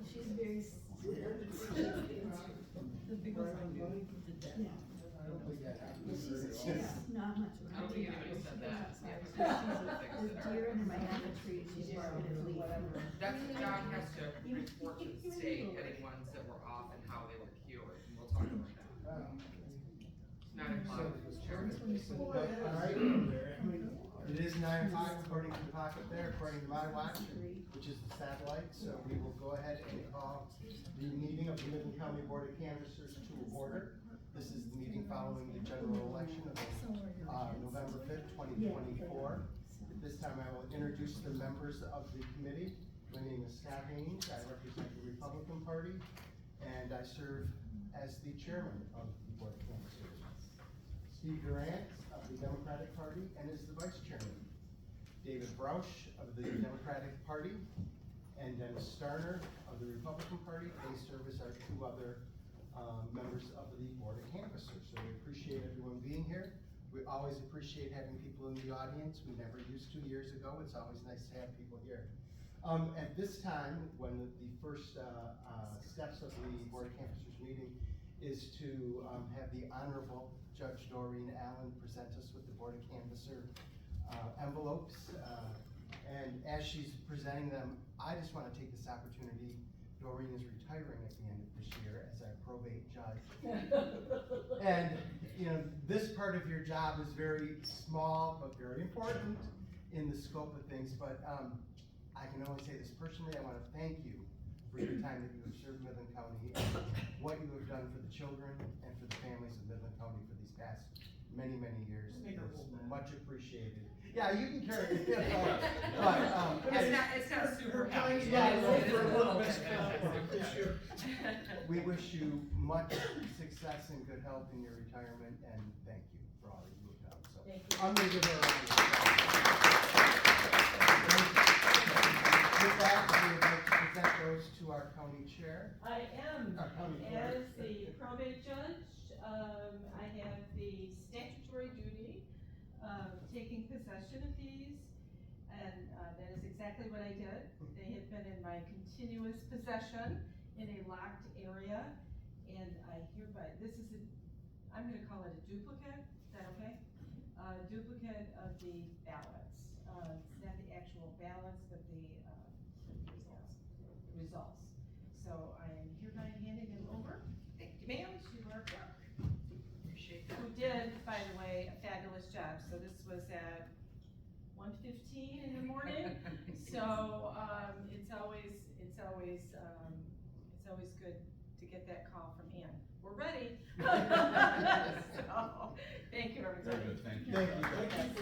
She's very scared. The big one's like going to death. Yeah. She's not much of a I don't think anybody said that. She's a deer in my apple tree, she's barking at a leaf. That's what John has to report to the state, any ones that were off and how they were cured, and we'll talk about that. 9 o'clock, Chairman. Alright, it is 9 o'clock according to the pocket there, according to my watch, which is the satellite, so we will go ahead and call the meeting of the Midland County Board of Canvassers to order. This is the meeting following the general election of November 5th, 2024. At this time I will introduce the members of the committee. My name is Scott Haynes, I represent the Republican Party, and I serve as the chairman of the Board of Canvassers. Steve Durant of the Democratic Party and is the vice chairman. David Broush of the Democratic Party and Dennis Starner of the Republican Party. They serve as our two other members of the Board of Canvassers. So we appreciate everyone being here. We always appreciate having people in the audience. We never used to years ago. It's always nice to have people here. At this time, when the first steps of the Board of Canvassers meeting is to have the Honorable Judge Doreen Allen present us with the Board of Canvasser envelopes. And as she's presenting them, I just want to take this opportunity. Doreen is retiring at the end of this year as our probate judge. And you know, this part of your job is very small but very important in the scope of things. But I can only say this personally. I want to thank you for your time that you have served Midland County and what you have done for the children and for the families of Midland County for these past many, many years. It's much appreciated. Yeah, you can carry it. But It's not super happy. we wish you much success and good health in your retirement, and thank you for all that you have done. So I'm going to give her a round of applause. With that, we would like to present those to our county chair. I am, as the probate judge, I have the statutory duty of taking possession of these, and that is exactly what I did. They have been in my continuous possession in a locked area, and I hereby, I'm gonna call it a duplicate, is that okay? Duplicate of the ballots. It's not the actual ballots, but the results. So I am hereby handing them over. Thank you, ma'am, to our clerk. Appreciate that. Who did, by the way, a fabulous job. So this was at 1:15 in the morning. So it's always good to get that call from Ann. We're ready. So thank you, everybody. Very good, thank you.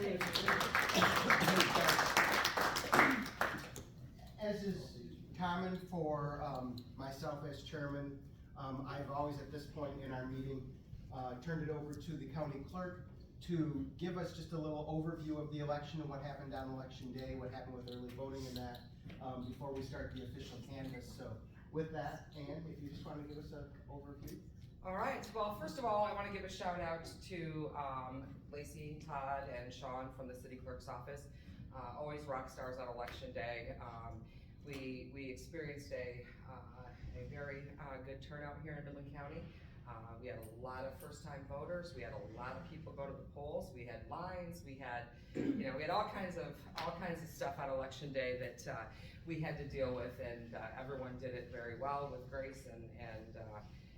Thank you. As is common for myself as chairman, I've always at this point in our meeting turned it over to the county clerk to give us just a little overview of the election and what happened on election day, what happened with early voting and that, before we start the official canvass. So with that, Ann, if you just want to give us an overview. All right, well, first of all, I want to give a shout out to Lacey, Todd, and Sean from the city clerk's office. Always rock stars on election day. We experienced a very good turnout here in Midland County. We had a lot of first-time voters. We had a lot of people go to the polls. We had lines. We had, we had all kinds of stuff on election day that we had to deal with, and everyone did it very well with grace and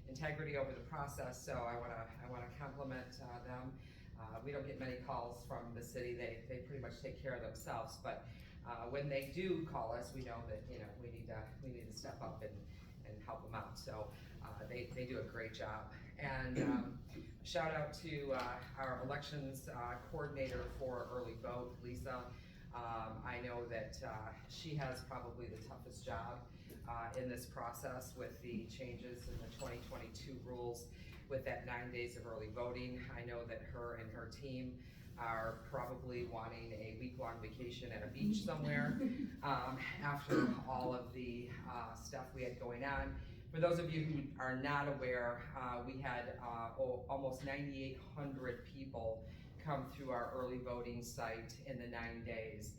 integrity over the process. So I want to compliment them. We don't get many calls from the city. They pretty much take care of themselves, but when they do call us, we know that we need to step up and help them out. So they do a great job. And shout out to our elections coordinator for early vote, Lisa. I know that she has probably the toughest job in this process with the changes in the 2022 rules with that 9 days of early voting. I know that her and her team are probably wanting a week-long vacation at a beach somewhere after all of the stuff we had going on. For those of you who are not aware, we had almost 9,800 people come through our early voting site in the 9 days.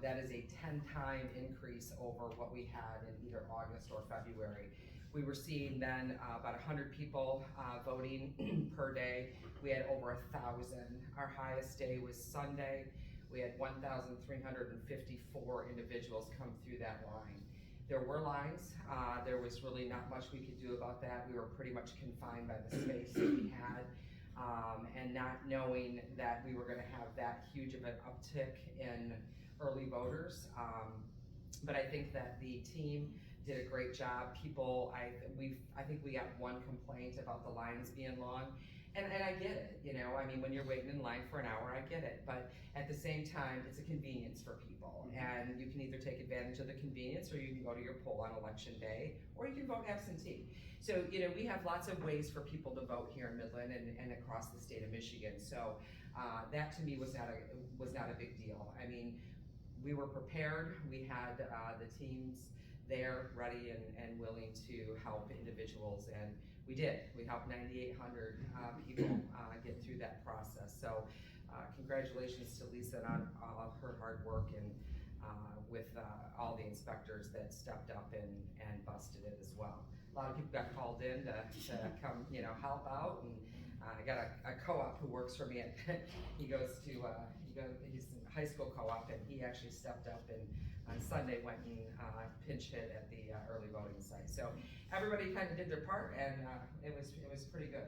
That is a 10-time increase over what we had in either August or February. We were seeing then about 100 people voting per day. We had over 1,000. Our highest day was Sunday. We had 1,354 individuals come through that line. There were lines. There was really not much we could do about that. We were pretty much confined by the space that we had, and not knowing that we were going to have that huge of an uptick in early voters. But I think that the team did a great job. People, I think we got one complaint about the lines being long. And I get it, you know, I mean, when you're waiting in line for an hour, I get it, but at the same time, it's a convenience for people, and you can either take advantage of the convenience, or you can go to your poll on election day, or you can vote absentee. So, you know, we have lots of ways for people to vote here in Midland and across the state of Michigan, so that to me was not a big deal. I mean, we were prepared, we had the teams there ready and willing to help individuals, and we did. We helped 9,800 people get through that process. So congratulations to Lisa on all of her hard work, and with all the inspectors that stepped up and busted it as well. A lot of people got called in to come, you know, help out, and I got a co-op who works for me. He's in high school co-op, and he actually stepped up and on Sunday went and pinch hit at the early voting site. So everybody kind of did their part, and it was pretty good.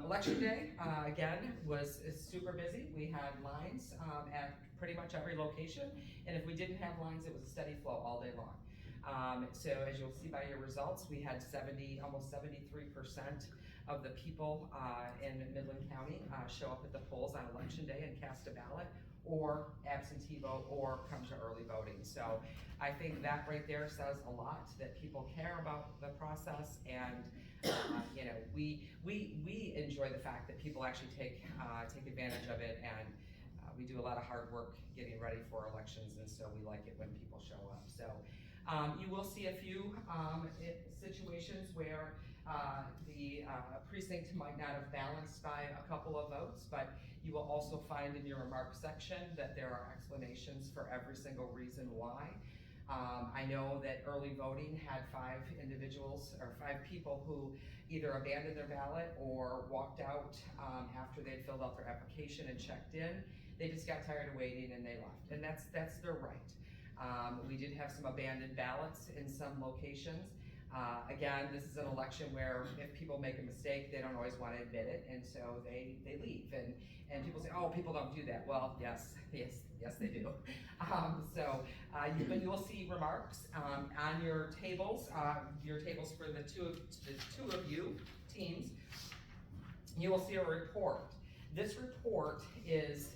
Election day, again, was super busy. We had lines at pretty much every location, and if we didn't have lines, it was a steady flow all day long. So as you'll see by your results, we had almost 73% of the people in Midland County show up at the polls on election day and cast a ballot, or absentee vote, or come to early voting. So I think that right there says a lot, that people care about the process, and you know, we enjoy the fact that people actually take advantage of it, and we do a lot of hard work getting ready for elections, and so we like it when people show up. So you will see a few situations where the precinct might not have balanced by a couple of votes, but you will also find in your remarks section that there are explanations for every single reason why. I know that early voting had 5 people who either abandoned their ballot or walked out after they'd filled out their application and checked in. They just got tired of waiting and they left, and that's their right. We did have some abandoned ballots in some locations. Again, this is an election where if people make a mistake, they don't always want to admit it, and so they leave. And people say, oh, people don't do that. Well, yes, they do. But you will see remarks on your tables for the two of you teams. You will see a report. This report is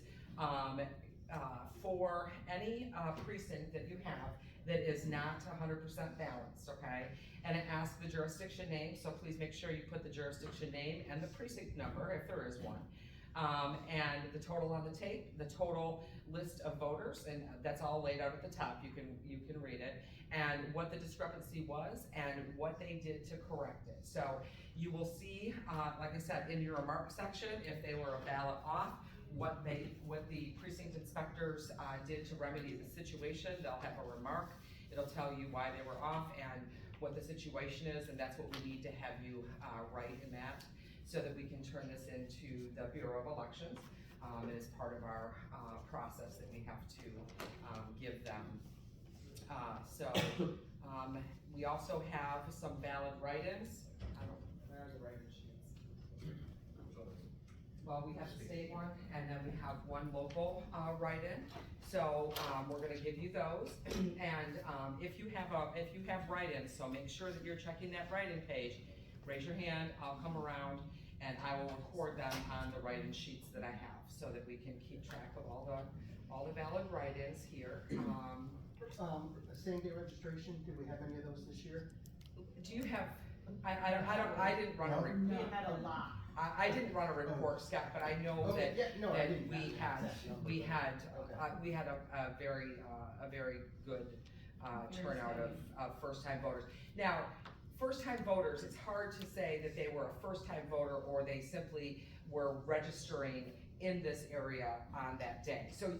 for any precinct that you have that is not 100% balanced, okay? And it asks the jurisdiction name, so please make sure you put the jurisdiction name and the precinct number, if there is one. And the total on the tape, the total list of voters, and that's all laid out at the top, you can read it, and what the discrepancy was and what they did to correct it. So you will see, like I said, in your remarks section, if they were a ballot off, what the precinct inspectors did to remedy the situation. They'll have a remark. It'll tell you why they were off and what the situation is, and that's what we need to have you write in that, so that we can turn this into the Bureau of Elections. It is part of our process that we have to give them. We also have some valid write-ins. Where are the write-in sheets? Well, we have the state one, and then we have one local write-in. So we're going to give you those, and if you have write-ins, so make sure that you're checking that write-in page. Raise your hand. I'll come around, and I will record them on the write-in sheets that I have, so that we can keep track of all the valid write-ins here. Same-day registration. Did we have any of those this year? Do you have? I didn't run a report. We had a lot. I didn't run a report, Scott, but I know Okay, that we had a very good turnout of first-time voters. Now, first-time voters, it's hard to say that they were a first-time voter or they simply were registering in this area on that day. So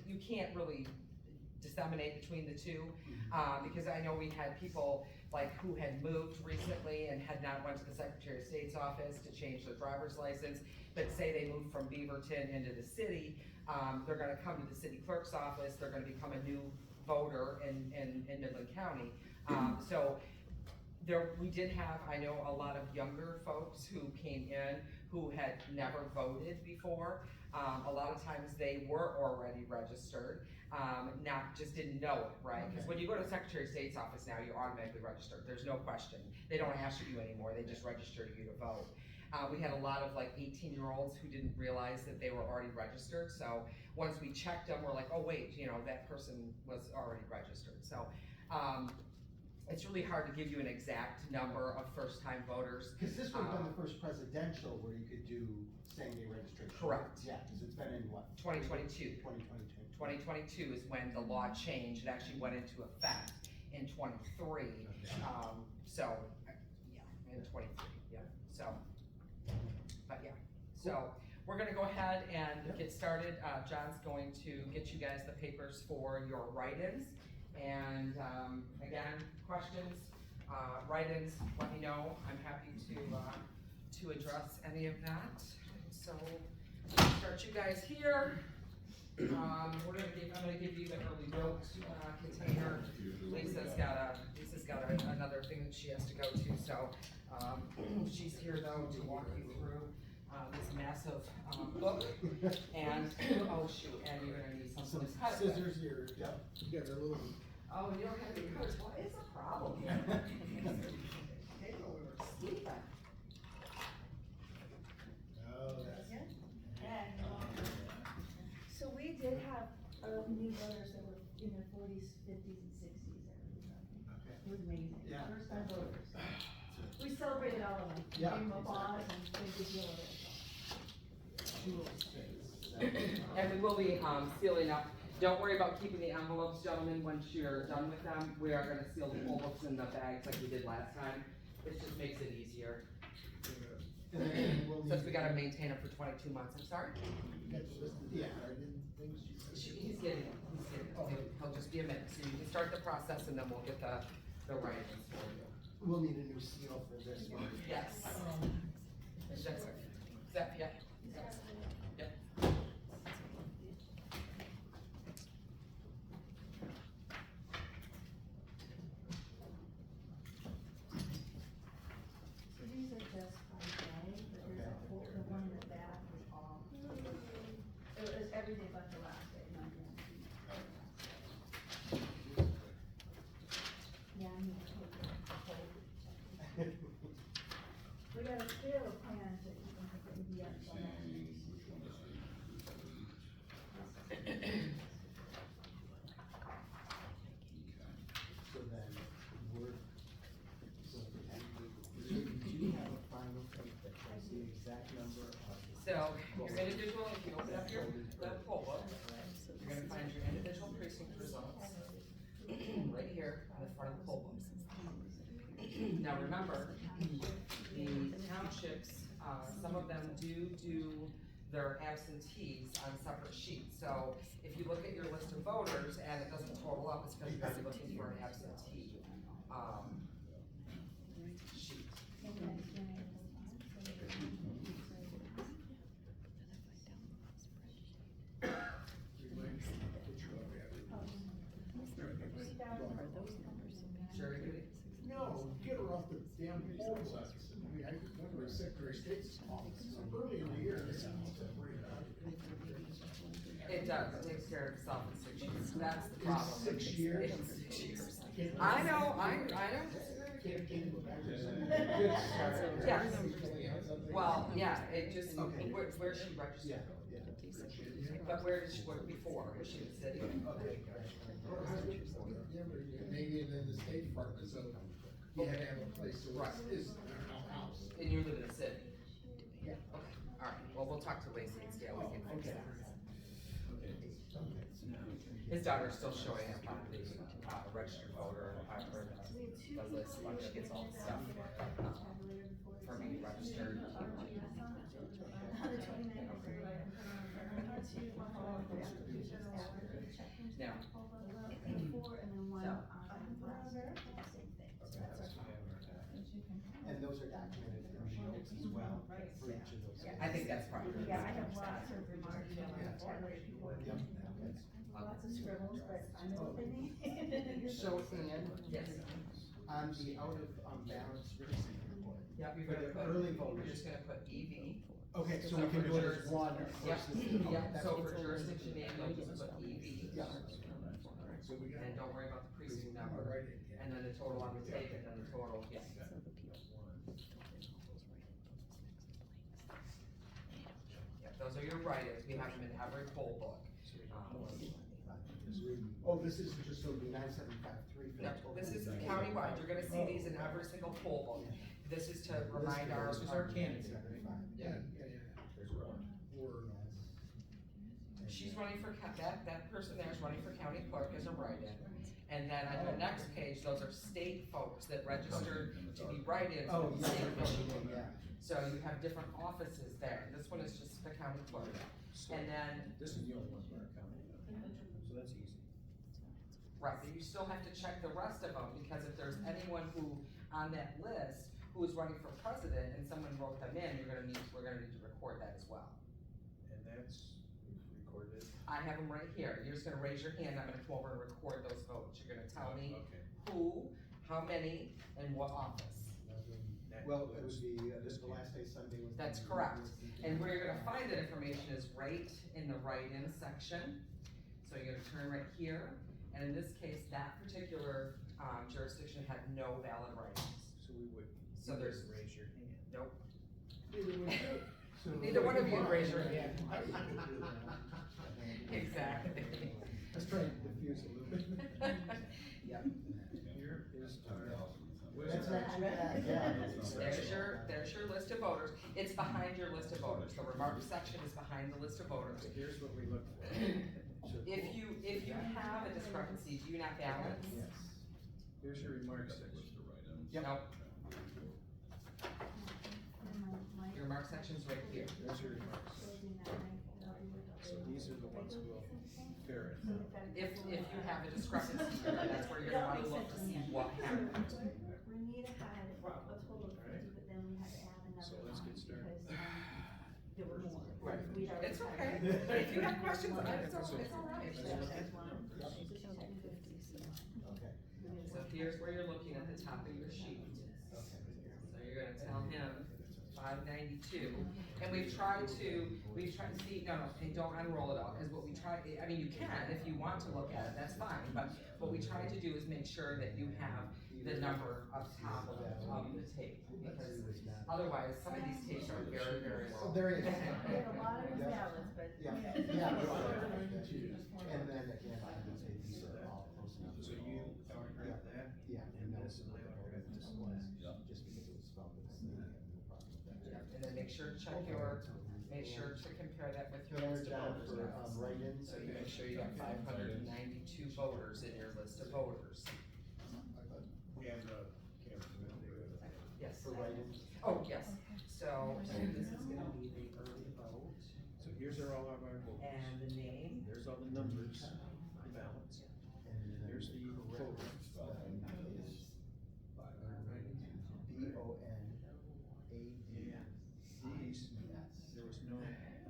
you can't really disseminate between the two, because I know we had people like who had moved recently and had not went to the Secretary of State's office to change their driver's license, but say they moved from Beaverton into the city, they're gonna come to the city clerk's office, they're gonna become a new voter in Midland County. So we did have, I know, a lot of younger folks who came in who had never voted before. A lot of times they were already registered, just didn't know it, right? Because when you go to the Secretary of State's office now, you're automatically registered. There's no question. They don't ask you anymore. They just register you to vote. We had a lot of like 18-year-olds who didn't realize that they were already registered. So once we checked them, we're like, oh wait, that person was already registered. So it's really hard to give you an exact number of first-time voters. Because this would have been the first presidential where you could do same-day registration. Correct. Yeah, because it's been in what? 2022. 2022. 2022 is when the law changed. It actually went into effect in 23. So, yeah, in 23, yeah. So, but yeah. So, we're gonna go ahead and get started. John's going to get you guys the papers for your write-ins. And again, questions, write-ins, let me know. I'm happy to address any of that. So, start you guys here. I'm gonna give you the early note container. Lisa's got another thing that she has to go to, so she's here though to walk you through this massive book. And oh shoot, and you're gonna need some Scissors here. Yep. You got a little. Oh, you don't have any cutters. What is the problem here? They know we were sleeping. Oh, that's. So we did have new voters that were in their 40s, 50s, and 60s. Okay. It was amazing. Yeah. First time voters. We celebrated all of them. Yeah, Gave them applause and made a big deal of it. And we will be sealing up. Don't worry about keeping the envelopes, gentlemen, once you're done with them. We are gonna seal the envelopes in the bags like we did last time. It just makes it easier. And then we'll Since we gotta maintain them for 22 months, I'm sorry? Yeah. He's getting it. He'll just be a minute. So you can start the process and then we'll get the write-ins for you. We'll need a new seal for this one. Yes. Yep. So these are just by day, but there's a whole, the one in the back is all. It was every day but the last day, Monday and Tuesday. Yeah, I'm gonna take it. We got a scale of plans that you can put in the up on that. So then, do you have a final tape that shows the exact number of? So your individual, if you open up your poll book, you're gonna find your individual precinct results right here on the front of the poll book. Now remember, the townships, some of them do their absentees on separate sheets. So if you look at your list of voters and it doesn't total up, it's because you're gonna be looking for an absentee sheet. Sherry, do it. No, get her off the damn poll sites. I mean, I remember the Secretary of State's office, early in the year, they said, It does, it takes care of itself in 6 years, that's the problem. 6 years? It's 6 years. I know. Can't go back to Yes. Well, yeah, it just, where she registered. But where did she work before? Was she in the city? Maybe in the State Department, so you had to have a place to Right. is our house. And you live in the city? Yeah. Okay, all right, well, we'll talk to Lacey and see how we can fix that. His daughter's still showing up on the registered voter, the list, when she gets all the stuff for being registered. On the 29th. Now, Before and then one So. on last, same thing. So that's our And those are documented in the notes as well, for each of those. I think that's fine. Yeah, I have lots of remarks on Yeah. that. Yep. Lots of scribbles, but I know what they mean. So, Ann, yes. on the out of balance receipt report, Yep, you're for gonna the put, early you're voters. just gonna put EV. Okay, so So we can for do it as juris- one Yep, versus. yep, that's so what- for jurisdiction name, you'll just put EV. Yeah. So we got. And don't worry about the precinct All number, right. and then the total on the tape, and then the total, yeah. Yep, those are your write-ins, we have them in every poll book. Oh, this isn't just so the 9753. No, this is countywide, you're gonna see these in every single poll book. This is to remind our. This is our candidate. Yeah. Or. She's running for, that person there is running for county clerk as a write-in. And then on the next page, those are state folks that registered to be write-ins Oh, with the state of Michigan. yeah. So you have different offices there, this one is just the county clerk. And then, This is the only one in our county, so that's easy. right, but you still have to check the rest of them, because if there's anyone who, on that list, who is running for president and someone wrote them in, we're gonna need to record that as well. And that's recorded. I have them right here, you're just gonna raise your hand, I'm gonna come over and record those votes, you're gonna tell me Okay. who, how many, and what office. Well, it was this the last day Sunday was. That's correct. And where you're gonna find that information is right in the write-in section. So you're gonna turn right here, and in this case, that particular jurisdiction had no valid write-ins. So we would. So there's- Raise your hand. Nope. So- Neither one of you raise your hand. Exactly. Let's try and diffuse a little bit. Yep. Here is our. That's not too bad, yeah. There's your list of voters. It's behind your list of voters. The remarks section is behind the list of voters. Here's what we look for. If you have a discrepancy, do you not balance? Yes. Here's your remarks section. Yep. Nope. Your remarks section's right here. There's your remarks. So these are the ones we'll ferret. If you have a discrepancy here, that's where you're gonna wanna look to see what happened. Renita had a total of 50, but then we had to add another So let's get one started. because, there were more. Right. We'd already It's had- okay. If you have questions, it's all right. That's one. Okay. So here's where you're looking at the top of your sheet. So you're gonna tell him 592, and we've tried to see, no, and don't unroll it all, because what we try, I mean, you can, if you want to look at it, that's fine, but what we try to do is make sure that you have the number up top of the tape, because otherwise, some of these tapes are very, very Oh, long. there he is. We had a lot of ballots, but. Yeah, yeah. And then again, I would say these are all close enough. So you autograph that? Yeah. And this and I autograph this one. Just because it was spelled with a C, I have no problem with that. Yep, and then make sure to check make sure to compare that with your Thank list you, of John, voters for now. write-ins. So you make sure you got 592 voters in your list of voters. We have the camera. Yes. For write-ins. Oh, yes. So this is gonna be the early vote So here's all of our votes. and the name. There's all the numbers, the ballots. And then Here's the correct total. spelling is B-O-N-A-D. Yeah. These, Yes. there was no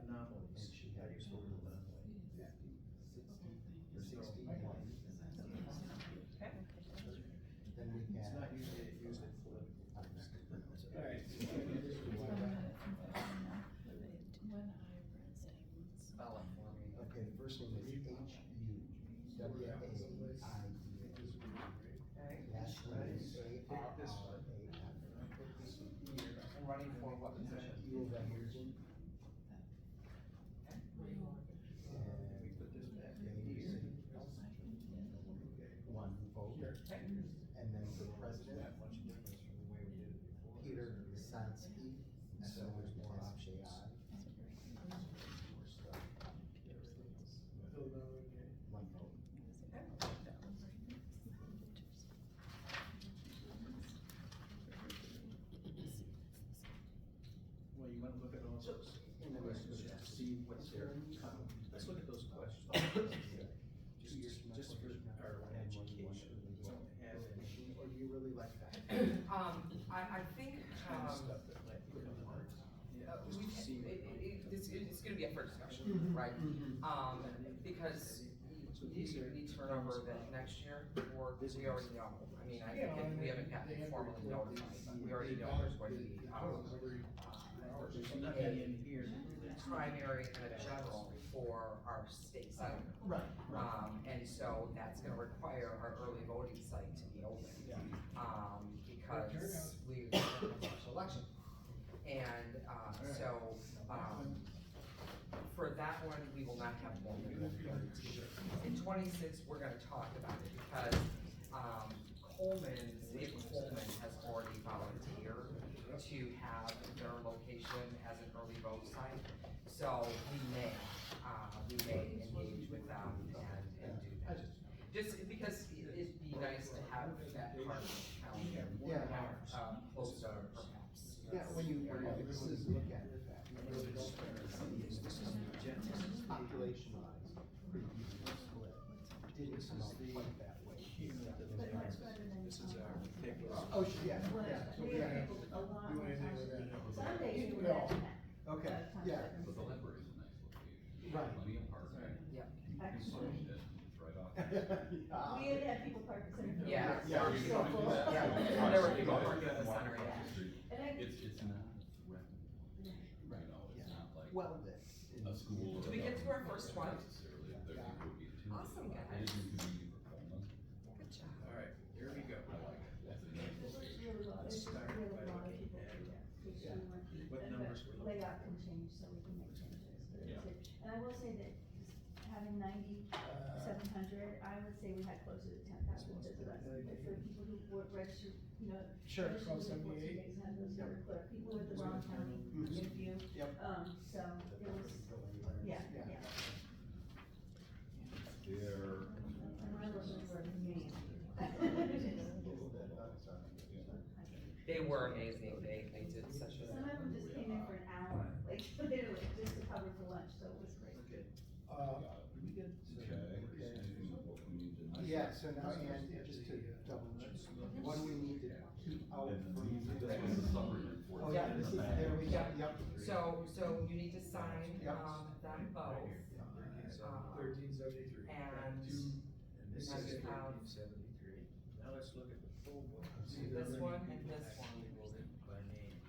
anomalies. And she had I used the word anomaly. 61. Okay. Then we It's have. not usually used in political. Alright. Spell it for me. Okay, the first name is H-U-W-A-I-D. Okay. Last name is A-R-R-A-F. And running for what position? U of M region. Okay. We put this back in Maybe here. one vote. Okay. And then for president, Not much difference from the way we did it before. Peter Sansky, S-O-N-S-K-I. One vote. Well, you wanna look at all those. And then there's Questions? C Let's look at those questions. Just for our education, we don't have any Or do you really like that? I think, kind of stuff that might become hard. Just to see. it's gonna be up for discussion, Mhm, right? mhm. Because So you these are need to remember that next year, or we already know, I mean, I think if we haven't gotten formally notified, but we already know there's going to be, There's nothing in here that's. primary and a general for our state senator. Right, And so that's gonna require our early voting site to be open. Because we have a special election. And, for that one, we will not have more than 1 In 26, we're gonna talk about it because, City of Coleman has already volunteered to have their location as an early vote site. So we may engage with them and do that. Just because it'd be nice to have that part of the county, closer perhaps. Yeah, when you look at it, you really don't see This is the agenda. population wise, pretty evenly split. Didn't come out quite that way. Cumulative But much average. better than, This is our particular. Oh, sure, yeah, was, yeah. So we we had had- a lot You more want anything times. with that? Some days we were No. at that. Okay, yeah, But the library is a nice location. Right. Plenty of parking. Yep. Actually, It's right off. we had had people park at Center Field. Yeah. Yeah. It was so full. Yeah. There were people parking in the center, yeah. And I, It's not threatening, you know, it's not like well, a school. Did we get to our first one? Necessarily, that we would be intimidated Awesome, by. guys. It is inconvenient for Coleman. Good job. All right, here we go. I like it. That's a nice this looks location. really well, Let's it's just start really by a lot of looking people at- do that. Which Yeah. we want. What And numbers the we're looking layout can change, so we can make changes, but it's, Yeah. and I will say that just having 9,700, I would say we had closer to 10,000 visitors. For people who were registered, you know. Sure. registered within 14 78. days and had those number clear, people with the wrong county, Mhm. if you, Yep. so it was, yeah, Yeah. yeah. They're, And my listeners were amazing. They were amazing, they did such a. Some of them just came in for an hour, like, literally, just to cover for lunch, so it was great. Okay. We get. okay, anything of what we need to know? Yeah, so now, and just to double check, what do we need to keep out And from? these, this was a summary report. Oh, yeah, this is, there we go, yep. So you need to sign, Yep. them both. 1373. And And this Now is you have- 1373. Now let's look at the full book. See this one and this one. By name.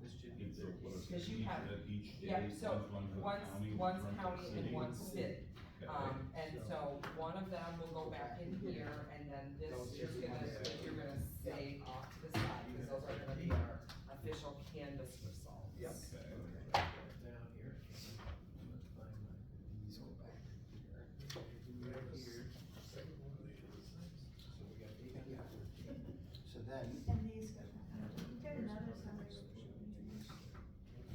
This should be. It's a, what is it, Because you each, have- each day, Yep, so one's for the one's county, county for the and city. one's city. Okay. And so one of them will go back in here, and then this is gonna, you're gonna say off to the side, because those are gonna be our official canvas results. Yep. Okay. Down here. Let's find my. These go back here. Right here. Second one of these. So we got 813. So then, And these, you got another summary report.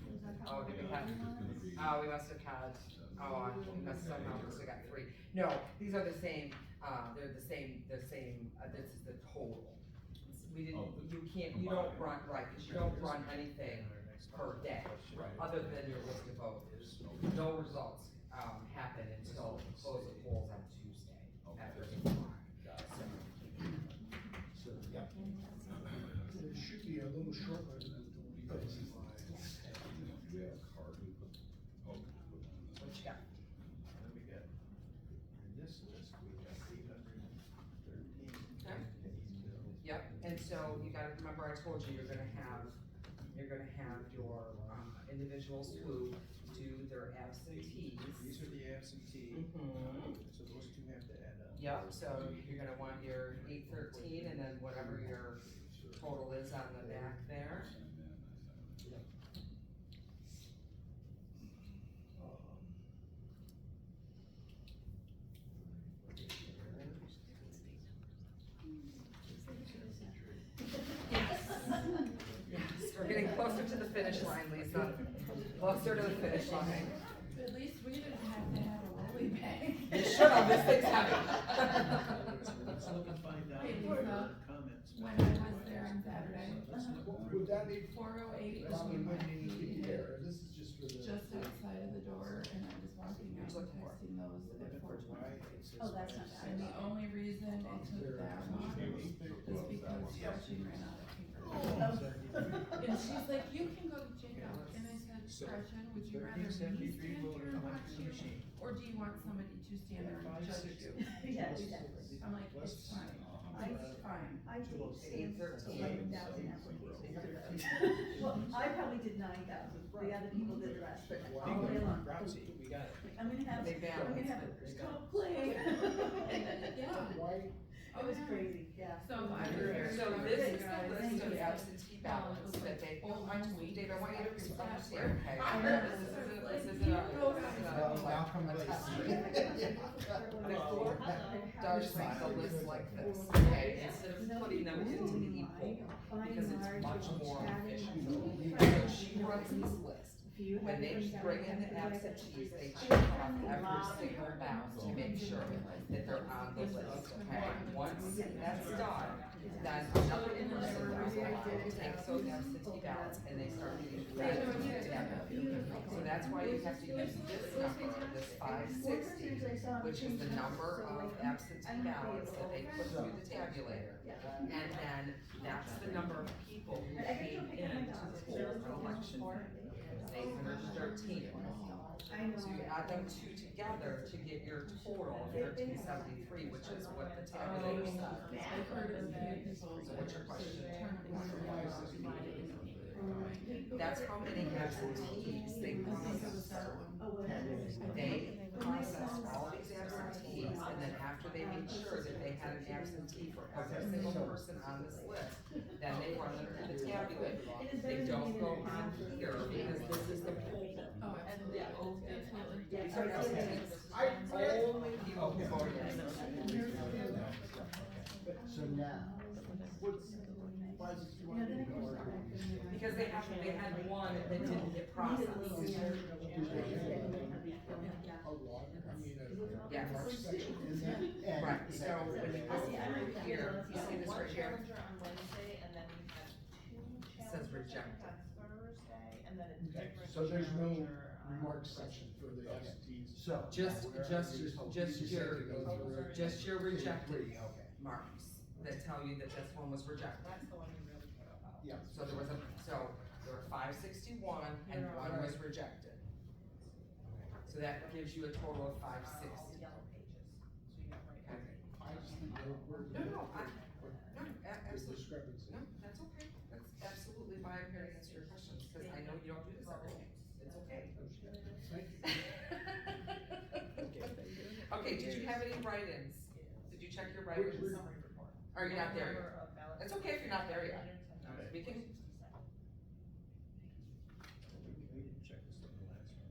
There's a Oh, couple did we of have- other ones. It's gonna be- We must have had, we must somehow have got 3. No, these are the same, they're the same, this is the total. We didn't, Oh, the you can't, you don't run, right, because you don't run anything Our next per day, Right. other than your list of voters. No results, happen until close of polls on Tuesday. Okay. After Got it. so, yep. It should be a little shorter than the 25. Do we have a card we put? Oh, we put it on the- What you got? Then we got, in this list, we got 813. Okay. Yep, and so you gotta remember, I told you, you're gonna have your, individuals who do their absentees. These are the absentee, Mhm. so those two have to add up. Yep, so you're gonna want your 813 and then whatever your total is on the back there. And then I sent it. Yes, we're getting closer to the finish line, Lisa. Closer to the finish line. At least we didn't have to have a lily bag. You should have, this thing's heavy. Let's look and find out Wait, what Lisa, are the comments. when I was there on Saturday. Let's look What through. would that be? 408 was Probably when wouldn't my need to be feet there, hit. this is just for why it says. Oh, that's not bad. And the only reason it took that long is because Gretchen ran out of paper. And she's like, you can go to jail. And I said, Gretchen, would you rather me stand here and watch you? Or do you want somebody to stand there and judge you? Yeah, exactly. I'm like, it's fine. It's fine. I teach 11,000 applications. 813. Well, I probably did 9,000, the other people did the rest, but all day long. Rousey, we got it. I'm gonna have, They I'm gonna have balance it. a stop play. Yeah. Why, It was crazy, yeah. So I was very. So proud this of is you the guys. list of absentee ballots that they, oh, I tweet, Dave, I want you to understand, okay? I know. This isn't a, Malcolm a test. Lacey. Before does make a list like this, okay, instead of putting them into the e-poll, because it's much more efficient. So she runs this list. When they bring in the absentees, they check off every single box to make sure that they're on the list, okay? Once that's done, then another person goes along, takes those absentee ballots, and they start getting ready to the tablet. So that's why you have to use this number, this 560, which is the number of absentee ballots that they put through the tabulator. And then that's the number of people who came in to the poll for election day. 813. So you add them two together to get your total of 1373, which is what the tabulator said. I've heard of many people So what's your question? Turn That's how many absentees they process. They process all these absentees, and then after they make sure that they had an absentee for every single person on this list, then they run them through the tabulator. They don't go on here because this is the poll. Oh, absolutely. Absolutely. These are absentees. Only people who voted. So now, why is it Because they had one that didn't get processed. Yeah. And- Right, so when you go through here, you see this right here? On Wednesday, and then we had two Says challenges rejected. on Thursday, and then a okay, different so there's no challenger on remark section for the absentees. So. Just now, where just are these- just these your- have to go through- Just your rejected Okay. marks that tell you that this one was rejected. That's the one we really care about. Yeah. So there was there were 561 and one was rejected. So that gives you a total of All 560. the yellow pages, so you got right. Okay. I just need to know where. No, The absolutely. discrepancy. No, that's okay. That's absolutely why I'm here to answer your questions, because I know you don't do this every day. It's okay. Thank you. Okay, did you have any write-ins? Did you check your Where- write-ins? Summary report. Are you not there yet? Number of ballots. It's okay if you're not there yet. We can, We didn't check this on the last one.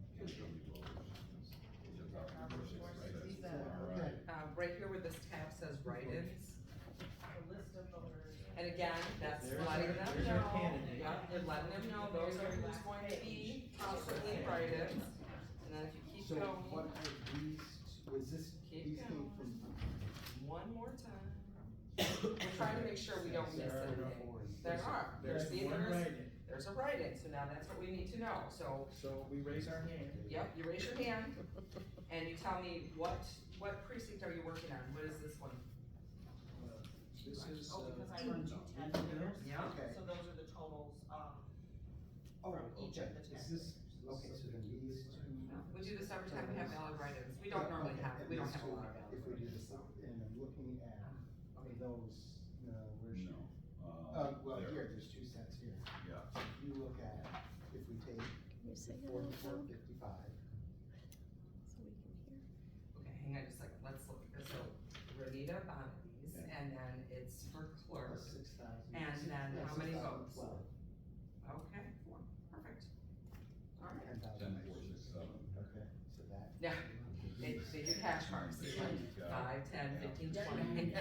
Okay. right here where this tab says write-ins, The list of voters. and again, that's There's letting our- them there's our know. candidate. Yep, you're letting them know those are who's going to be possibly write-ins, and then if you keep So what going, are these, was this, Keep these came going. from? one more time. We're trying to make sure we don't miss anything. There are, There's see, one there's, write-in, there's a write-in, so now that's what we need to know, so, so we raise our hand. yep, you raise your hand, and you tell me what precinct are you working on, what is this one? This is, Oh, because I run 210 years. Yeah. Okay. So those are the totals, Oh, from each of the okay. ten Is this, years. okay, so then these two. We do this every time we have valid write-ins, we don't normally have, we don't have a lot of valid If we do write-ins. this, and I'm looking at those, no, where's she? No. Well, there. here, there's two sets here. Yeah. If you look at, if we take forty-four, 55, Okay, hang on just a second, let's look, so Renita Bonadies, and then it's for clerk, plus 6,000. And then how many votes? 12. okay, four, perfect. All right, 10,000. 10, 4, 6, 7. Okay, so that. yeah, they do hash marks, see, like 5, 10, 15, 20.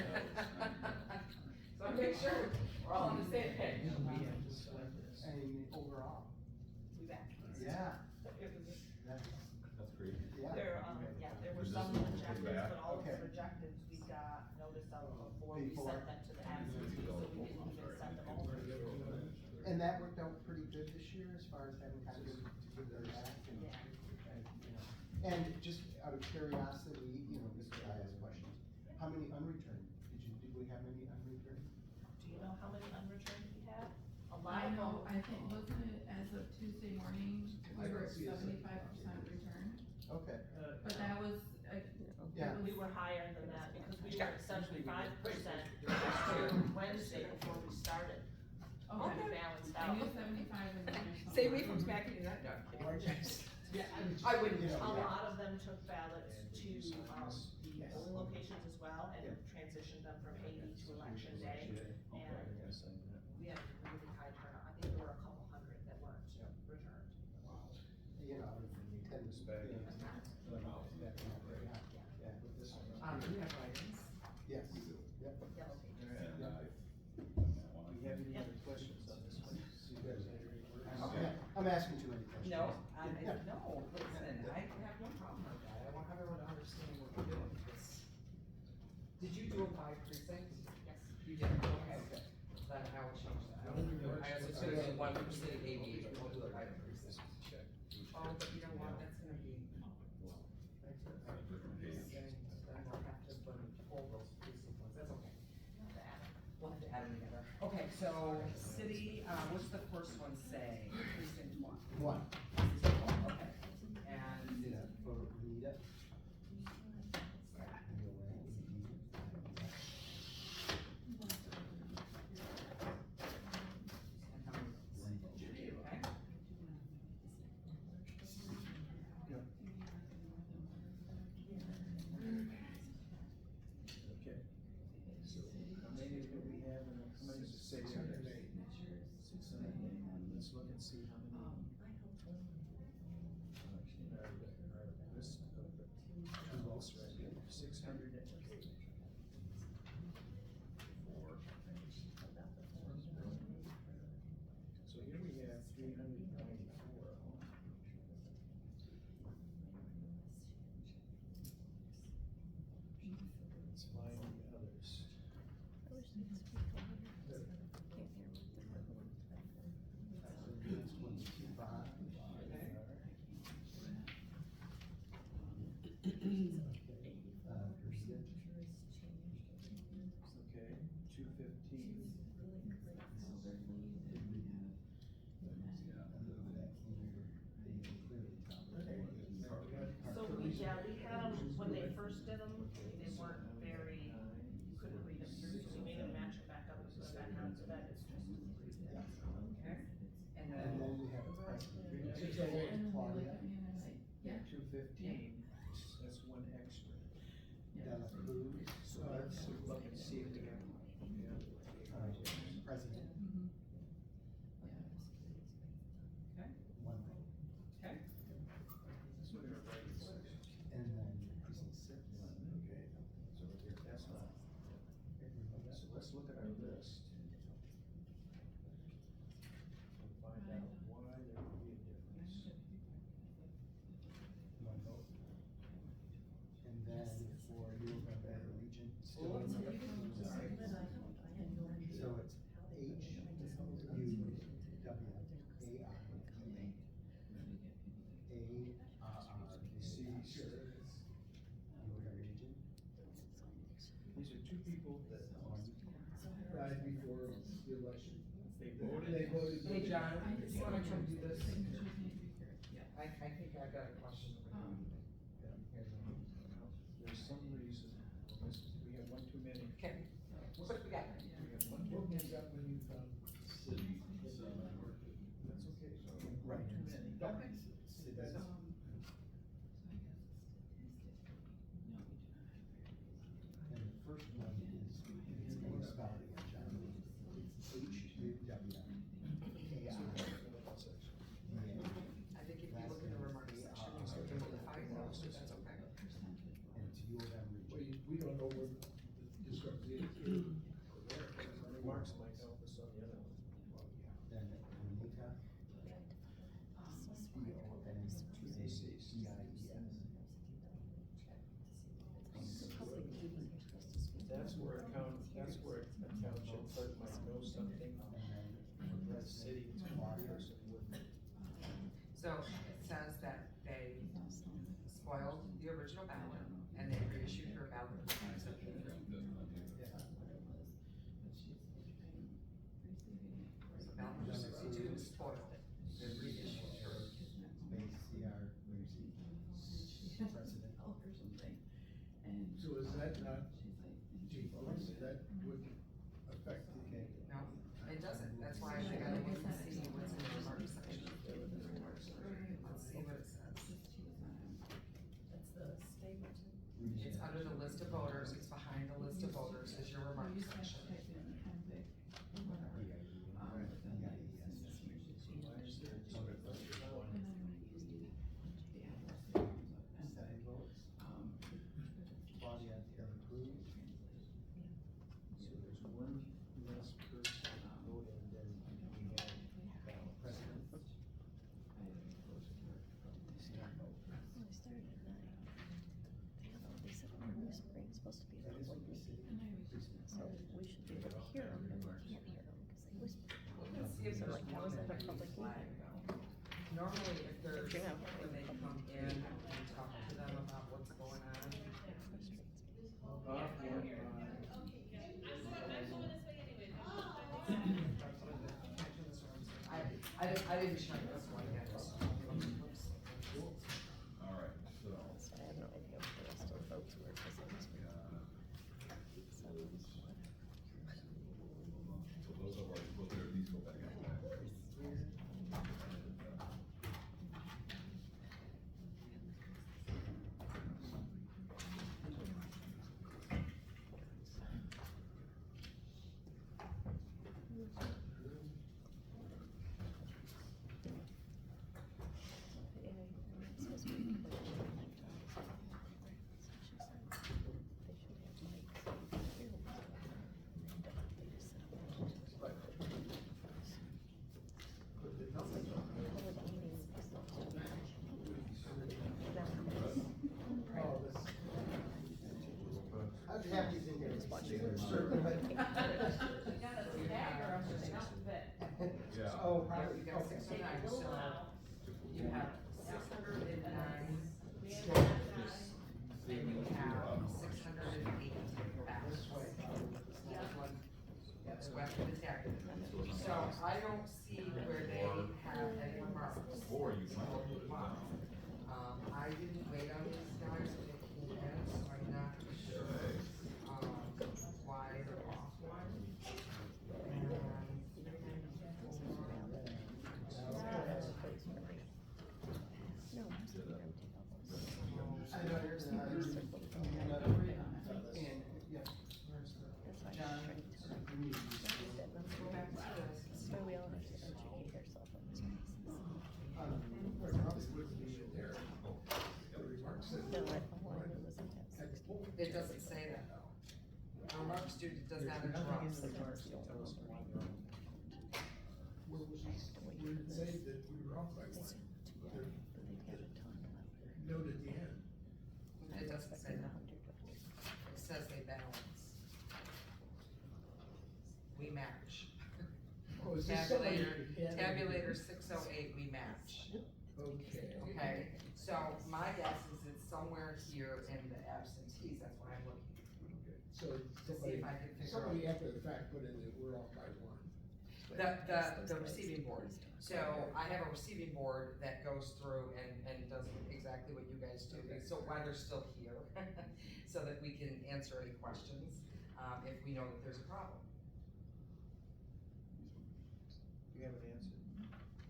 So I'm making sure we're all on the same page. We have to select this. And overall, we back. yeah, It was, that's, That's great. yeah. there were Was some this rejected, back? but all of Okay. the rejected, we got notice of before we Before. sent them to the absentee, so we didn't even send them over. And that worked out pretty good this year as far as having copies to give them back and, Yeah. and, you know. And just out of curiosity, you know, this how many unreturned? Did we have any unreturned? Do you know how many unreturned we had? A lot I of know, them. I think, wasn't it as of Tuesday morning, we were at 75% return? Okay, But that was, Yeah. We were higher than that because we were at 75% Wednesday before we started. okay, We balanced I out. knew 75 and then there's some. Save me from smacking you that dog. yeah, I wouldn't. You know, A yeah. lot of them took ballots to, the polling locations as well and transitioned them from Haiti to election day. And we had a really high turnout. I think there were a couple hundred that weren't returned. You know, ten was bad. Yeah. Do you have items? Yes, yep. Yellow pages. And I. We have any other questions on this one? So you guys are ready for it? Okay, I'm asking too many questions. No, no, listen, I have no problem with that, I want everyone to understand what we're doing. Did you do a by precinct? Yes. You did, okay, then I will change that. I was just gonna do one for city AV, but we'll do it by precinct. Oh, but you know what, that's gonna be. Then we'll have to pull those precinct ones, that's okay. We'll have to add them together. Okay, so city, what's the first one say? Precinct one. One. Okay, and. Yeah, for Rita. Okay. Okay. So how many do we have in, how many is it, 600? 600, let's look and see how many. Our list of the two votes right here, 600. So here we have 394. Let's find the others. Okay, 215. So we had them, when they first did them, they weren't very, you couldn't read them through, so we made them match it back up and put it back on, so that is just. Okay. And And then, then we have a president. Claudia. Yeah. 215, that's one extra. Della Cruz. So let's look and see if we have. President. okay, One vote. okay, Let's look at our writing section. And then precinct six. Okay, so that's not. So let's look at our list. And find out why there would be a difference. One vote. And then for New England region, still. Oh, So it's region. These are two people that Right before the election. they voted. They voted. hey, John, do you wanna come do this? Signatures need to be correct, yeah. I think I got a question over here. There's some reason, we have one too many. Okay, what do we got? We have one too What many. was that when you found? City, work. That's okay. Right. Too many. Okay. That's, And the first one is municipality in general. HUW. I think if you look in the remarks section, you start to find those, so that's okay. And it's U of M Well, region. we don't know where the discrepancy is. remarks might help us on the other one. Then Renita. That's where a township clerk might know something, And then the city person wouldn't. So it says that they spoiled the original ballot and they reissued her ballot for 2017. spoiled. They're reissued her. May CR, where you see president. Or something, and So is that not she's like, and she defunct, that would affect the? No, it doesn't, that's why I gotta look and see what's in the remarks section. Let's see what it says. That's the Stapleton. It's under the list of voters, it's behind the list of voters, is your Or remarks you just section. type in convict, or whatever, but then like, since it's usually changed. And then when you, the address that comes up, and then, Seven votes. Claudia approved. So there's one less person voting than we had president. I close to her. They started at 9. They said New Spring's supposed to be That like is what 1 we week. see. And I was just. So we should be able to hear them, and we can't hear them because they whisper. Let's see if So there's like, how one is that a that public flag meeting? though. Normally, if there's, You know. when they come in, we talk to them about what's going on. I didn't check this one yet. All right, so, So I have no idea what the rest of the votes were because it was. So, whatever. so those are, we'll do, these go back up. Yeah, it's supposed to be recorded. So she said they should have mics so you can hear what's going on. They just set up. Public meeting is supposed to be. Oh, this. I'd be happy to hear. Just watching. Yeah. Oh, Yeah, probably, you got okay. 69, so you have 609, and you have 608 back. That's what the tag. So I don't see where they have any remarks. Or you might put it down. I didn't wait on these guys when they came in, so I'm not sure, why they're off one. No, I'm just gonna take all those. I know you're not. Circle them. And, yeah. That's why I'm trying to tell them. That number. Go back to this. So we all have to educate ourselves on this process. There probably wouldn't be in there. The remarks that. No, all I knew was it had 60. It doesn't say that though. Remarks does not interrupt. Where was it? We would say that we were off by one. But they haven't talked about it. Note at the end. It doesn't say that. 100 voters. It says they balance. We match. Oh, is this somebody? Tabulator 608, we match. Okay. Okay, so my guess is it's somewhere here in the absentees, that's why I'm looking. So To see if I can figure out. somebody after the fact put in that we're off by one. The receiving board. So I have a receiving board that goes through and does exactly what you guys do, so why they're still here, so that we can answer any questions, if we know that there's a problem. You have an answer?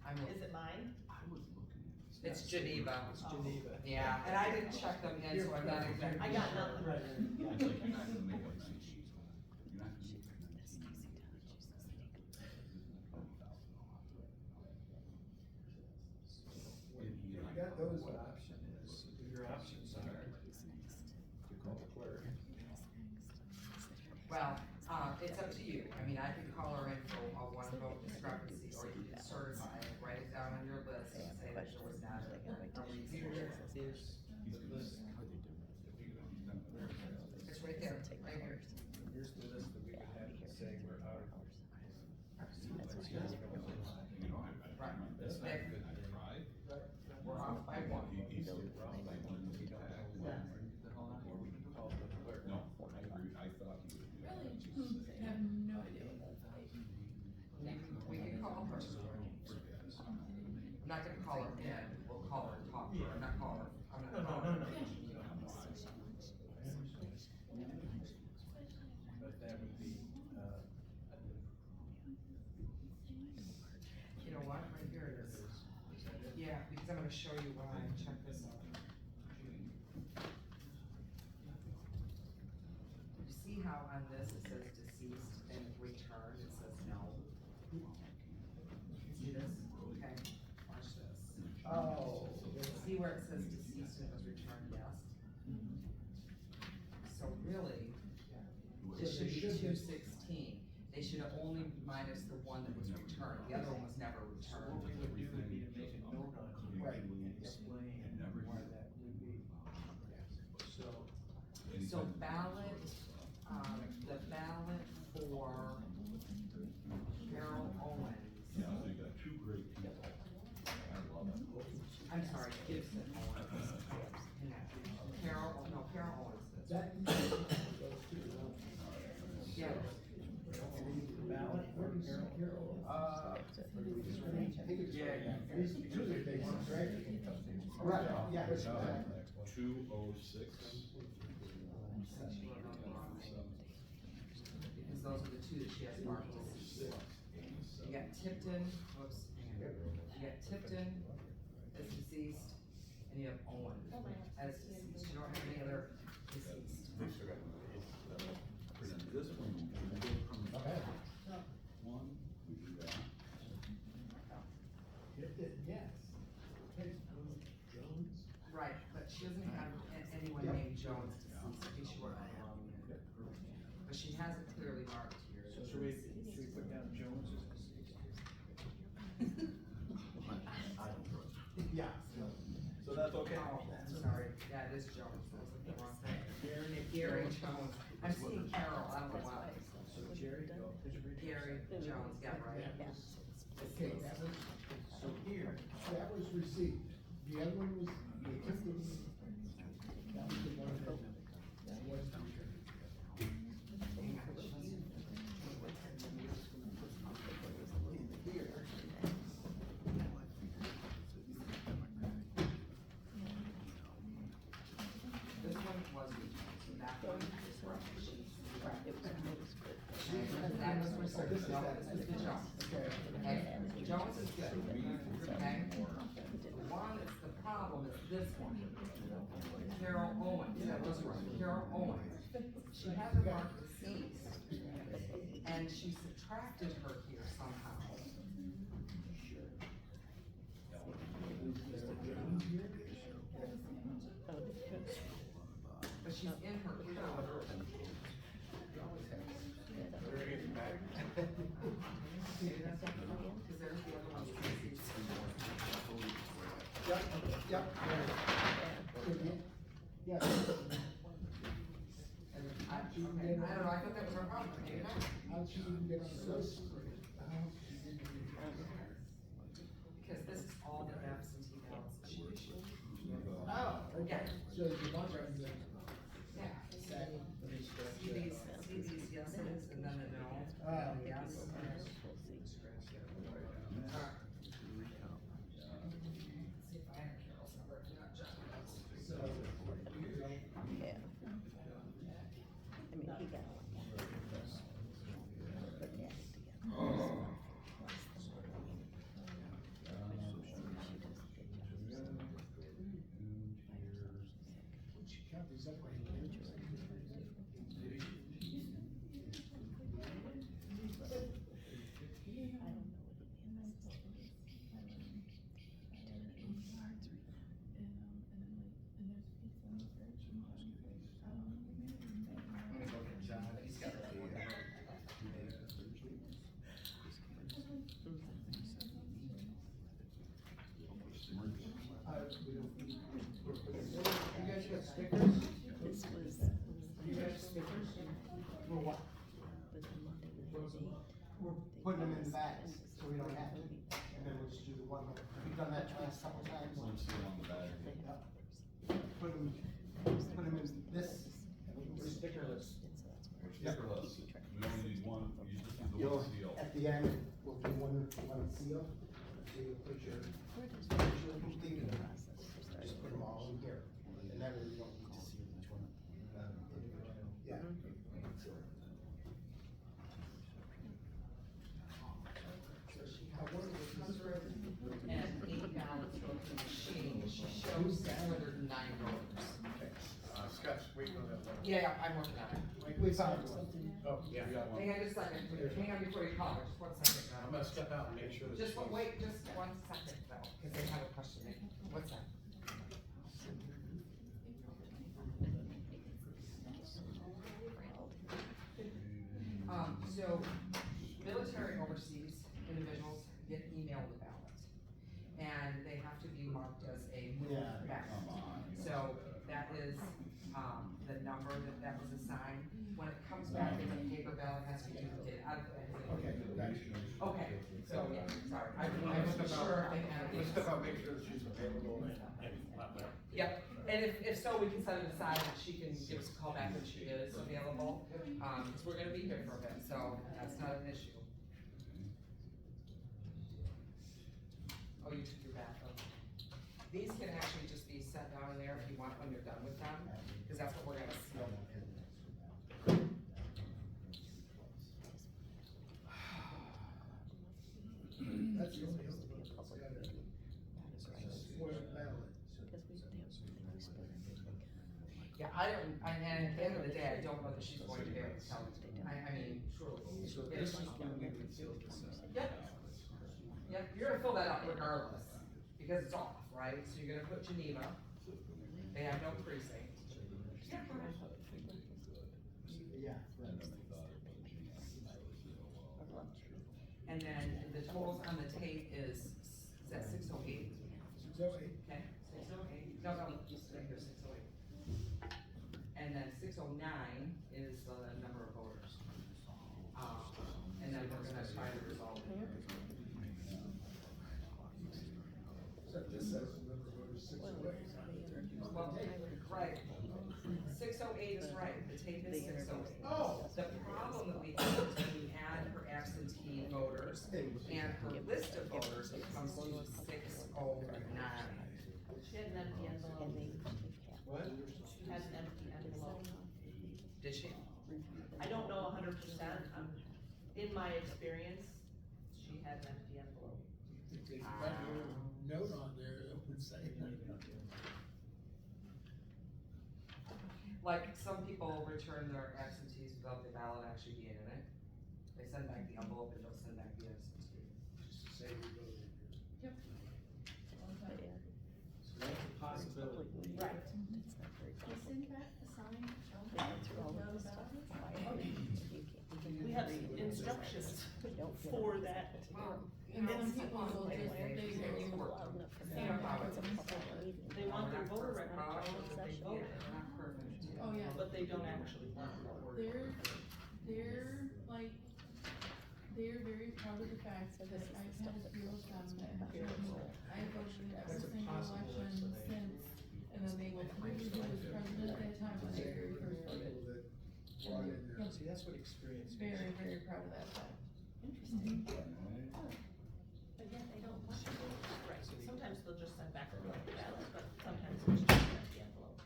I'm Is looking, it mine? I was looking at it. it's Geneva, It's Geneva. yeah, and I didn't check them in, so I'm not exactly. I got sure. nothing. Right. You're not gonna make like 6 sheets. You're not gonna make like 19. You got those options. Your options are to call the clerk. Well, it's up to you, I mean, I can call her in for a one vote discrepancy, or you can certify it, write it down on your list, and say that there was not a review. It's right there, right here. Here's the list that we would have to say we're out of. Right. That's not good. I tried. We're off by one. He said, we're off by one. We don't know or we can call the clerk. No, I agree, I thought he would. Really? I have no idea what that's like. We can call her. show you why, check this out. You see how on this it says deceased and return, it says no? See this? Okay, watch this. Oh. See where it says deceased and it was returned yes? So really, this should be 216. They should have only minus the one that was returned, the other one was never So what returned. we would do would be to make a note on here Right. and explain why that would be. So ballot, the ballot for Carol Owens, Yeah, so you got two great people. I love it. I'm sorry, Gibson Owens. Carol, no, Carol Owens is. That, Yeah, Ballot for Carol. these are two big things, right? Right, yeah. Uh, 206. because those are the two that she has marked deceased. You got Tipton, whoops, you got Tipton as deceased, and you have Owen as deceased. You don't have any other deceased. This one, we go from Okay. one, we do that. Yes. Jones. Right, but she doesn't have anyone named Jones deceased, in case you were unaware. But she has it clearly marked here. So should we put down Jones as deceased? Yeah. So that's okay. Oh, I'm sorry, yeah, it is Jones, I was looking at the wrong thing. Gary Jones, I'm seeing Carol, I don't know why. So Jerry, go, did you read? Gary Jones, yeah, right. Okay, that was, so here, that was received. The other one was, the Tipton, that was the one that was returned. Here. This one was returned, so that one is where she's correct. That was returned, no, this is the Jones. Okay, Jones is good, okay? The one that's the problem is this one. Carol Owens, that was right, Carol Owens. She has her marked deceased, and she subtracted her here somehow. But she's in her count. Cause there's the other one's deceased. Yep, yep. Yeah. I don't know, I thought that was our problem, maybe not. How she didn't get on the list? Because this is all the absentee ballots that she issued. Oh, okay. So the bunch of them, Yeah. See these yeses and then the no, and the yes. Alright. See if I have Carol's number, not John's. so, you know, Yeah. I mean, he got one. But yeah, she count these up right here. You guys got stickers? this was, You guys got stickers? For what? was the Monday the eighth. We're putting them in bags, so we don't have to. And then we'll just do the one, we've done that last couple times. Let me see it on the back. Put them in this. We're stickerless. We're stickerless. We only need one, you just need the You'll, one seal. at the end, we'll do one seal. So you'll put your, just put them all in here. And that way you don't need to see each one. Individual. Yeah. And 8 ballots go to the machine. she shows 209 voters. Scott, wait on that one. Yeah, I'm working on it. We found something. Oh, yeah. Hang on just a second, hang on before you call, just 1 second. I'm gonna step out and make sure that. Just she's- wait, just 1 second though, because they have a question. What's that? So military overseas individuals get emailed the ballot, and they have to be marked as a moved Yeah. ballot. So that is, the number that was assigned. When it comes back in the paper ballot, it has to be duplicated. Okay, gotcha. Okay, so, yeah, sorry, I wasn't sure if they had. Let's step out, make sure that she's available. Yep, and if so, we can set it aside and she can give us a call back when she is available, because we're gonna be here for a bit, so that's not an issue. Oh, you took your bath, okay. These can actually just be set down in there if you want when you're done with them, because that's what we're gonna seal. That's the only other one that's got it. Spoiled ballot. Yeah, and at the end of the day, I don't know that she's going to be able to tell me. I mean, truly. So this is when we would fill this out. Yep. Yep, you're gonna fill that out regardless, because it's off, right? So you're gonna put Geneva, they have no precinct. Yeah, And then the totals on the tape is that 608? 608. Okay, 608, no, just right here, 608. And then 609 is the number of voters. And then we're gonna try to resolve it. So this says the number of voters 608. Well, right, 608 is right, the tape is 608. Oh. The problem that we have is when we add her absentee voters and her list of voters, it comes to 609. She had an empty envelope. What? She had an empty envelope. Did she? I don't know 100%, in my experience, she had an empty envelope. If they put a note on there, it would say. Like, some people return their absentees without the ballot actually being in it. They send back the envelope and don't send back the absentee. Just to say we voted. Yep. So that's a possibility. Right. They send back the signed, We have instructions for that. And some people will just, They want their voter record to show that they voted, oh yeah, but they don't actually want it. they're like, they're very proud of the fact that I've had zero comments. I voted every single election since, and then they will clearly who was president at that time when they very first voted. People that brought in there. See, that's what experience is. Very, very proud of that fact. interesting. But yet they don't want to. Right, so sometimes they'll just send back a blank ballot, but sometimes it's just an empty envelope.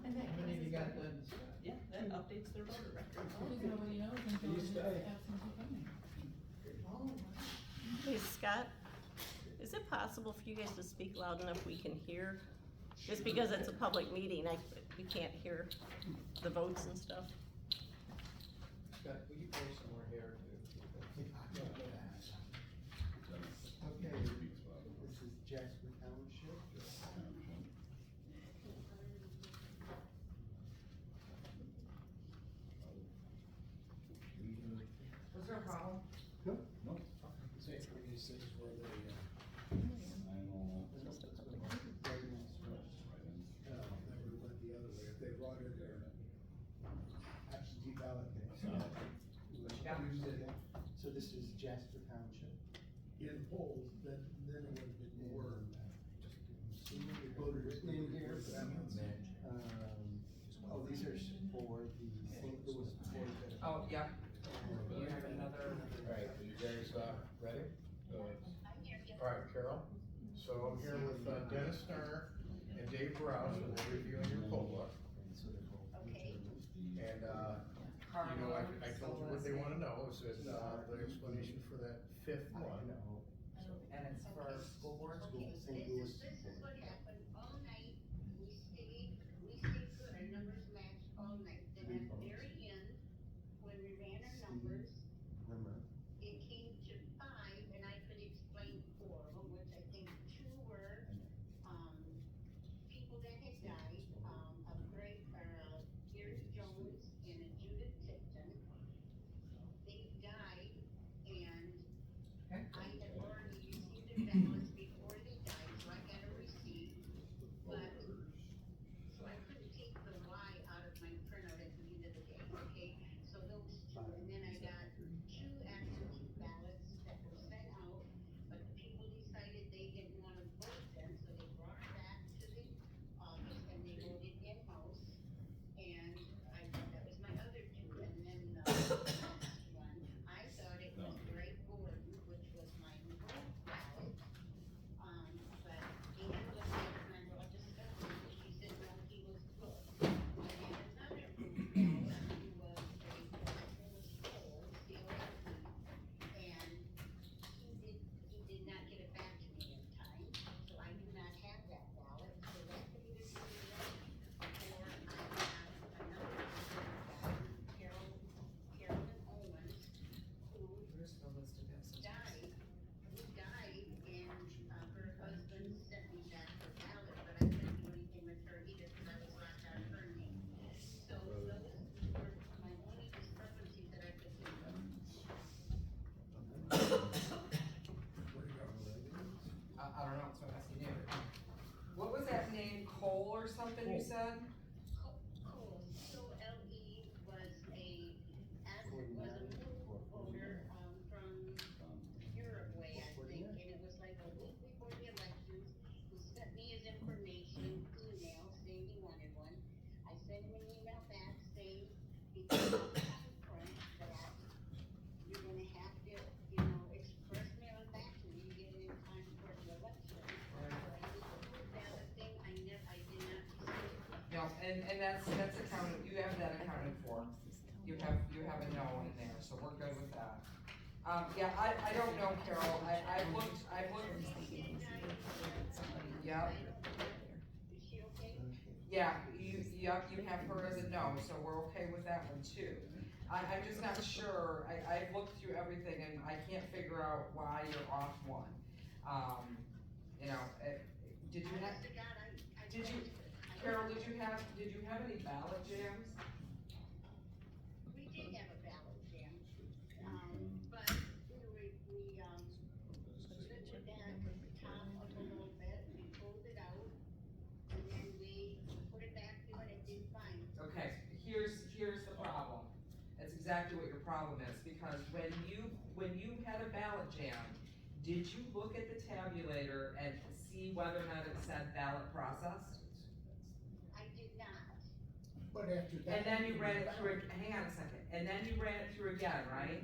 And that How many have you got done? Yeah, that updates their voter record. Because nobody knows until You it's stay. absentee voting. Hey, Scott, is it possible for you guys to speak loud enough we can hear? Just because it's a public meeting, we can't hear the votes and stuff. Scott, will you go somewhere here Okay, this is Jasper Township. Was there a problem? No, No, Say it's one of these things where they, I know. Never went the other way. If they brought in their absentee ballot, they Yeah. used it so this is Jasper Township. in polls, then it would have been more. The voters in here. Oh, these are for the St. Louis Board of Oh, yeah. You have another. Alright, are you guys, ready? Alright, Carol, so I'm here with Dennis Starr and Dave Rouse, and we're reviewing your poll book. Okay. And, you know, I told you what they wanna know, is that, the explanation for that fifth one. And and it's for school board? School, Okay, St. Louis. this is what happened, all night, we stayed good, our numbers matched all night, then at the very end, when we ran our numbers, Remember? it came to 5, and I could explain 4 of them, which I think 2 were, people that had died, Gary Jones and a Judith Tipton. They died, and Okay. I had already received their ballots before they died, so I got a receipt, but, so I couldn't take the Y out of my printout at the end of the day, okay? So those 2, and then I got 2 absentee ballots that were sent out, but the people decided they didn't wanna vote them, so they brought it back to the office and they voted in-house. And that was my other 2, and then the last one, I thought it was Greg Gordon, which was my vote ballot. But Ann looked at it and I brought this stuff, and she said, no, he was good. I had another vote ballot, who was Cole, C-O-L-E, and he did not get it back to me in time, so I do not have that ballot, so that could either be the or I have another ballot, Carolyn Owens, who Where's the list of absentee? died, and, her husband sent me back her ballot, but I couldn't do anything with her either, because I was locked out of her name. So those were my only discrepancies that I could think of. I don't know, it's what I see neighbor. What was that name, Cole or something you said? Cole, C-O-L-E, was a move voter, from Uruguay, I think, and it was like a week before the elections. He sent me his information, email, saying he wanted one. I sent him an email back saying, because of the time crunch, that you're gonna have to, express mail it back to me to get it in time for the election. So I did the ballot thing, I did not receive it. No, and that's accounted, you have that accounted for. You have a no in there, so we're good with that. Yeah, I don't know, Carol, I've looked. Yeah. Is she okay? Yeah, you have her as a no, so we're okay with that one too. I'm just not sure, I've looked through everything and I can't figure out why you're off one. Did you have, Honest to God, I did you, Carol, did you have any ballot jams? We did have a ballot jam, but we lifted that top up a little bit, we pulled it out, and then we put it back to it, and it did fine. Okay, here's the problem. That's exactly what your problem is, because when you had a ballot jam, did you look at the tabulator and see whether or not it said ballot processed? I did not. But after that. And then you ran it through, hang on a second, and then you ran it through again, right?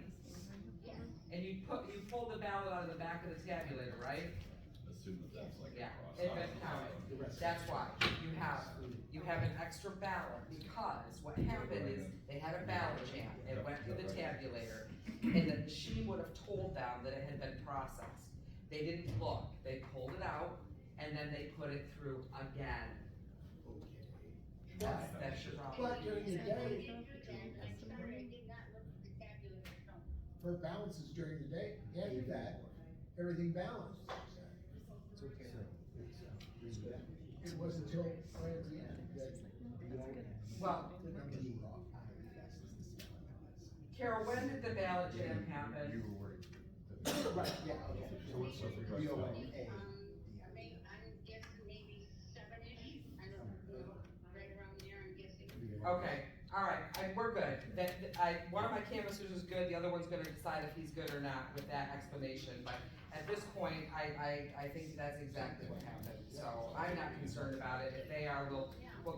Yes. And you pulled the ballot out of the back of the tabulator, right? Assume that that's like. Yeah, a it process. been counted. That's why you have an extra ballot, because what happened is they had a ballot jam, it went through the tabulator, and the machine would have told them that it had been processed. They didn't look, they pulled it out, and then they put it through again. That's your problem. But during the I day, did do that, I'm sorry, I did not look at the tabulator, no. her balances during the day, after that, everything balanced. It's okay. It wasn't until right at the end that. Well, the numbers were off. Carol, when did the ballot jam happen? You were worried. Right, yeah, okay. So what's the request? BOA. I'm guessing maybe 7-ish, I don't know, right around there, I'm guessing. Okay, alright, we're good. One of my canvassers is good, the other one's gonna decide if he's good or not with that explanation, but at this point, I think that's exactly what happened. So I'm not concerned about it. If they are, we'll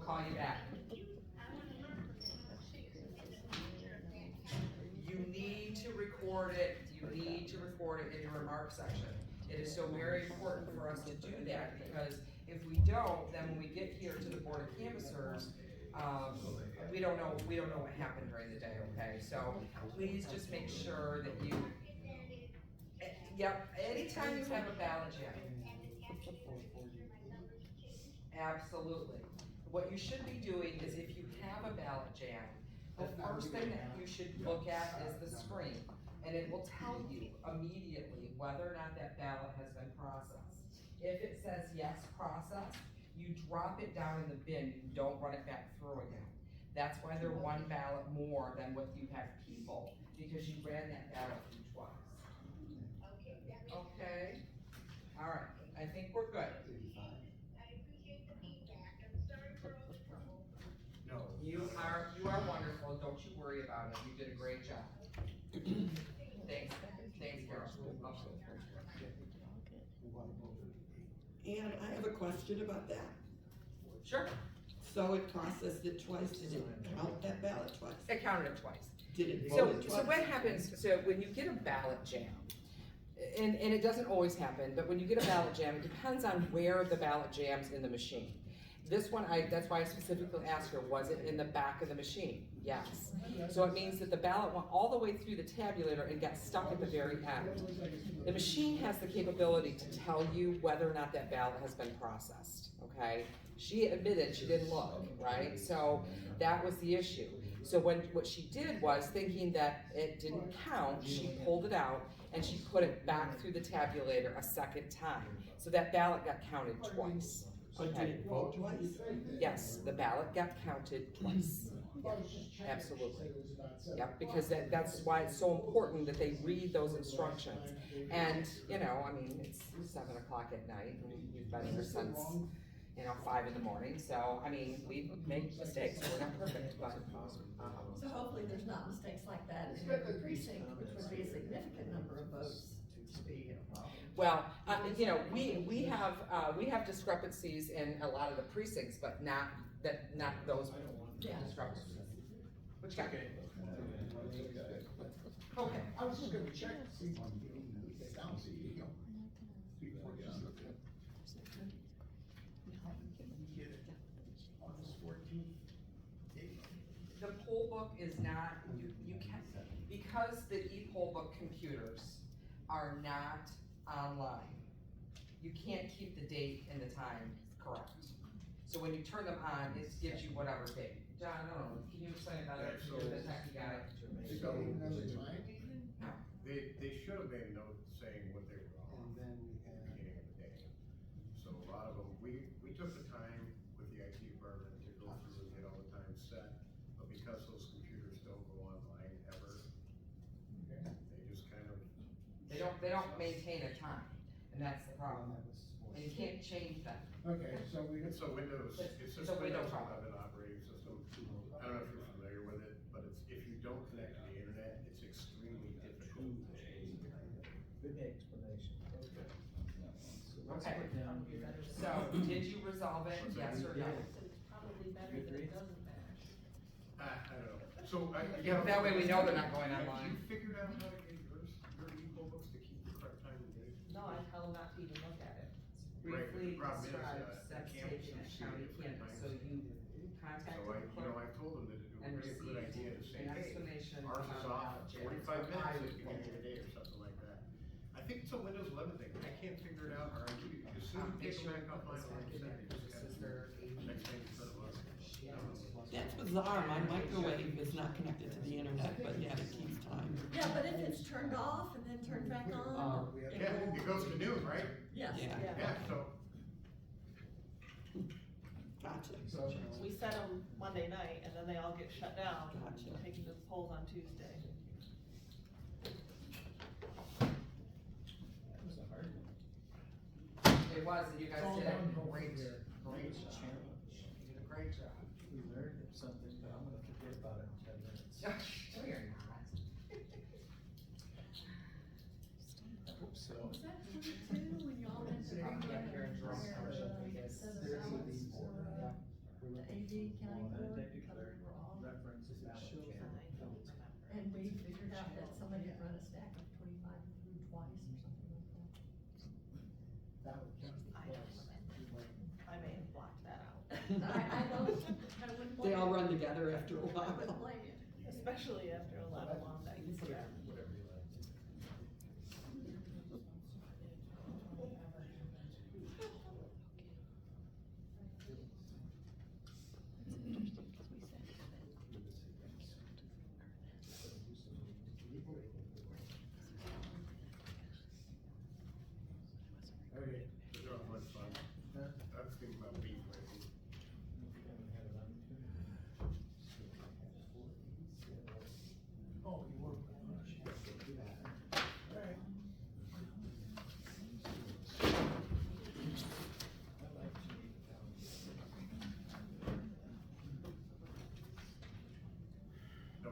call you back. I wanna learn from this, in the future, if that happens. You need to record it, in your remarks section. It is so very important for us to do that, because if we don't, then when we get here to the Board of Canvassers, we don't know what happened during the day, okay? So please just make sure that you, Yep, anytime you have a ballot jam. Absolutely. What you should be doing is if you have a ballot jam, the first thing that you should look at is the screen. And it will tell you immediately whether or not that ballot has been processed. If it says yes, processed, you drop it down in the bin, you don't run it back through again. That's why they're one ballot more than what you have people, because you ran that ballot through twice. Okay, all right, I think we're good. I appreciate the feedback, I'm sorry for all the trouble. No. You are wonderful, don't you worry about it, you did a great job. Thanks, Carol. And I have a question about that. Sure, So it processed it twice, did it count that ballot twice? it counted it twice. Did it So, vote it twice? so what happens, so when you get a ballot jam, and it doesn't always happen, but when you get a ballot jam, it depends on where the ballot jam's in the machine. This one, that's why I specifically asked her, was it in the back of the machine? Yes. So it means that the ballot went all the way through the tabulator and got stuck at the very end. The machine has the capability to tell you whether or not that ballot has been processed, okay? She admitted she didn't look, right? So that was the issue. So what she did was, thinking that it didn't count, she pulled it out and she put it back through the tabulator a second time. So that ballot got counted twice. But did it vote twice? Yes, the ballot got counted twice. Absolutely. Yep, because that's why it's so important that they read those instructions. And, you know, I mean, it's 7 o'clock at night, and we've been here since, 5 in the morning, so, I mean, we make mistakes, we're not perfect, but, So hopefully there's not mistakes like that in every precinct, which would be a significant number of votes to be a problem. well, we have discrepancies in a lot of the precincts, but not those discrepancies. What you got? Okay. I was just gonna check, to see, get down, see, before you get it August 14th date. The poll book is not, you can't, because the e-poll book computers are not online, you can't keep the date and the time correct. So when you turn them on, it gives you whatever date. John, I don't know, can you explain about it, you're the techie guy? They go another time? No. They should have made a note saying what they were on And then we at the had, beginning of the day. So a lot of them, we took the time with the IT department to go through and get all the times set, but because those computers don't go online ever, they just kind of. They don't maintain a time, and that's the problem, that was. and you can't change that. Okay, so we. It's a Windows, It's it's a just Windows Windows problem. 11 operating system. I don't know if you're familiar with it, but if you don't connect to the internet, it's extremely difficult to change the time. Good explanation. Okay. So let's Okay. put down here. So, did you resolve it, yes or no? It's probably better that it doesn't match. I don't know. So I. Yeah, that way we know they're not going online. You figured out how to get your e-poll books to keep the correct time and date? No, I tell them not to even look at it. Right, but the Briefly problem is, describe the steps campuses taken at see county different campus, times. so you contacted So the clerk I've told them that it and would be a good received idea to say, an hey, explanation ours is about off ballot jam. 45 I minutes at would the beginning of the day or something like that. I think it's a Windows 11 thing, I can't figure it out, or as soon as you Make take sure it back offline, all of a sudden, it just this kind is of, their next thing you turn it on. I don't know. That's bizarre, my microwave is not connected to the internet, but yet it keeps time. Yeah, but if it's turned off and then turned back on. Yeah, it goes to noon, right? Yes. Yeah. Yeah, so. Gotcha. So, We set them Monday night and then they all get shut down, Gotcha. taking the polls on Tuesday. That was a hard one. It was, and you guys It's all did a done over great here. job. You did a great job. We learned something, but I'm gonna forget about it in 10 minutes. No, you're not. I hope so. Was that 22 when y'all went to Yeah, here in Jerome Township, I guess. There's a lead board. the AD county board, They because declare we were all, reference to ballot jam. and we figured out that somebody had run a stack of 25 through twice or something like that. that would count. I I may have blocked that out. I know, I wouldn't blame They all you. run together after a I while. wouldn't blame you. Especially after a lot of long nights. Whatever you like.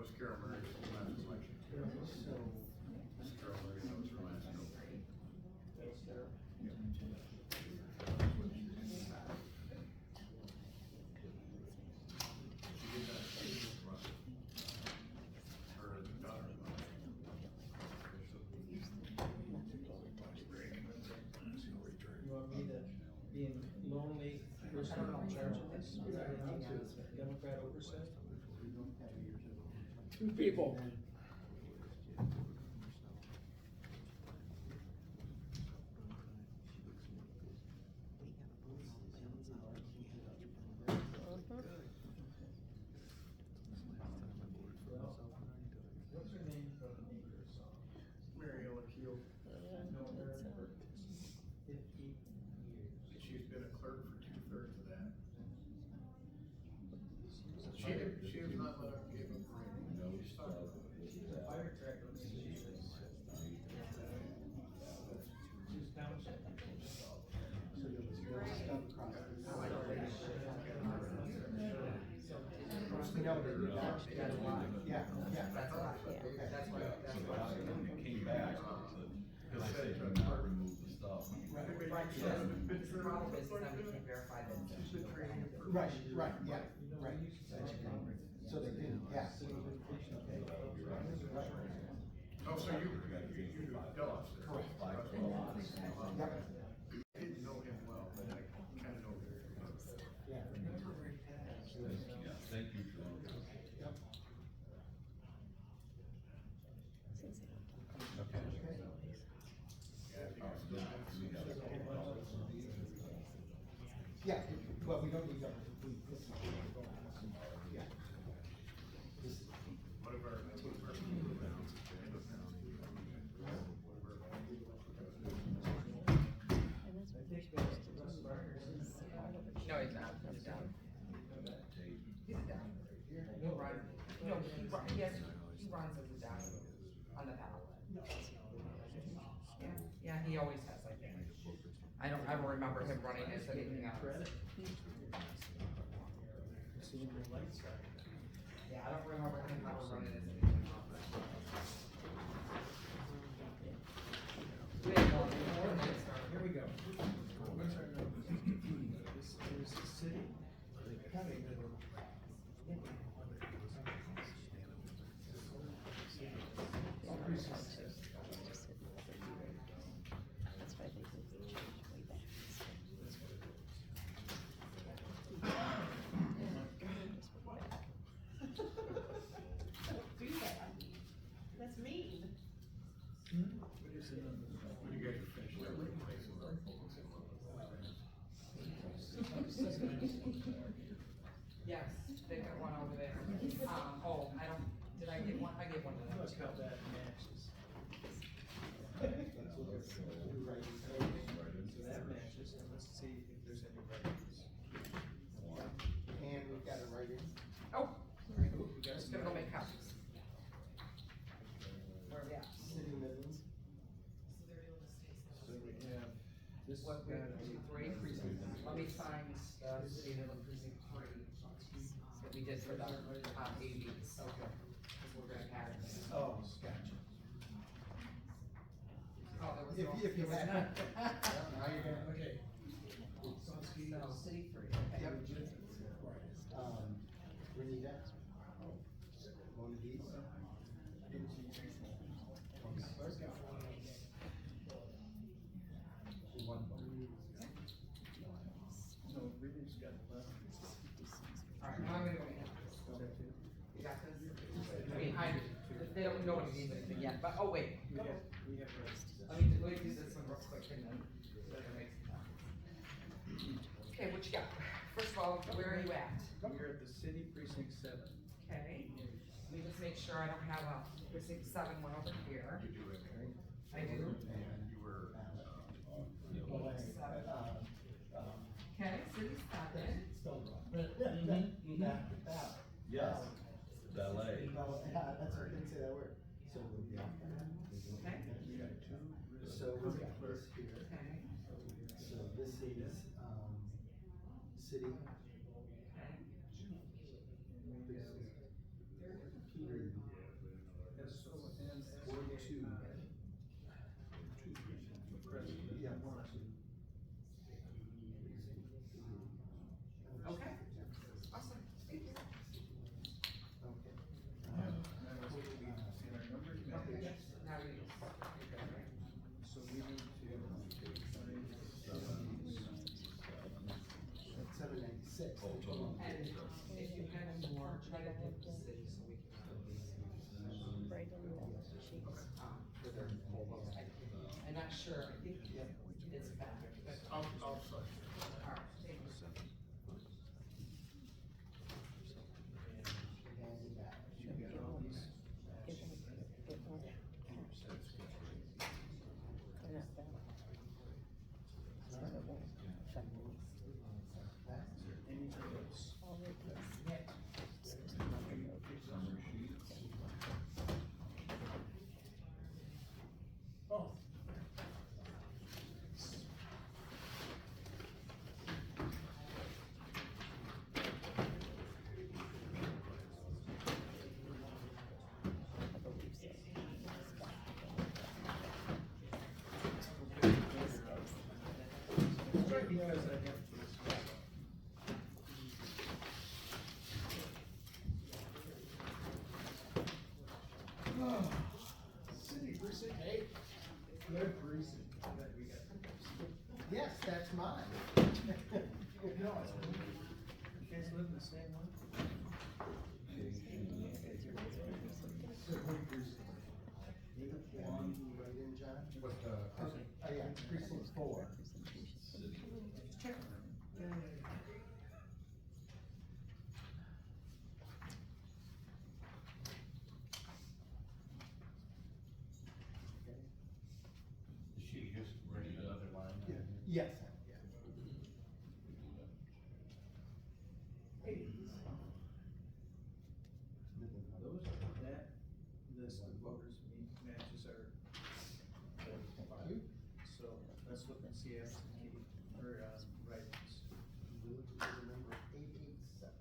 was Carol Murray's last election. So, Miss Carol Murray, that was her last go. That's there. She did that, her daughter. You want me to be a lonely person in charge of this? Democrat oversight? Two people. What's her name from the neighbor song? Mary Ellen Keel. No, her for 50 years. She's been a clerk for 2/3 of that. She has not let up, gave up her, she's stuck. She's a fire truck. She's township. So there was no stuff across the. No, yeah, yeah. That's a lot. Okay. That's why, that's So why. when it came back, because I said, do not remove the stuff. Right, sure. The problem is that we can verify that. Right, right, yeah, right. So they didn't, yeah. Oh, so you knew Dellis? Correct. Yep. I didn't know him well, but I kinda know him. Yeah. Yeah, thank you, John. Yep. Okay. Yeah, I think it's still. Yeah, well, we don't need to. Yeah. One of our. No, he's not. He's down. He's down. He runs. No, yes, he runs as a down on the ballot. Yeah, he always has, I think. I don't ever remember him running as anything else. Seeing the lights on. Yeah, I don't remember him ever running as anything else. Here we go. What's our numbers? This is the city. County. All precincts. Don't do that. That's mean. What is the number? When you guys are finished, that would place of our focus in one of Yes, they got one over there. Oh, I don't, did I get one? I gave one to them. Let's how that matches. So that matches, and let's see if there's any writings. And we've got it right in. Oh, We got just some gonna go make writings. copies. Where are we at? City Midlands. So we have, this has What, got a three? Let me find, city of precinct 3 that we did for the, AVs. Okay. Because we're gonna add it. Oh, gotcha. Oh, there was no. If you there was had. none. Now you're gonna, Okay. So, city 3, okay. Yep. Renita. One of these. One. No, Rita's got 11. Alright, now I'm gonna go make copies. You got this? I mean, they don't know what it needs anything yet, but, oh wait. We have writings. Let me do this one real quick and then make some copies. Okay, what you got? First of all, where are you at? We're at the city precinct 7. Okay, let me just make sure I don't have a precinct 7 one over here. You do it. I do. And you were, Okay, city 7. Yes, ballet. That's what didn't say that word. So, yeah. Okay. We got 2. So we've got this here. Okay. So this is, city. Okay. Peter. not sure, I think it's back. I'll second. Alright, thank you. You got all these? Anything else? Summer sheets. Oh. Because I have City precinct 8. Good precinct. Yes, that's mine. No, it's, you guys live in the same one? So what precinct? One, right in, John? What, Oh, yeah, precinct 4. Is she just ready another line? Yes, yeah. Those, that list of voters matches our. So let's look and see absentee, or, write-ins. Number 887.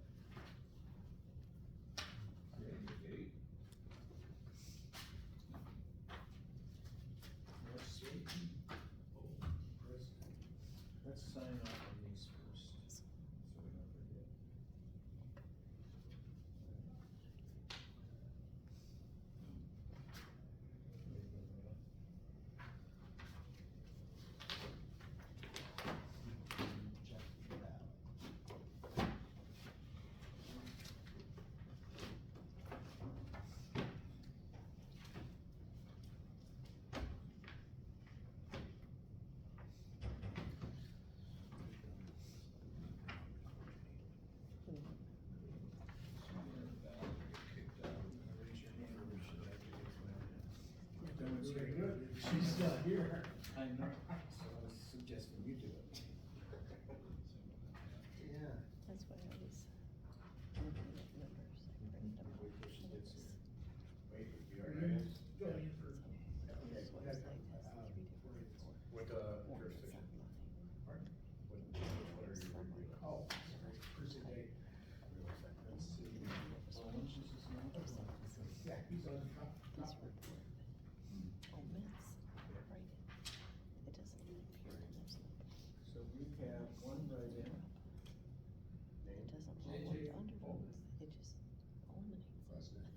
Eight. Let's see. Let's sign off on these first, so we don't forget. Check it out. Raise your hand, or should I do it? Very Demonstrate. good. She's still here. I know, so I was suggesting you do it. Yeah. That's why I was looking at numbers. I printed them Wait till she gets here. wait, we Are are you going in for? This website has 3 different What, jurisdiction? Pardon? What are you reviewing? Oh, precinct 8. Let's see. Orange is his name? Yeah, he's on the top. this report. Oh, Mets, right. It doesn't even appear in those numbers. So we have one write-in. It doesn't JJ. roll with underdogs. It just eliminates. President.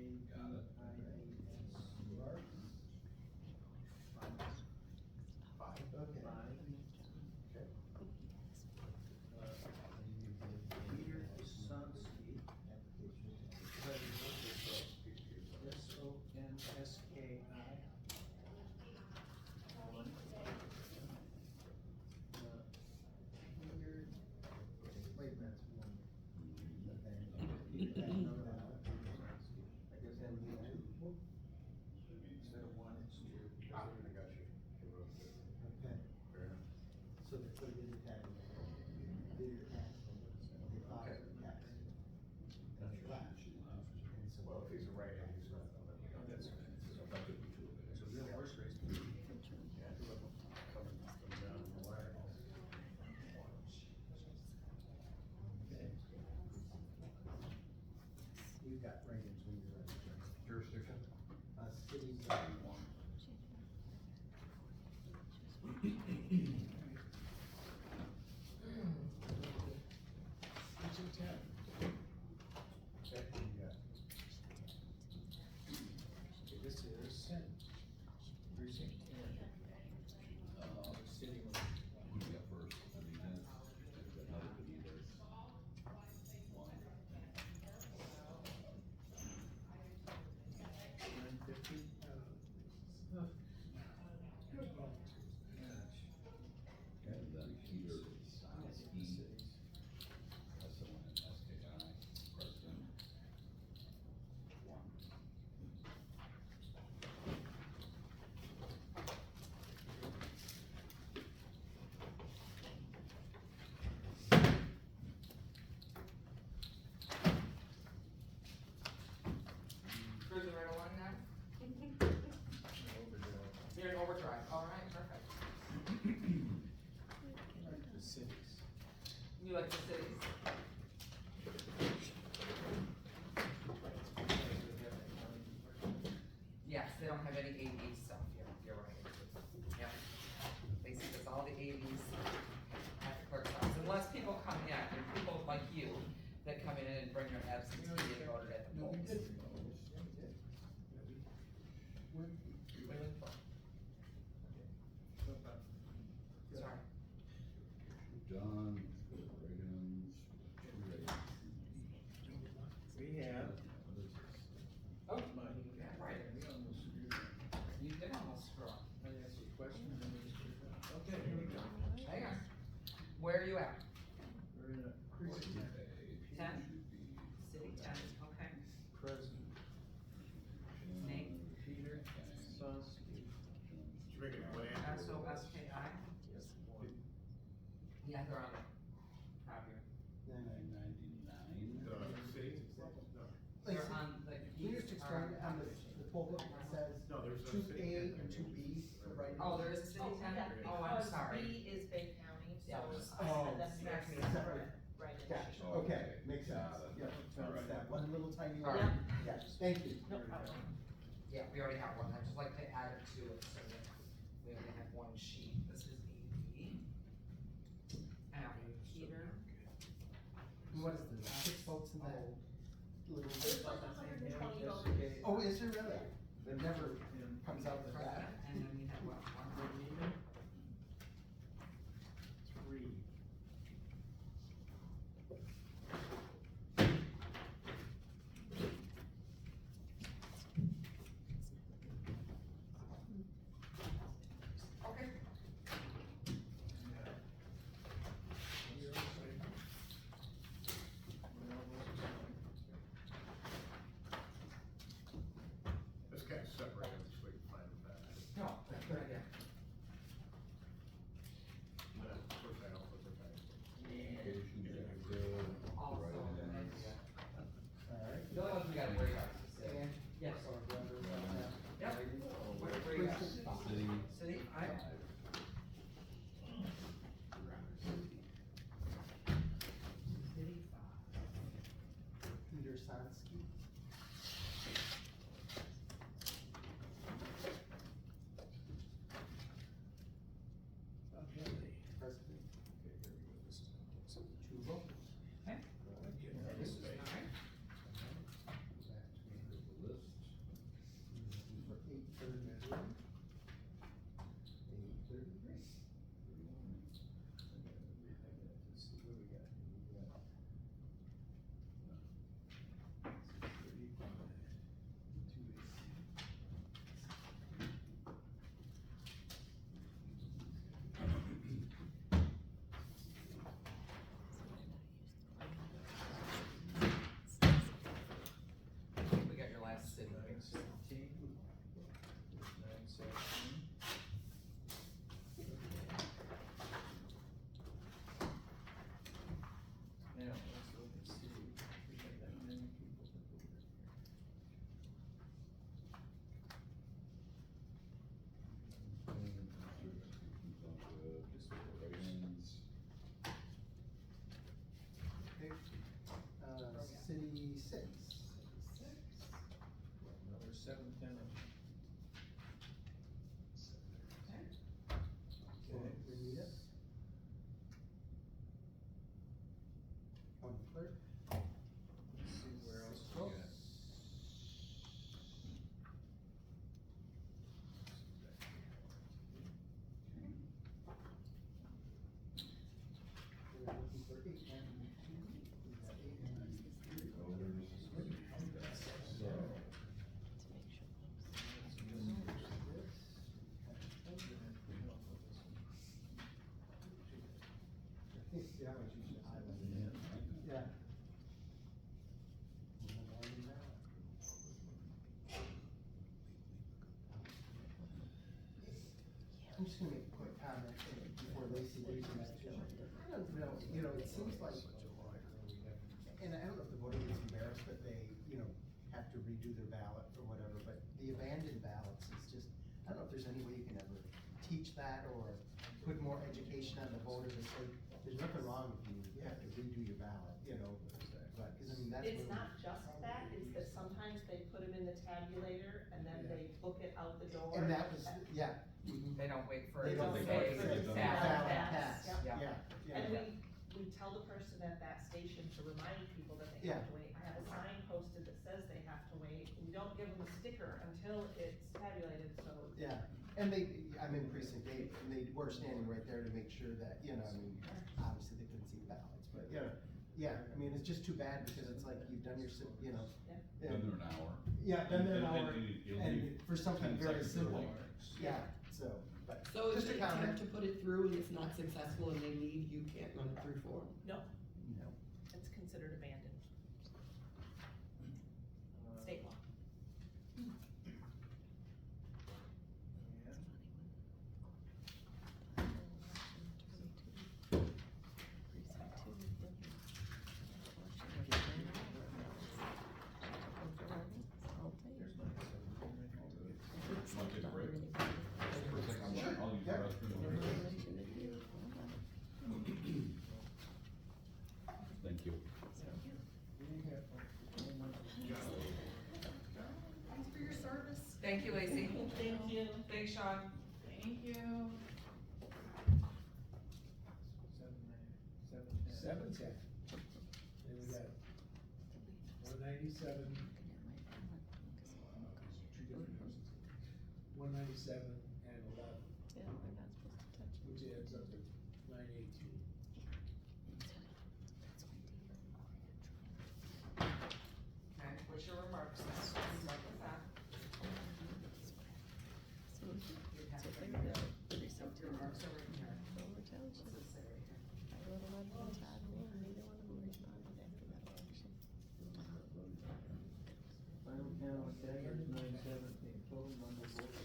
Got it. Five, okay. Okay. Peter Sonski, Sonski. Wait, that's one. Okay. Another one. I guess that would be two. Instead of one, it's two. I got you. Okay. Fair enough. So they put it in the tag. Video tax. Deposit tax. That's flat. And so- Well, if he's a right hand, he's not. Oh, that's right. It's a real horse race. Yeah, coming down the wire. Okay. You've got ratings when you're ready. Jurisdiction? City. Precinct 10. Okay, you got. Okay, this is precinct 10. City limit. Who do you got first? Benitez? Another Benitez. One. 950. And then Peter Sonski, SONSKI, president. One. Cruising right along now? You're in overdrive, all right, perfect. The cities. You like the cities? Yes, they don't have any AV stuff, you're right. Yep. They see this, all the AVs at the clerk's office, unless people come in, and people like you that come in and bring your absentee and voted at the No, we polls. did. Sorry. John, Reagan's, We have. Oh, Mike. yeah, right. We almost screwed up. You did almost screw up. I asked you a question and then we screwed up. Okay, here we go. Hang on. Where are you at? We're in a precinct 10? City 10, okay. president. Name? Peter Sonski. Drinking what Andrew? S-O-S-K-I? Yes, one. Yeah, they're on the top here. $9.99. The city? No. They're on the Can you just east, explain or- on the poll book, it says No, there's no two city. A and two B for right now? Oh, there is a city 10? Oh, I'm sorry. B is Bay County, so Yeah. Oh, that's yeah, actually yeah. separate, right? Gotcha, Oh, okay, makes sense, got it. yeah, All right. that one little tiny All one. right. Yeah, thank you. No problem. Yeah, we already have one. I'd just like to add it to it so that we only have one sheet. This is AV. Peter. What is this, 6 votes in that little? There's like 120 voters. Oh, is there really? It never And comes out like President, that. and then we have what, one? Benita. 3. Okay. Let's kind of separate them so we can find them back. No, that's a good idea. Then, of course, I don't put the time. Education, Jacksonville, Also, right an in. idea. Alright. The only ones we gotta break out is the city. Yes. Or whoever, Yep. Where you at? Precinct five. City. City, I, Five. city five. Peter Sonski. Okay. President. Okay, here we go. This is gonna take some. 2 votes. Okay. Yeah, This is nine. Go back to the list. 86. Another 710. Okay, Renita. County clerk. Let's see where else we got. We're looking for 892. We got 893. I think, yeah, I should highlight it. Yeah. I'm just gonna make a quick comment before Lacey leaves in that too. I don't know, it seems like, and I don't know if the voter gets embarrassed that they, have to redo their ballot or whatever, but the abandoned ballots is just, I don't know if there's any way you can ever teach that or put more education on the voter to say, there's nothing wrong if you have to redo your ballot, but, cause I mean, that's. It's what we- not just that, it's that sometimes they put them in the tabulator and then they book it out the door. And that was, yeah. They don't wait for They it to don't say. wait for the valid. ballot pass, pass, yeah. And we tell the person at that station to remind people that they have to wait. I have a sign posted that says they have to wait. We don't give them a sticker until it's tabulated, so. Yeah, and I'm in precinct 8, and they were standing right there to make sure that, obviously they couldn't see the ballots, but, I mean, it's just too bad because it's like you've done your, Been there an hour. Yeah, been there an And- hour, it'll and leave for something 10 very seconds simple, early. yeah, so, but, So if just a they comment. attempt to put it through and it's not successful and they leave, you can't run it through for them? No, No. it's considered abandoned. State law. Want to take a break? For a second, I'll use the restroom. Thank you. Thanks for your service. Thank you, Lacey. Thank you. Thanks, Sean. Thank you. 710. And we got 197. 197 and 11. Yeah, we're not supposed to touch it. Which adds up to 918. Okay, what's your remarks? Start with that. So, You have so to- figure it out. Precinct Your two. remarks are written here. Dover Township. What's it say right here? I wrote a letter to Todd and Ann, neither one of them responded after that election. Final count on Daggers, 917, total number of votes,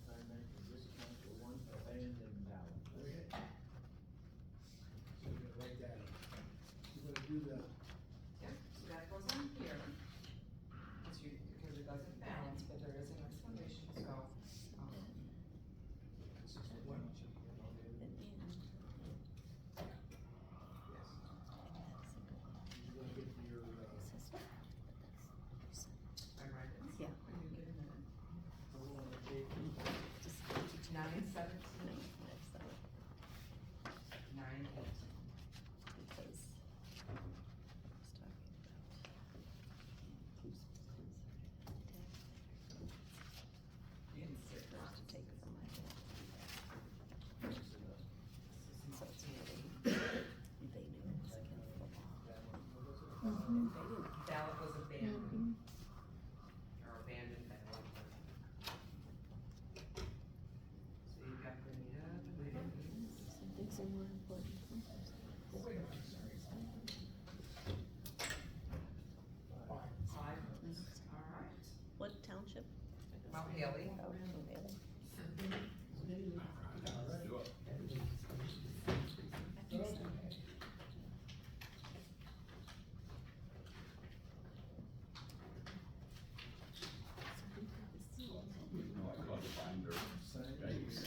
919, this accounts for one abandoned ballot. Okay. So we're gonna write that up. We're gonna do the, Yeah, so that goes on here. Because it doesn't balance, but there is an explanation, so, one. And Ann. You're gonna get your, I'm right. Yeah. When you get a minute. total on the page. Just. 917, That's the, 918. because I was talking about who's supposed to take from my dad. So it's really, they knew it was against the law. And they didn't care. Ballot was abandoned, or abandoned ballot. So you've got Benita, Williams. Some things are more important. Five, all right. What township? Mount Haley. Oh, Haley. No, I cut the binder. Yikes.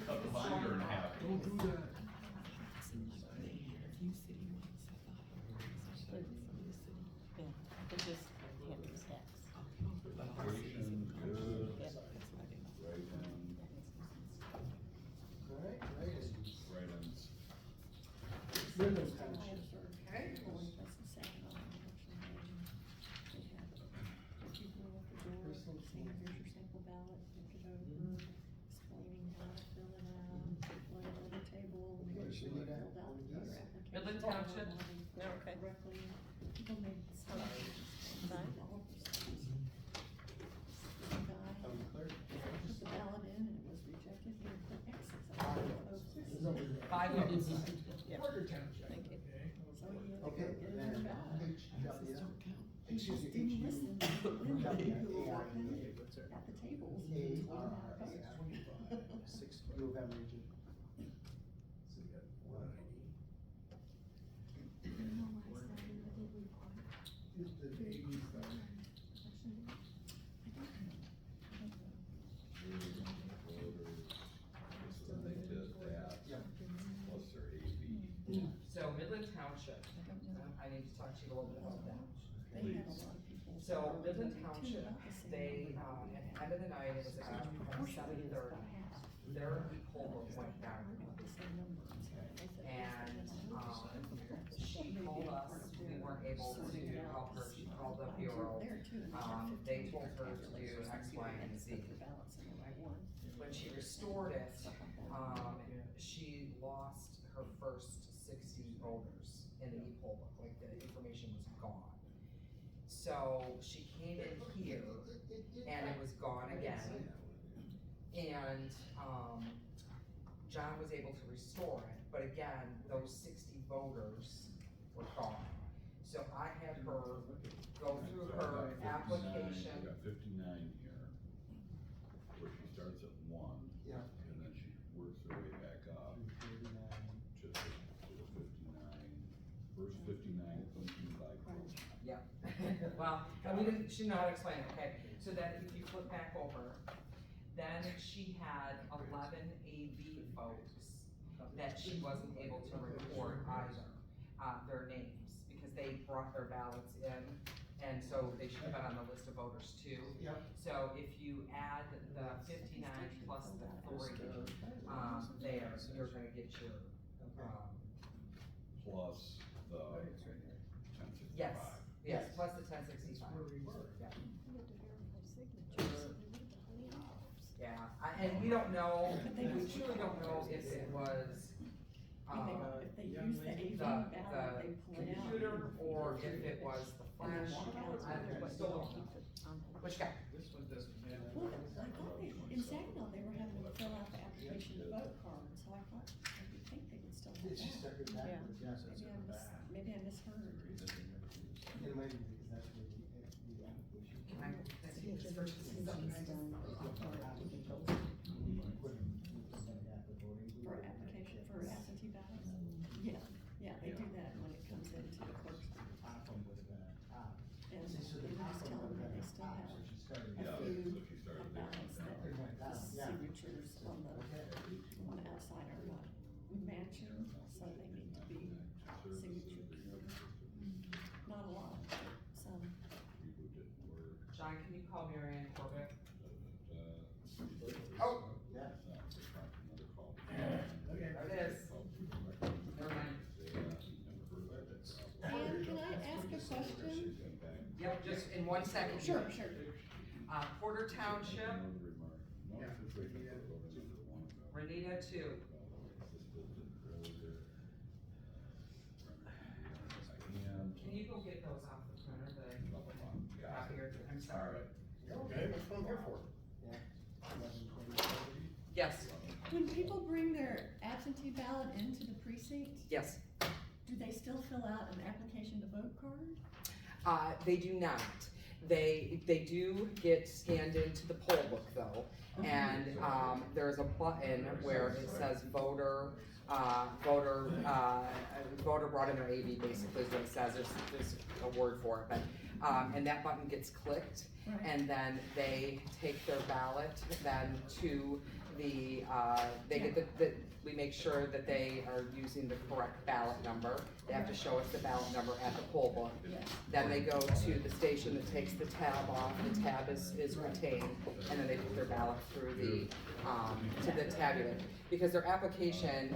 Cut the binder in half. Don't do that. Seemed like they had a few city ones, I thought. Some of the city. Midland Township, Okay. Are we clear? Put the ballot in and it was rejected, here, put X's. This is over there. 5 votes. Porter Township. Thank you. Okay. So you had to Okay, go get then another ballot. HW, He excuse just me, didn't listen to Linda, who were working What's that? at the tables. U of M region. So you got 190. Is the AV started? So they did that, plus their AV. So Midland Township, I need to talk to you a little bit about that. They had a lot of people. So Midland Too, Township, about the same they, number. at the end of the night, it was about Proportionally, it's 7:30, about half. their poll book went down. About the same number. And, she called us, we weren't able to help her, she called the bureau. They told her to do X, Y, and Z. When she restored it, she lost her first 60 voters in the e-poll book, like the information was gone. So she came in here and it was gone again. And, John was able to restore it, but again, those 60 voters were gone. So I had her go through So I her got 59 application. I got 59 here, where she starts at 1. Yeah. And then she works her way back up to the 59, first 59 comes from by group. Yep. Well, and we didn't, she didn't know how to explain it, okay? So then if you flip back over, then she had 11 AV folks that she wasn't able to record either, their names, because they brought their ballots in, and so they should have been on the list of voters too. Yep. So if you add the 59 plus the 3, there, you're gonna get your, Plus the 1065. yes, yes, plus the 1065. That's where we were. Yeah. Yeah, and we don't know, we truly don't know if it was, If they use the AV the ballot, they pull it out. computer, or if it was the And they flash. walk out. I still don't know. Which guy? This one doesn't have. Well, I thought they, in Saginaw, they were having to fill out the application to vote card, so I thought, I would think they would still have It's just that. stuck it backwards, yeah. Maybe I misheard. It might be because that's where the application. Can I, that's his first. For application, for absentee ballots? Yeah, yeah, they do that when it comes into the clerk's. And they were just telling me they still have Yeah, a so few she started ballots that there. the signatures on the outside are not matching, so they need to be signatures. Not a lot, but some. People didn't work. John, can you call Mary Ann Corbett? Oh. Yeah. Another call. Okay. There it is. Never mind. Dan, can I ask a question? Yep, just in 1 second. Sure. Porter Township, Renita 2. Can you go get those off the printer, the copier? I'm sorry. Okay, that's what I'm here for. Yes, When people bring their absentee ballot into the precinct, yes. do they still fill out an application to vote card? They do not. They do get scanned into the poll book though, and there's a button where it says voter brought in their AV, basically is what it says. There's a word for it, but and that button gets clicked, Right. and then they take their ballot then to the they get the we make sure that they are using the correct ballot number. They have to show us the ballot number at the poll book. Yes. Then they go to the station that takes the tab off, the tab is retained, and then they put their ballot through the, to the tabulator. because their application,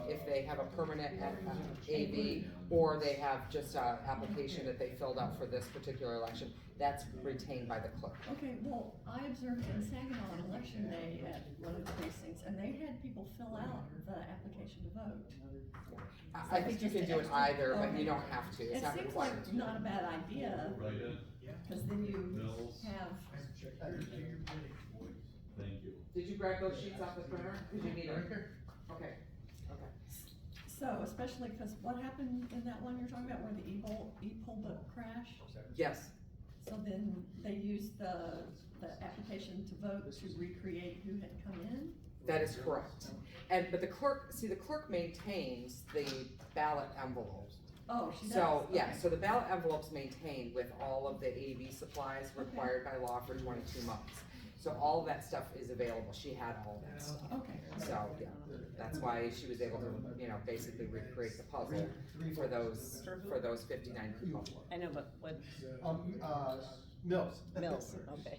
if they have a permanent AV, or they have just a application that they filled out for this particular election, that's retained by the clerk. Okay, well, I observed in Saginaw on election day at one of the precincts, and they had people fill out the application to vote. I think you can do it either, but you don't have to, it's It not seems required. like not a bad idea, cause then you have, Thank you. Did you grab those sheets off the printer? Did you need them? Okay, okay. so especially cause what happened in that one you're talking about where the e-poll book crashed? Yes, So then they used the application to vote to recreate who had come in? that is correct. And, but the clerk maintains the ballot envelopes. Oh, she does? So, yeah, Okay. so the ballot envelope's maintained with all of the AV supplies required by law for 22 months. So all of that stuff is available, she had all that stuff. Okay. So, yeah, that's why she was able to, basically recreate the puzzle for those 59 people. I know, but what, Mills. Mills, okay.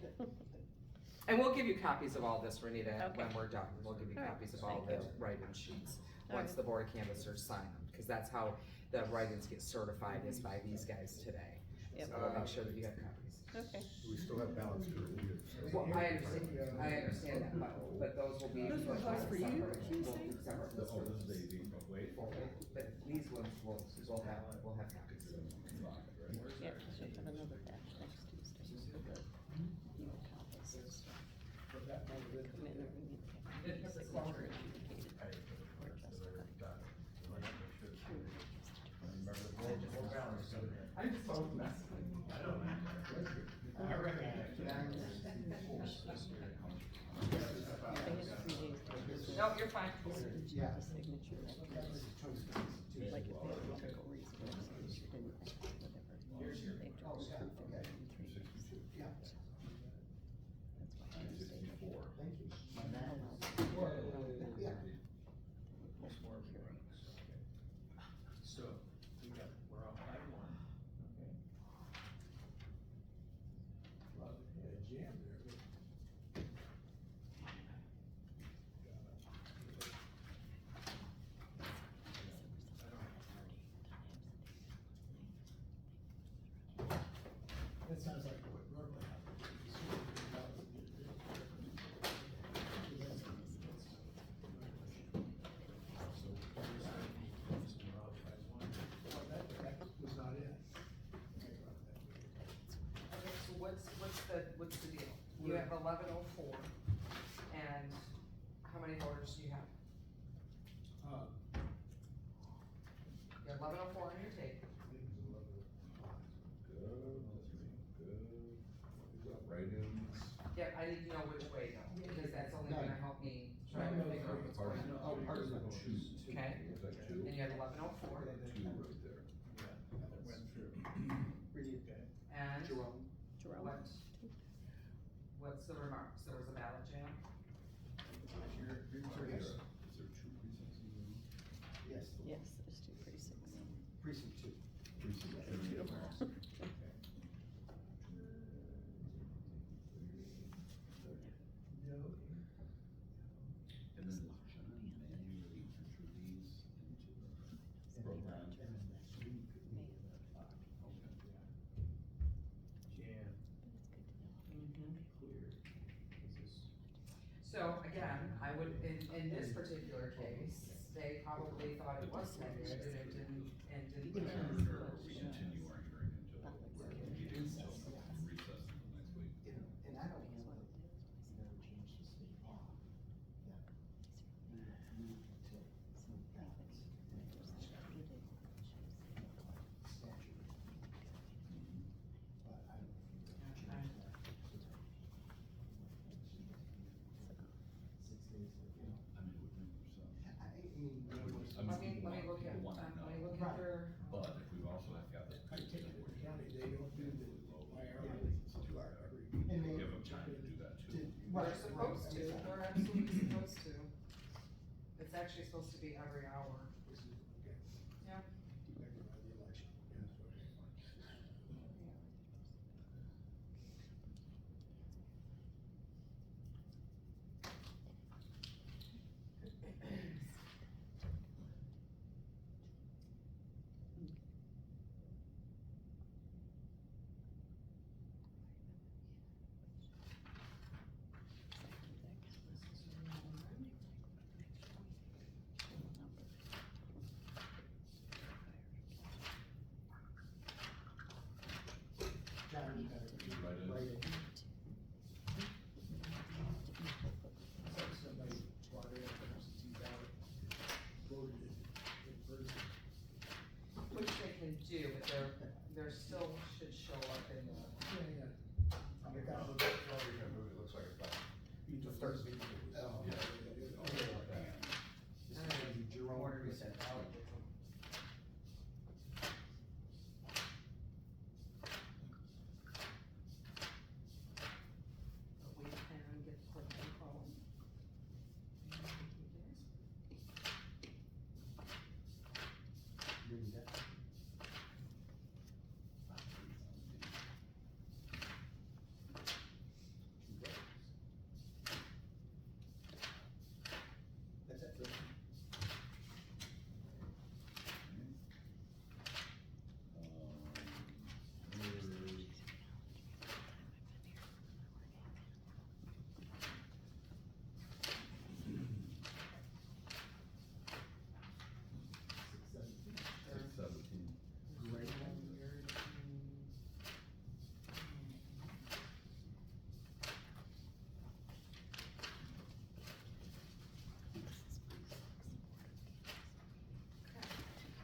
And we'll give you copies of all this, Renita, when Okay. we're done. We'll give you All right, copies of all thank the you. write-in sheets, All once right. the board of canvassers sign them, because that's how the write-ins get certified, is by these guys today. Yep. So we'll make sure that you have copies. Okay. We still have ballots to review. Well, I understand that, but those will be. Those were votes for you, she was saying? Separate. Oh, this is AV, but wait. But these ones we'll have copies. Yeah, she'll have another batch next Tuesday for the new copies. Come in and we need to get the signature adjudicated. Or Jessica. I'm just so messy. I recognize. They have 3 days to do the No, you're fine. Yeah. signature. Like if they have medical reasons, signature didn't, whatever. They have to proof it in 3 days. Yeah. That's why I say that. Thank you. Yeah. Most more hearing. So, we're on line one, okay? Well, they had a jam there. That sounds like what normally happens. Well, that was not it. Okay, so what's the deal? You have 1104, and how many voters do you have? You have 1104 on your tape. Write-ins. Yeah, I need to know which way though, because that's only gonna help me try to figure out what's going on. Oh, part of the Two. Okay. Looks like two. And you have 1104, Two right there. Yeah, that went through. Pretty okay. and Jerome. Jerome? what's the remarks? There was a ballot jam? Is there two precincts in the room? Yes, Yes, there's 2 precincts. precinct 2. Precinct two. And then John, manually enter these into the program. Jam. Mm-hmm. Clear. Is this? So again, I would, in this particular case, they probably thought it was negative and it didn't. Or we continue our hearing until we're meeting until recess until next week. And I don't want to, never change the state law. Yeah. We need to move ballots. Statute. But I don't think we can change that. 6 days, you know. I mean, it would make more sense. I mean, Let Let me look at, Right. their. But if we've also got the. I take it to the county, they don't do the IR. And they- Give them time to do that too. They're supposed to, they're absolutely supposed to. It's actually supposed to be every hour. Yeah. Right in. Somebody brought it up and he's out, voted it in person. Which they can do, but they're still should show up in the. Yeah. I mean, that was, well, you're gonna move, it looks like it's like, You the just third first. week. Oh, Yeah. okay, like that. This is gonna be Jerome. Order we sent out. But we can get the clerk to call. Read that. That's it. Six seventeen. Great.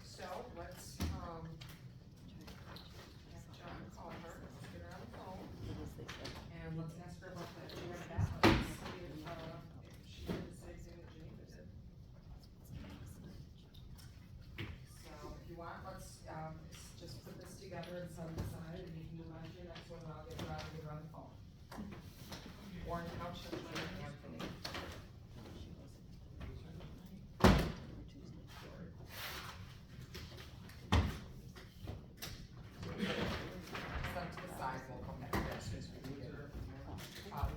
So let's, have John call her, let's get her on the phone, and let's ask her about that direct ballot, see if she did the same thing that Geneva did. So if you want, let's, just put this together and set it aside, and you can move on to your next one, and I'll get her on the phone. Warren Township, Anthony. Step to the side, we'll come back there as soon as we can get her.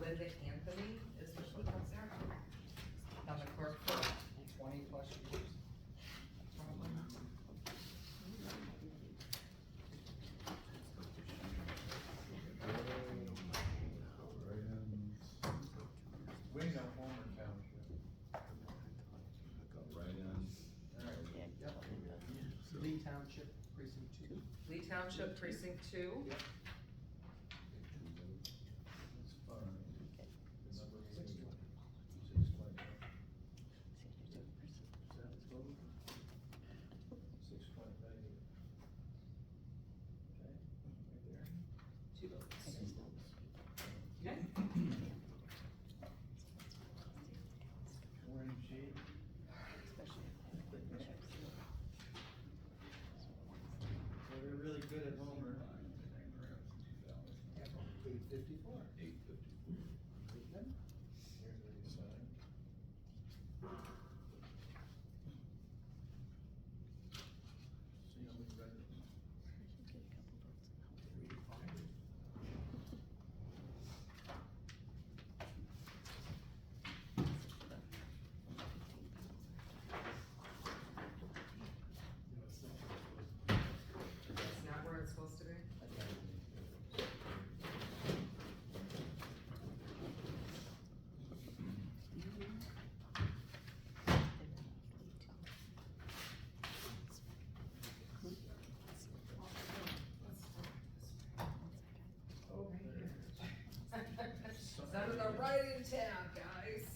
Linda Anthony is the clerk up there. Done the clerk for 20 plus years. Probably. We know Homer Township. Right in. Lee Township, precinct 2. Lee Township Precinct 2. That's fine. The number is 620. Sounds good. 620, right here. Okay, right there. 2 votes. Okay. Warren G. So they're really good at Homer. 854. 854. Here's where you sign. See how we write it? It's not where it's supposed to be. Send it right in town, guys.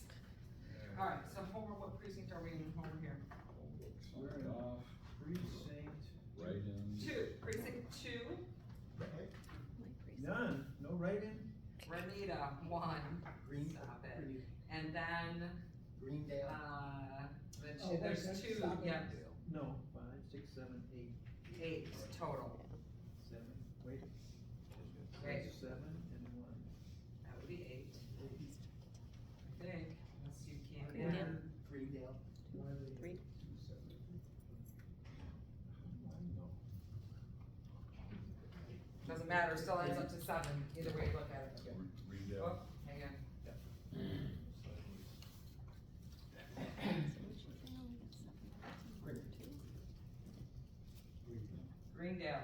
Alright, so Homer, what precinct are we in, Homer here? We're in precinct. Right in. 2, precinct 2, Okay. None, no write-in? Renita, 1. Green. Stop it. And then, Greendale. then Oh, wait, there's that's 2, stop yeah, it. No, 5, 6, 7, 8. 8 total. 7, wait. Right. 7 and 1. That would be 8. I think, unless you can't Greendale. add. Greendale. Why are they? 3. 2, 7. Doesn't matter, still ends up to 7, either way you look at it. Read Oh, hang on. Greendale.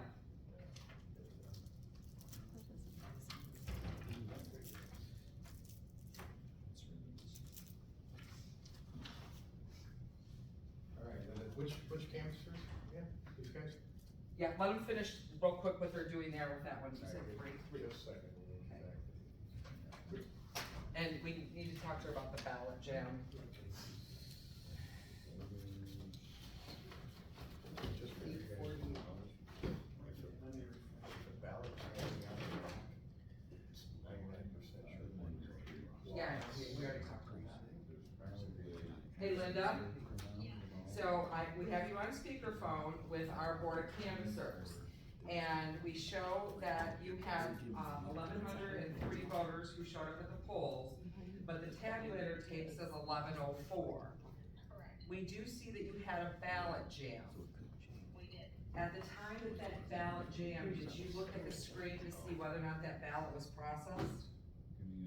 All right, which canvassers? Yeah, these guys? Yeah, let them finish real quick what they're doing there with that one, you said 3. to her about the ballot jam. Just for you guys to know, the ballot's hanging out the back. It's 99% sure. Yeah, we already talked about that. Hey Linda? So we have you on speakerphone with our board of canvassers. And we show that you have 1,103 voters who showed up at the polls, but the tabulator tape says 1104. Correct, We do see that you had a ballot jam. we did. At the time that that ballot jammed, did you look at the screen to see whether or not that ballot was processed?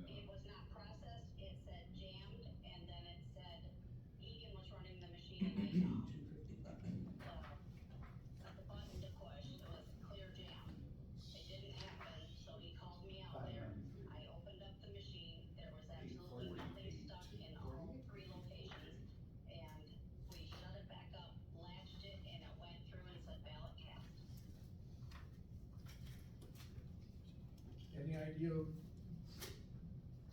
It was not processed, it said jammed, and then it said Egan was running the machine and the button to push, it was clear jam. It didn't happen, so he called me out there, I opened up the machine, there was absolutely nothing stuck in all 3 locations, and we shut it back up, latched it, and it went through and said ballot cast. Any idea of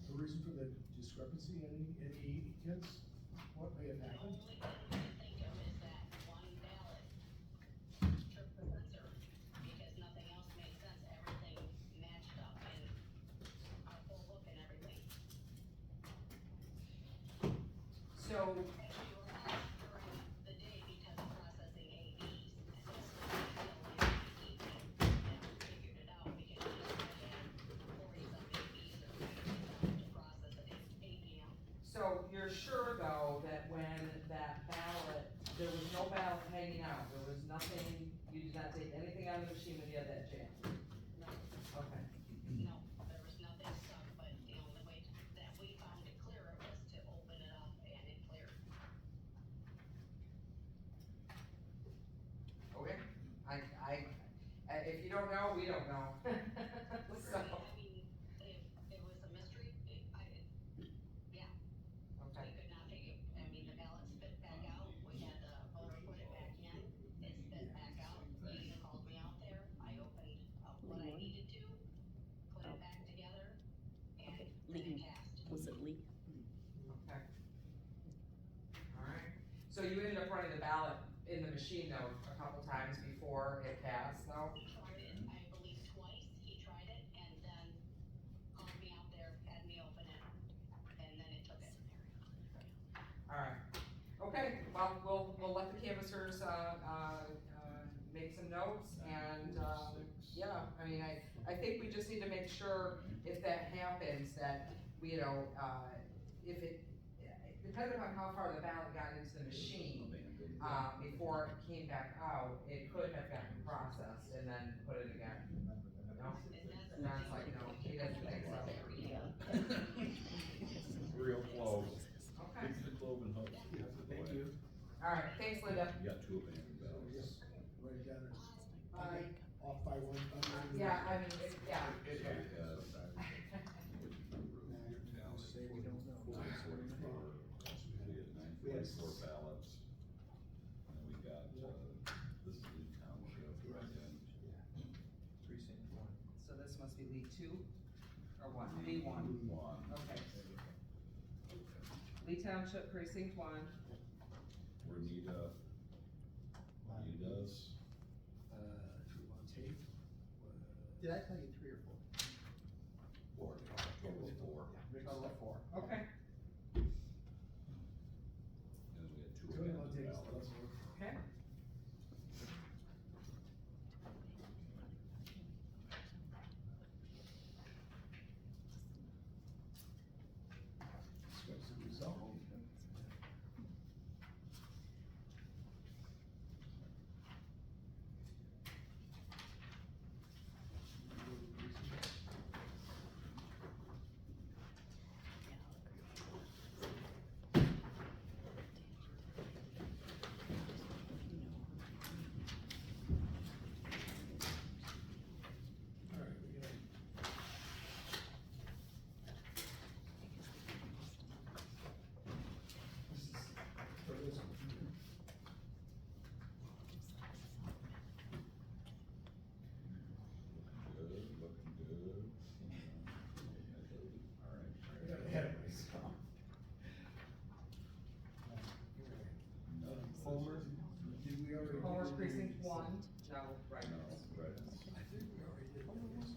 the reason for the discrepancy, any hints, what may have The happened? only thing we can think of is that one ballot took the sensor, because nothing else made sense, everything matched up in our full book and everything. So, And we were off during the day because of processing AVs, and this was until in the evening that we figured it out, because you just had 40-some AVs or 50 to process at 8 PM. so you're sure though that when that ballot, there was no ballot hanging out, there was nothing, you did not take anything out of the machine when you had that jam? No, Okay. no, there was nothing stuck, but the only way that we found it clearer was to open it up and it cleared. Okay, if you don't know, we don't know. So, I mean, it was a mystery, yeah, okay, we could not figure, I mean, the ballot spit back out, we had the voter put it back in, it spit back out, Ian called me out there, I opened up what I needed to, put it back together, and then it cast. Was it Lee? okay. Alright, so you ended up running the ballot in the machine though, a couple times before it passed though? He tried it, I believe twice, he tried it, and then called me out there, had me open it, and then it took it. Alright, okay, well, we'll let the canvassers, make some notes, and, yeah, I mean, I think we just need to make sure if that happens, that, we, if it, depending on how far the ballot got into the machine, before it came back out, it could have gotten processed and then put it again. No? Sounds like, no, he doesn't think so. Real close. Okay, Fix the cloven hoof. Thank you. alright, thanks Linda. You got 2 abandoned ballots. Right down there. Bye. Off by one. Yeah, I mean, yeah. It So we happens have- sometimes. Say we don't know. 944, we had 944 ballots. And we got, this is Lee Township, and Precinct 1. So this must be Lee 2, or what, Lee 1? 1. Okay. Lee Township Precinct 1, Renita's, Tape. Did I tell you 3 or 4? 4, total of 4. total of 4, okay, And we had 2 Two abandoned takes, ballots. okay. Expects the result. One, no, right. No, right. I think we already did this.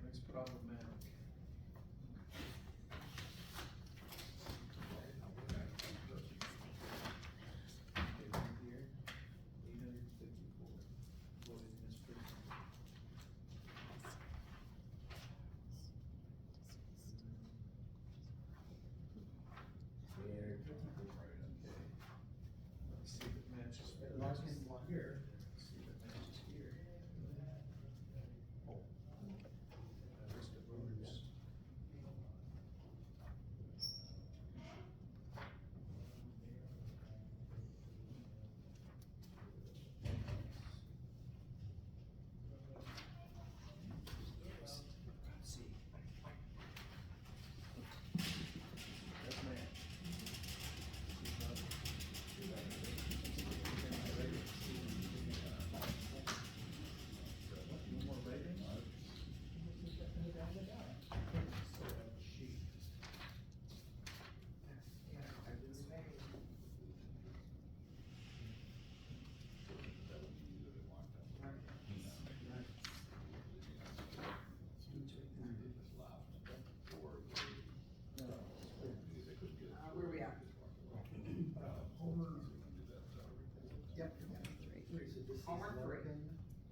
That's problematic. Okay, right here, 854 voted in this precinct. Here. Okay. Let's see if it matches. Larkin, one here. Let's see if it matches here. Oh. List of voters. Let's see. That's match. No more writing? Where are we at? Homer. Yep. Three. So this is Homer, three. Larkin.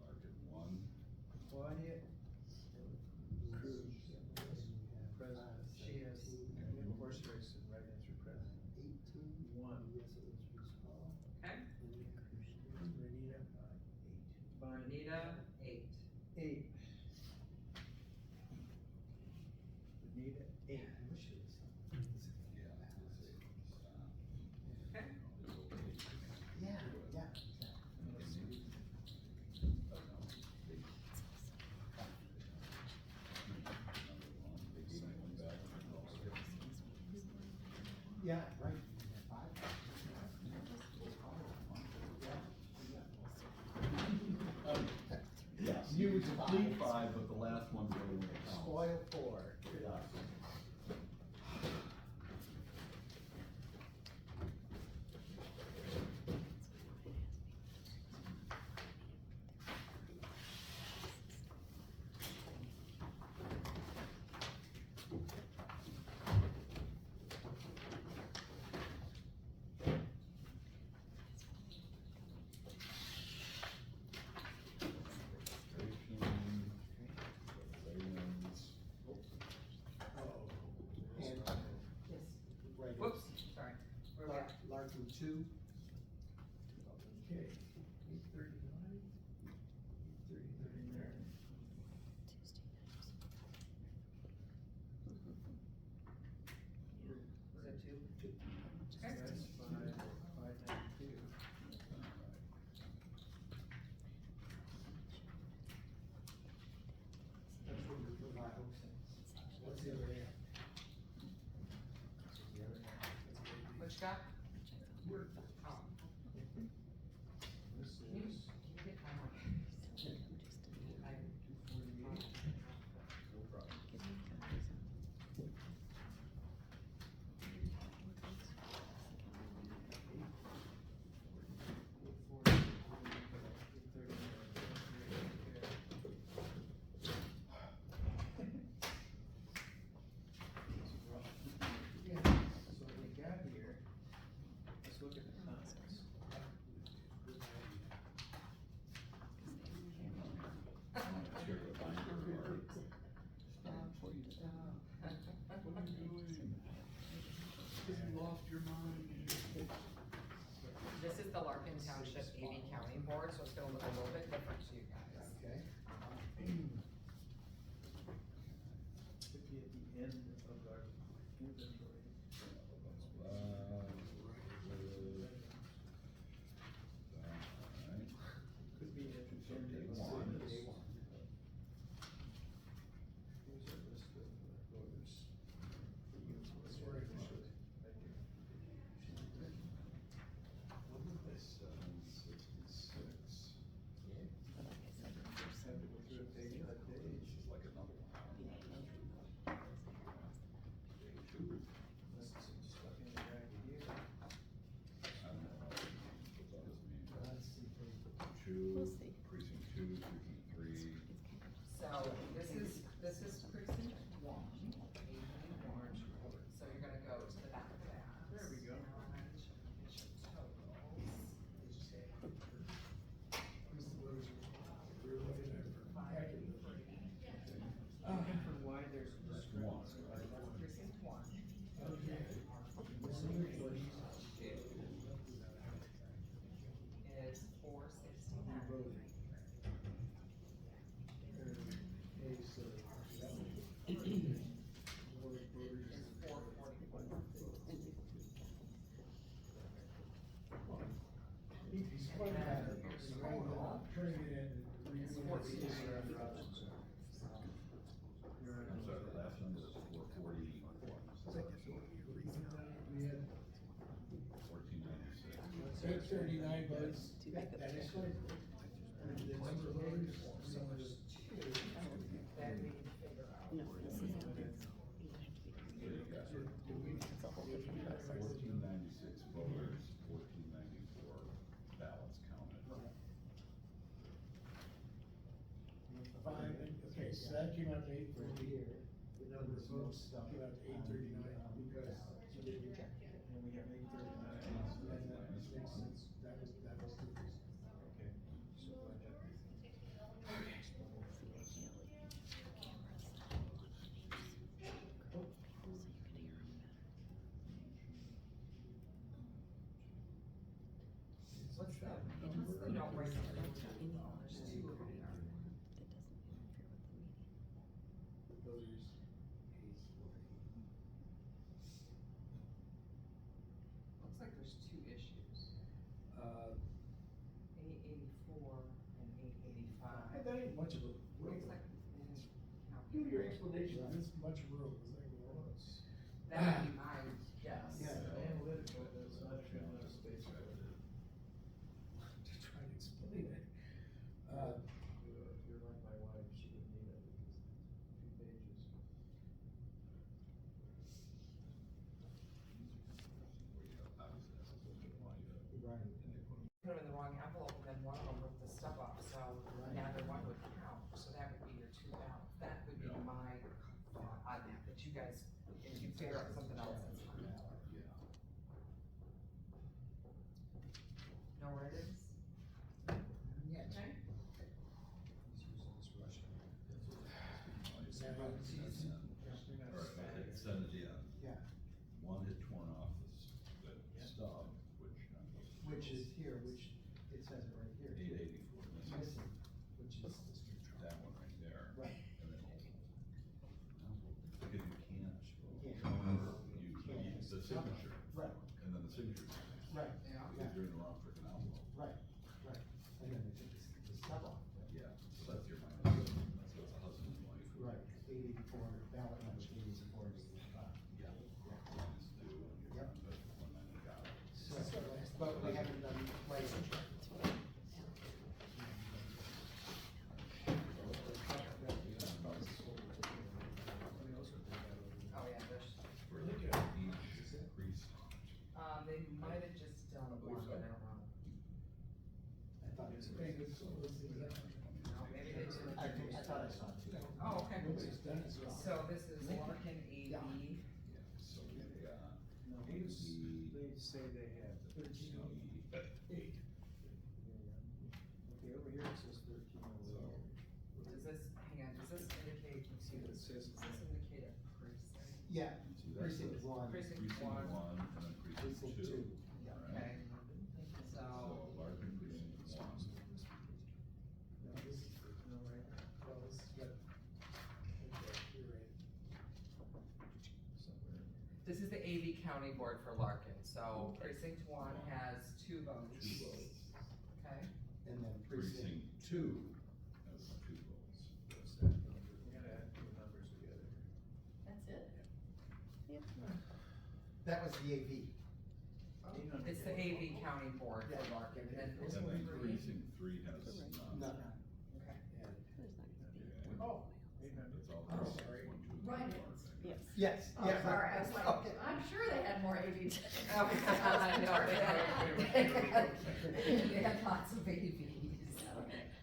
Larkin, one. Claudia, Cruz. President, she has horse racing right answer president. 18. One. Yes, it was Bruce Hall. Okay. Renita, 8. Bonnie, Anita, 8. 8. Renita, 8. I wish it was something. Okay. Yeah, yeah. Let's see. Yeah, right. Five. Yes, You you was complete five. 5, but the last one's really when it counts. Spoil 4. Yeah. And, right. Whoops, sorry. Where are we at? Larkin 2. Okay, 839. 839. Was that 2? Okay. That's 592. That's what you're doing. What's the other end? What you got? Word. Oh. This Can you is get my mic? 248. No problem. Yeah. So we got here, let's look at the times. Sure, the binder or- What are you doing? Have you lost your mind? This is the Larkin Township AV County Board, so it's gonna look a little bit different to you guys. Okay. Could be at the end of I'm sorry, the last one was 440. We had 1496. 839 votes, that is right. The number of voters, Then we need to figure out. No, this is not it. So you got 1496 voters, 1494 ballots counted. Fine, okay, so that came out to 840 here. The number of votes came out to 839 because you did reject it. And we have 839. And that makes sense, that was the reason. Okay, so what happened? What's the note right there? There's two over there. Voters. Looks like there's two issues, 884 and 885. That ain't much of a Looks room. like they didn't count. Give me your explanation, this much room, is that gonna work? That would be my guess. Yeah, analytical, that's not enough space for it. To try to explain it. If you're like my wife, she would need it, because 2 pages. Put them in the wrong envelope and then one of them ripped the stuff off, so neither one would count, so that would be your 2 ballots. That would be my thought on that, but you guys, if you figure out something else, that's fine. Know where it is? Yeah. Okay. He's using this Russian. Send it in. Yeah, One had torn off the stub, which is here, which, it says it right here. 884 missing. Missing, which is, That one right there. right. And then, because you can't. You can't. The signature. Right. And then the signature. Right. Yeah. Because you're in the wrong freaking envelope. Right, right, and then they took the stub off. Yeah, so that's your minus. So it's a husband and wife. Right, 884, ballot number 884, 85. Yeah. Minus 2, and you're Yep. on the one that you got. So, but we haven't done right. Oh, yeah, there's, For each precinct. they might have just done one, but I don't know. I thought it was. No, maybe they didn't. I thought I saw two. Oh, okay. Nobody's done it, so. So this is Larkin AV. Yeah. So we've got No, they say they have 13. Okay, over here it says 13 over there. Does this, hang on, does this indicate, let's see, It says- does this indicate a precinct? Yeah, See, that's precinct the- one. Precinct Precinct one. 1 and then precinct Precinct 2. two. Okay, So so, Larkin precinct 1. No, this is, no, right, well, this is got, okay, you're right. Somewhere. this is the AV County Board for Larkin, so precinct 1 has 2 votes. 2 votes. Okay, And then precinct. Precinct 2 has 2 votes. What's that number? We gotta add the numbers together. That's it? That was the AV. it's the AV County Board for Larkin, and then And precinct then 3. precinct 3 has none. None. Okay, Oh, That's all. I'm sorry. 1, 2, 3, Write-ins. 4, Yes. Yes, Oh, yeah. sorry, I was like, Okay. I'm sure they had more AV. I know, they had lots of AVs,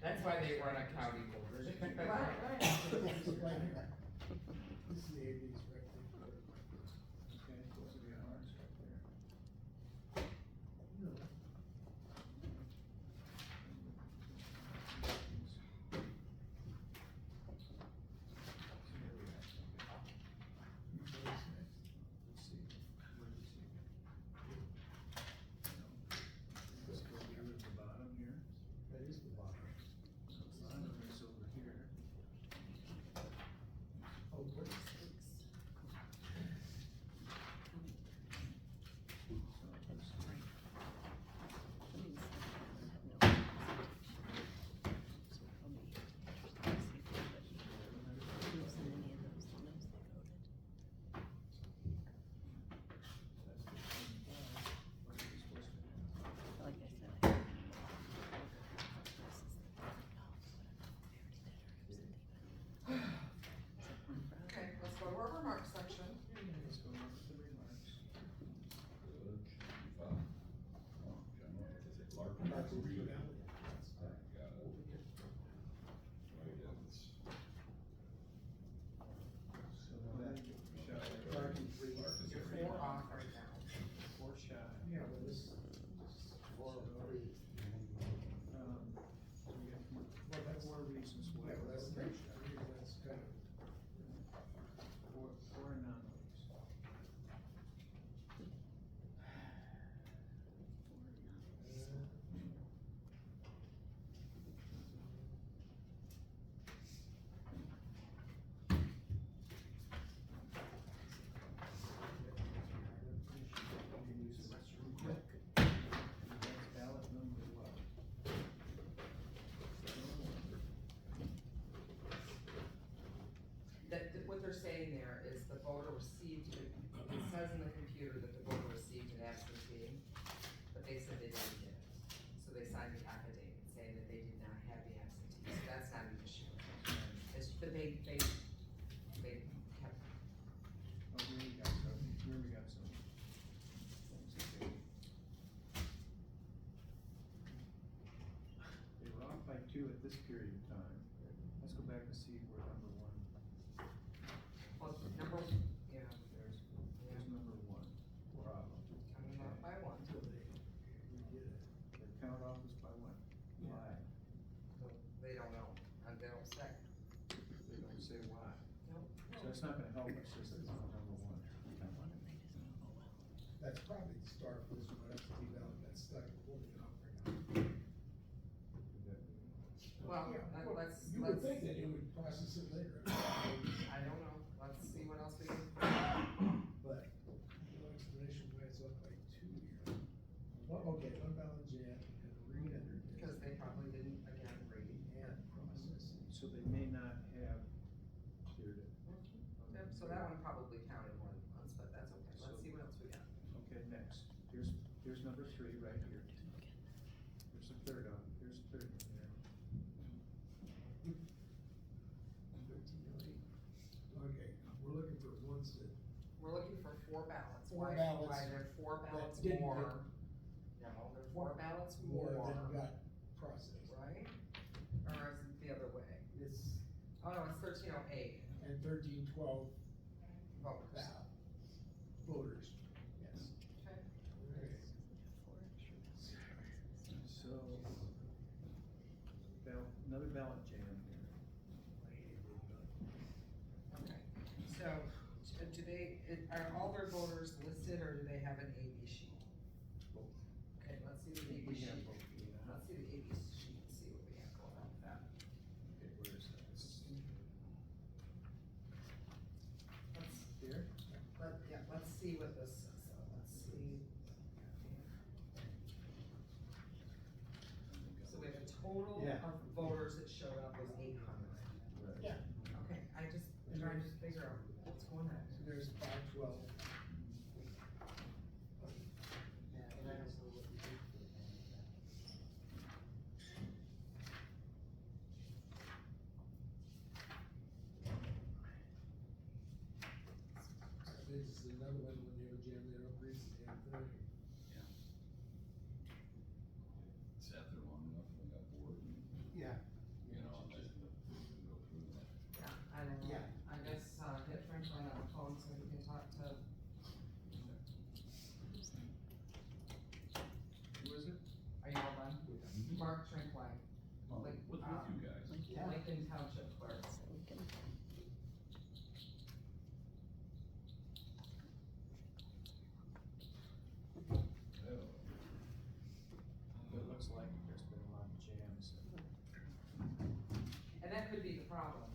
that's why they run a county board. Right, right. This is right here. This is the AV's right there. Okay, those are the ours right there. No. Let's see, where is he? Let's go down to the bottom here. That is the bottom. Bottom is over here. Oh, what is they're saying there is the voter received, it says in the computer that the voter received an absentee, but they said they didn't get it. So they signed the affidavit saying that they did not have the absentee, so that's not an issue. It's, but they kept. Oh, here we got some, here we got some. They were off by 2 at this period of time. Let's go back and see where number 1, Well, number, yeah, there's number 1, problem. coming off by one. Their count off is by 1. Why? So they don't know, and they don't say. They don't say why. Nope. So it's not gonna help us, just as number 1. That's probably the start of this one, that's that's stuck in holding it up right now. Well, Yeah, let's, You would think that it would process it later. I don't know, let's see what else we can. But, no explanation why it's up by 2 here. Okay, unbound jam and re-enter. Because they probably didn't, again, read. And process. So they may not have cleared it. Yep, so that one probably counted more than once, but that's okay, let's see what else we got. Okay, next, here's number 3 right here. Here's the third one, here's the third one there. 1308. Okay, we're looking for ones that. We're looking for 4 ballots. Four Why- ballots Why there are 4 ballots didn't more? No, there are 4 ballots more, Than got processed. right? Or is it the other way? It's, Oh, no, it's 1308 and 1312 voters. voters, yes. Okay. Okay. So, another ballot jam here. Okay, so, do they, are all their voters listed, or do they have an A/B sheet? Okay, let's see the A/B We sheet. have both, yeah. Let's see the A/B sheet, and see what we have going on with that. Okay, where is that? Let's, Here? let's see what this says, so let's see. So we have a total Yeah. of voters that showed up was 800. Yeah. Okay, I just, I'm trying to figure out what's going on. So there's 512. This is another one when they were jamming, they don't read the damn thing. Sat there long enough, and got bored, and, Yeah. you know, and I go through that. Yeah, I don't know. Yeah. I guess, hit Franklin on the phone so he can talk to, Who is it? are you all done? Mark Trinkline, Well, Like, with you guys. Lincoln Township Clerk. It looks like there's been a lot of jams. And that could be the problem.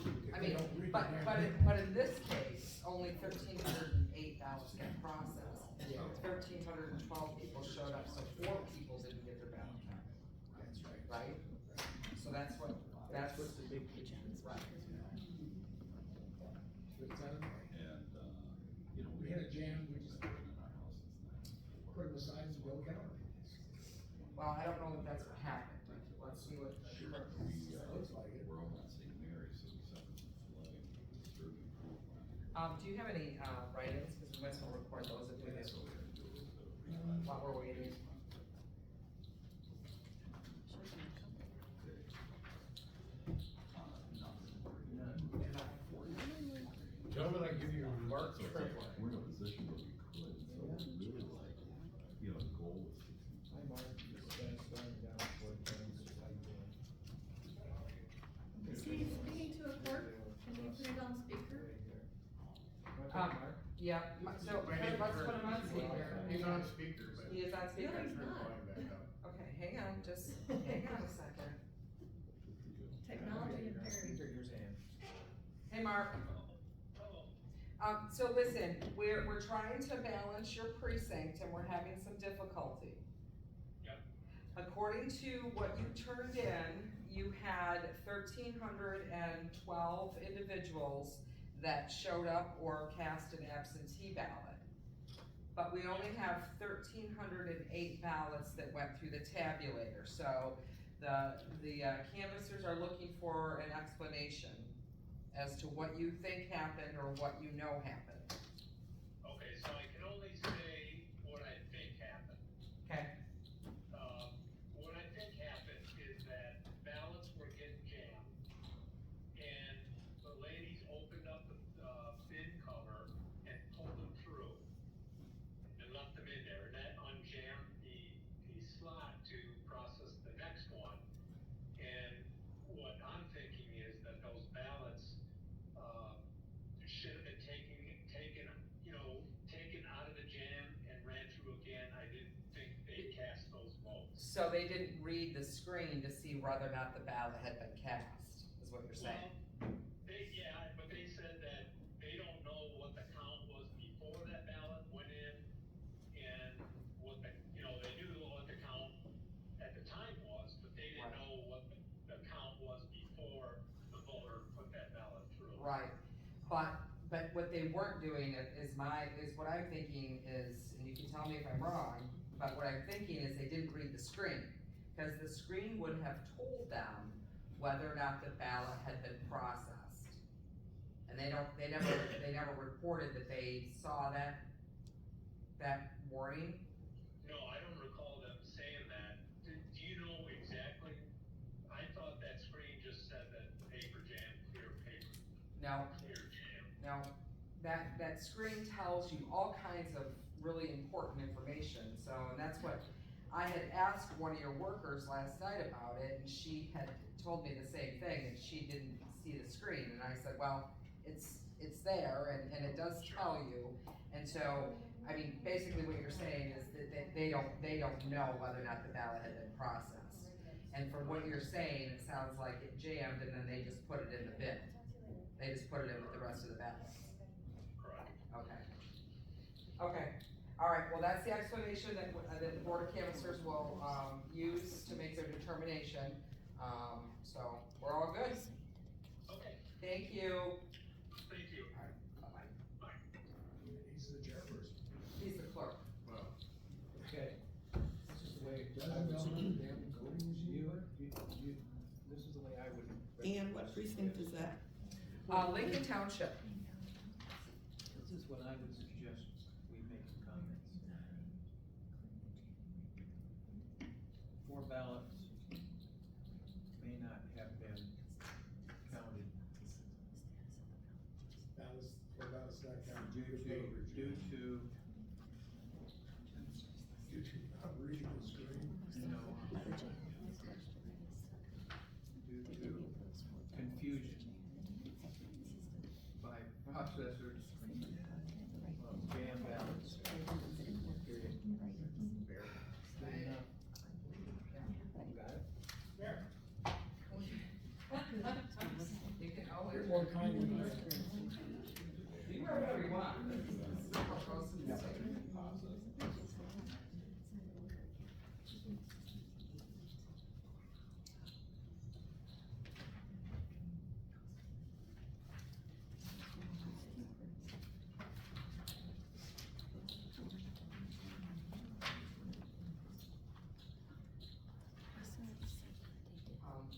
If I they mean, don't read the but, damn but thing. in, but in this case, only 1,308 ballots got processed. Yeah. 1,312 people showed up, so 4 people didn't get their ballot counted, That's right. right? So that's what, that's What's the big picture? right. But it's on, And, you know. we had a jam, we just been in our house since 94. put them aside and go count. Well, I don't know that that's what happened. Let's see what. Sure, Looks like it. we're all on St. Mary, so we set up the flag, disturbing profile. Do you have any, write-ins, because we might as well record those if we So do, we had to do it, while we're waiting. Gentlemen, I give you Mark So it's like, we're in a position where we could, so it's really like, you know, the goal was 60. Hi, Mark. Is he speaking to a clerk? Can we put it on speaker? Yeah, so, let's put him on speaker. He's on speaker, but. He is on speaker. No, he's Turn the not. volume back up. Okay, hang on, just hang on a second. Technology impaired. Here's Ann. Hey, Mark. So listen, we're trying to balance your precinct and we're having some difficulty. Yep. According to what you turned in, you had 1,312 individuals that showed up or cast an absentee ballot. But we only have 1,308 ballots that went through the tabulator, so the canvassers are looking for an explanation as to what you think happened or what you know happened. Okay, so I can only say what I think happened. Okay. What I think happened is that ballots were getting jammed, and the ladies opened up the bin cover and pulled them through, and left them in there, and that unjammed the slot to process the next one. And what I'm thinking is that those ballots should have been taken, taken out of the jam and ran through again. I didn't think they cast those votes. So they didn't read the screen to see whether or not the ballot had been cast, is what you're saying? Well, but they said that they don't know what the count was before that ballot went in, and what they knew what the count at the time was, but they didn't know what the count was before the voter put that ballot through. Right, but what they weren't doing is what I'm thinking is, and you can tell me if I'm wrong, but what I'm thinking is they didn't read the screen. Because the screen would have told them whether or not the ballot had been processed. And they never reported that they saw that warning. No, I don't recall them saying that. Do you know exactly? I thought that screen just said that paper jam, clear paper. No. Clear jam. No, that screen tells you all kinds of really important information, so, and that's what, I had asked one of your workers last night about it, and she had told me the same thing, and she didn't see the screen, and I said, well, it's there, and it does tell you, and so, I mean, basically what you're saying is that they don't know whether or not the ballot had been processed. And from what you're saying, it sounds like it jammed, and then they just put it in the bin. They just put it in with the rest of the ballots. Correct. Okay. Okay, all right, well, that's the explanation that the Board of Canvassers will, use to make their determination. So, we're all good? Okay, Thank you. thank you. All right, bye-bye. Bye. He's the chairperson. He's the clerk. Well, Okay, this is the way it Doesn't know how the damn voting machine works. this is the way I would. And what precinct is that? Lincoln Township. This is what I would suggest we make some comments. 4 ballots may not have been counted Ballots, or ballots not counted. due to not reading the screen. due to confusion by processors of jam ballots. Period. fair. Good enough. Got it? You can always. You're more kind than I am. You can whatever you want.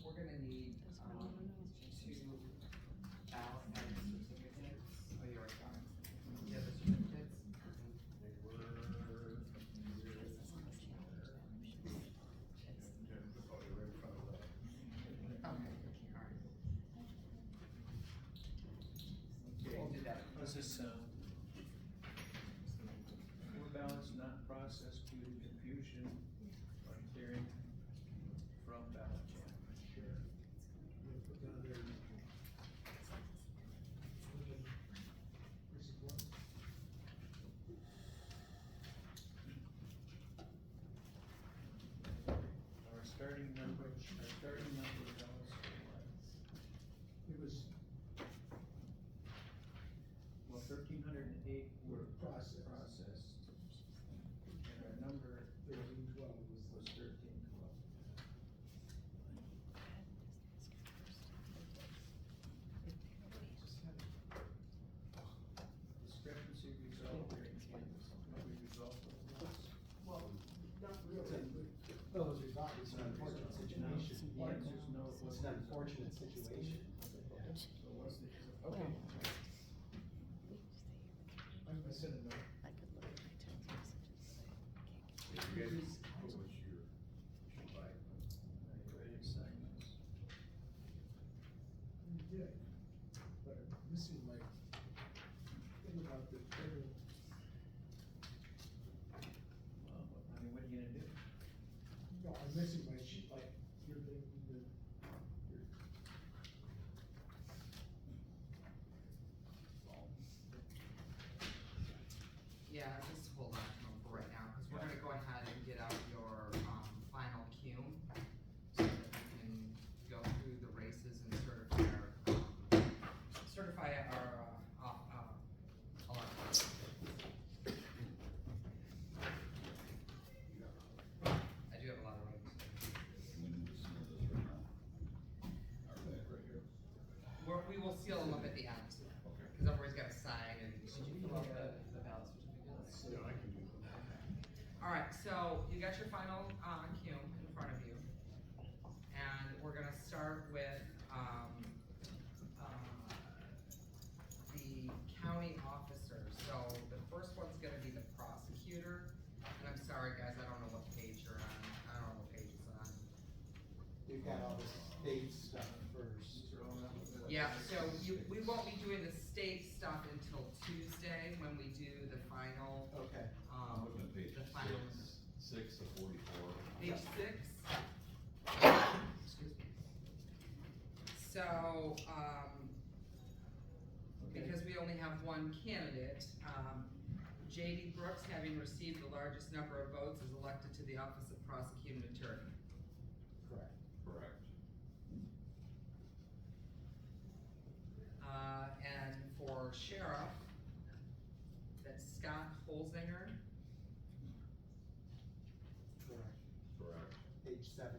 We're gonna need, 2 ballot and certificates. Oh, you already got it. Yeah, the certificates. Oh, you're in front of that. Okay, all right. We'll do that. How does this sound? 4 ballots not processed due to confusion or clearing from ballot jam. Sure. We'll put down there. Precinct 1. Our starting number of ballots. It was 1,308 were processed. processed. And our number 1312 was was 1312. It's an unfortunate situation. Okay. I'm sending a note. I could look at my text messages. If you guys, what's your, like, Yeah, but I'm missing my thing about the federal. Well, I mean, what are you gonna do? No, I'm missing my sheet, like, your thing, your. Yeah, just hold on to them for right now, because we're gonna go ahead and get out your, final cume, so that we can go through the races and certify our, elections. I do have a lot of items. We need to seal this right now. Our bag right here. We will seal them up at the end, Okay. because everybody's got to sign, and did you fill out the ballot certificates? yeah, I can do that. All right, so you got your final, cume in front of you. And we're gonna start with, the county officers. So the first one's gonna be the prosecutor. And I'm sorry, guys, I don't know what page you're on. I don't know what page it's on. We've got all the state stuff first. Yeah, so we won't be doing the state stuff until Tuesday when we do the final, Okay. I'm looking at page the final. 6 of 44. Page 6. Excuse me. So, because we only have one candidate, J.D. Brooks, having received the largest number of votes, is elected to the office of prosecuting attorney. Correct. Correct. And for sheriff, that's Scott Holzinger. Correct. Correct. Page 7.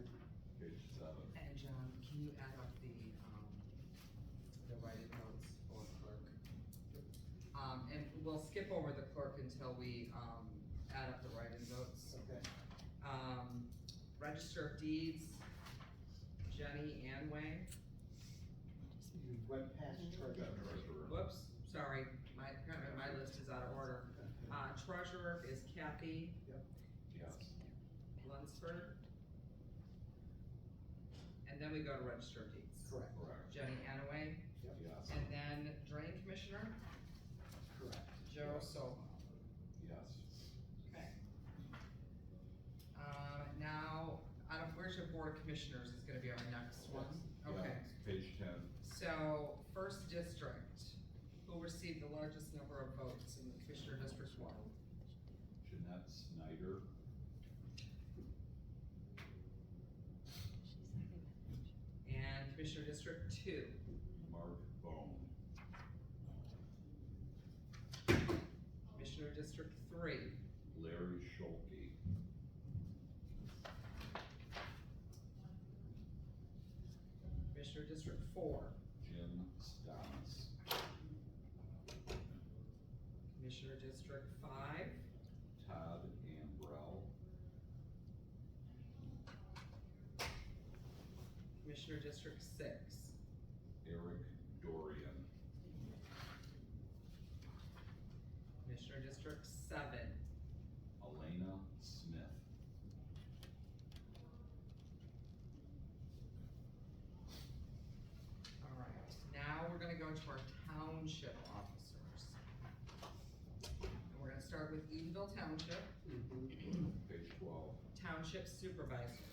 Page 7. And John, can you add up the write-in notes for clerk? And we'll skip over the clerk until we, add up the write-in notes. Okay. Register of Deeds, Jenny Anway. You went past treasurer. Whoops, sorry, apparently my list is out of order. Treasurer is Kathy Yes. Lunsford. And then we go to Register of Deeds. Correct. Correct. Jenny Anaway, Yes. and then Drain Commissioner, Correct. Joe Soho. Yes. Okay. Now, where's your Board of Commissioners is gonna be our next one? Okay. Yeah, page 10. So, first district, who received the largest number of votes in the Commissioner District 1? Jeanette Snyder. And Commissioner District 2? Mark Bone. Commissioner District 3? Larry Scholke. Commissioner District 4? Jim Stonis. Commissioner District 5? Todd Ambrell. Commissioner District 6? Eric Dorian. Commissioner District 7? Elena Smith. All right, now we're gonna go to our township officers. And we're gonna start with Edenville Township, Page 12. Township Supervisor.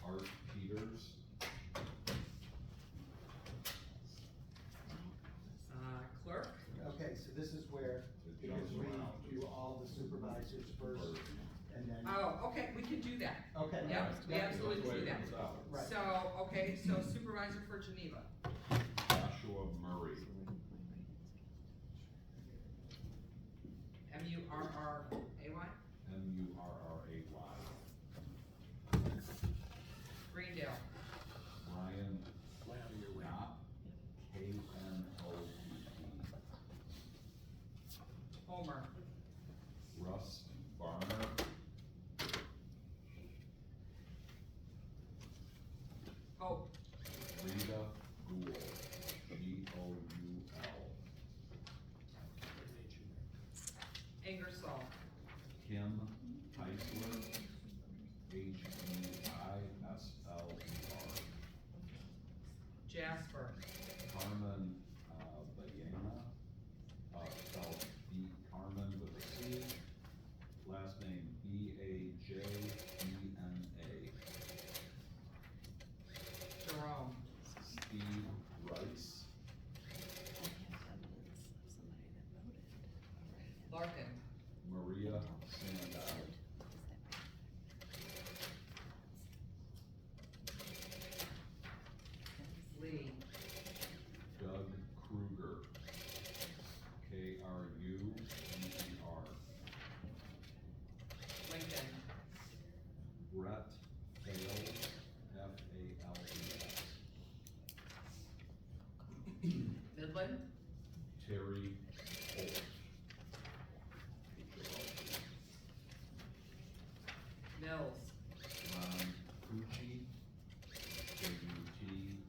Art Peters. Clerk? Okay, so this is where, It because jumps we around. do all the supervisors first, and then. Oh, okay, we can do that. Okay. Yep, we Yep. absolutely That's the way do it that. comes out. Right. So, okay, so Supervisor for Geneva. Joshua Murray. M-U-R-R-A-Y? Murray. Greendale. Brian Knopp. K-N-O-P-P. Homer. Russ Barner. J-E-N-A. Jerome. Steve Rice. Larkin. Maria Sandow. Lee. Doug Kruger. K-R-U-G-E-R. Lincoln. Brett Fales. F-A-L-E-S. Midland. Terry Holt. H-O-L-T. Mills. Ron Pucci. K-U-T-C-H-E-Y.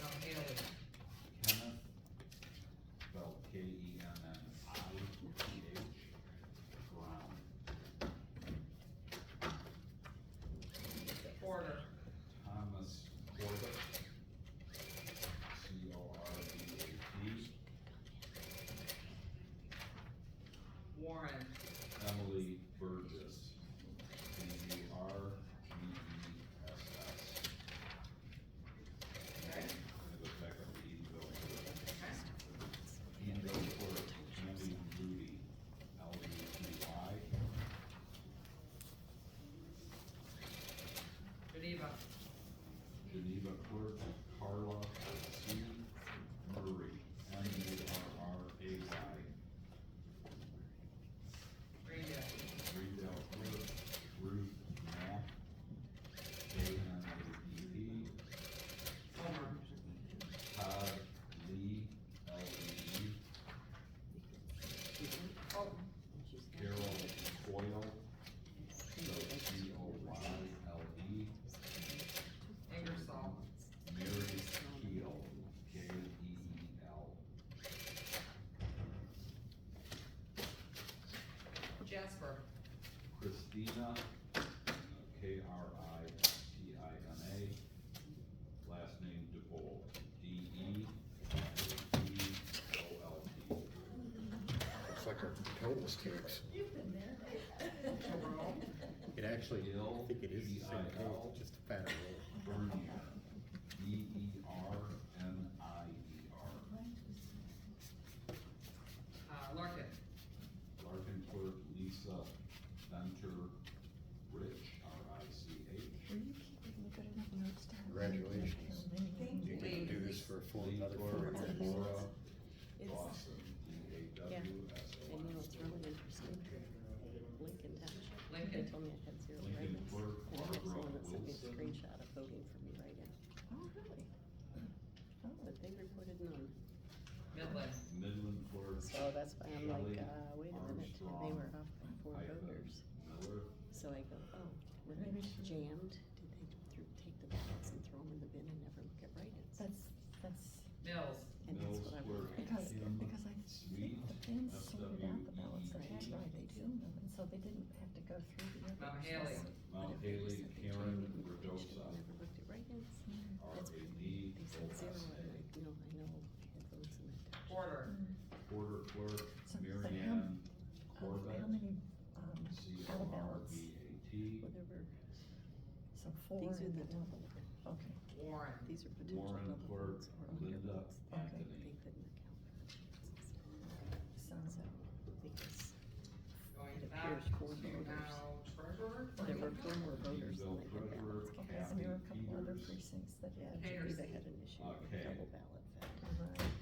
Mount Haley. Kenneth, spelled K-E-N-N-I-T-H, Brown. Porter. Thomas Corbett, C-O-R-B-A-T. Warren. Emily Burgess, B-U-R-G-E-S-S. Okay. I'm gonna go check on the Edendale clerk. Okay. Edendale clerk, Candy Rudy, L-U-T-Y. Geneva. Geneva clerk, Carla C. Murray, M-U-R-R-A-Y. Greendale. Greendale clerk, Ruth Knapp, K-N-A-P-P. Homer. Todd Lee, L-E-E. Oh, Carol Coyle, C-O-Y-L-E. Ingersoll. Mary Keel, K-E-E-L. Jasper. Christina, K-R-I-S-T-I-N-A. Last name DeVolt, D-E-V-O-L-T. Looks like our total stakes. You've been there. Jerome. It actually, I Gil, think it is the same G-I-L. total, just a fatter roll. Bernier, B-E-R-N-I-E-R. Larkin. Larkin clerk, Lisa Venter Rich, R-I-C-H. Were you keeping good enough notes down? Congratulations. Thank You get to do this for a full, Lead another clerk, 4 Laura It's, Dawson, and you know, D-A-W-S-O-N. it's really interesting. Lincoln Township. Lincoln. They told me I had 0 Lincoln write-ins. clerk, And I have Barbara someone that sent me a Wilson. screenshot of voting for me write-in, Oh, really? Oh. but they reported none. Midland. Midland clerk, So that's why I'm like, Shelley wait a minute, they Armstrong, were off by 4 hyphen voters. Miller. So I go, oh, were they jammed? Did they take the ballots and throw them in the bin and never look at write-ins? That's, Mills. And that's Mills what I clerk, wondered. because Kim I Sweet, think the Finns sorted out the ballots that had S-W-E-E-T. write-ins in them, and so they didn't have to go through the other Mount process. Haley. Mount But if they Haley, said they Karen jammed it, they Redosa, should've never looked at write-ins. That's R-A-D, They said 0, O-S-A. I'm like, no, I know I had votes in that township. Porter. Porter clerk, So, but Mary how- Ann Corbett, How many, out of ballots? C-O-R-B-A-T. Whatever, So 4 these are and the then, double, okay. Warren. these are potential Warren double clerk, votes or Linda undervotes. Anthony. They couldn't account for the chances. So, So, because Going it back appears 4 to voters. now treasurer. There were 4 more voters than Edendale they had treasurer, ballots. okay, and there were a Kathy couple other Peters. precincts that Yeah, had. Peters. Geneva had an issue with Okay. double ballot theft. Right.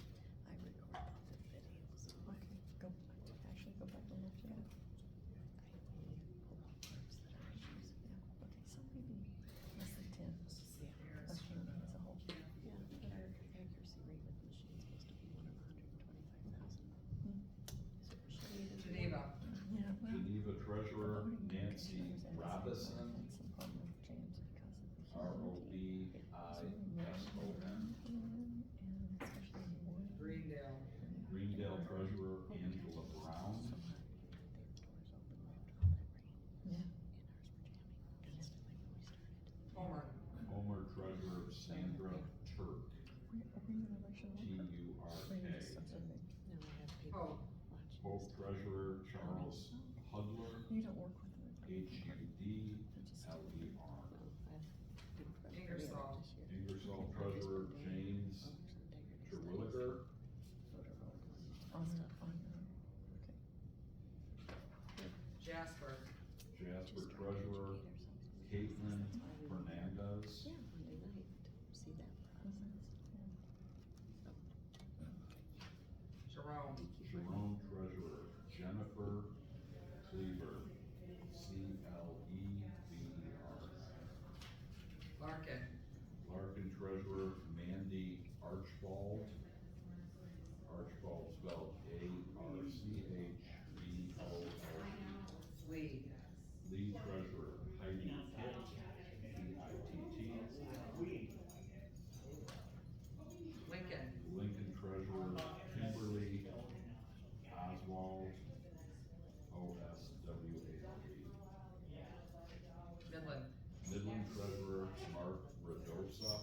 I recorded the videos. Okay, go, actually go back and look, yeah. I only pull out parts that are issues. Yeah, okay, so maybe less than 10 Yeah. of county as a whole. Yeah, but our accuracy rate with the machine's supposed to be 1 in 125,000. Hmm. So we should need to do Geneva. Yeah, well. Geneva treasurer, the voting Nancy computers and Robison, had some problem with jams because of the humidity. R-O-B-I-S-O-N. And especially in the morning. Greendale. Greendale treasurer, Angela Brown. So hot, we had the doors open after all that rain. Yeah. And ours were jamming instantly when we started. Homer. Homer treasurer, Sandra Turk, Were you in election? T-U-R-K. No, I have people Pope. watching. Pope treasurer, Charles Hudler, You don't work with them. Hudler. Ingersoll. Ingersoll Treasurer James Terwilliger. Jasper. Jasper Treasurer Caitlin Fernandez. Yeah, Monday night, to see that process. Jerome. Jerome Treasurer Jennifer Cleaver, Clever. Larkin. Larkin Treasurer Mandy Archibald. Archibald spelled Archbold. Lee. Lee Treasurer Heidi Pitt, Pitt. Lincoln. Lincoln Treasurer Kimberly Oswald, Oswald. Midland. Midland Treasurer Mark Radosa.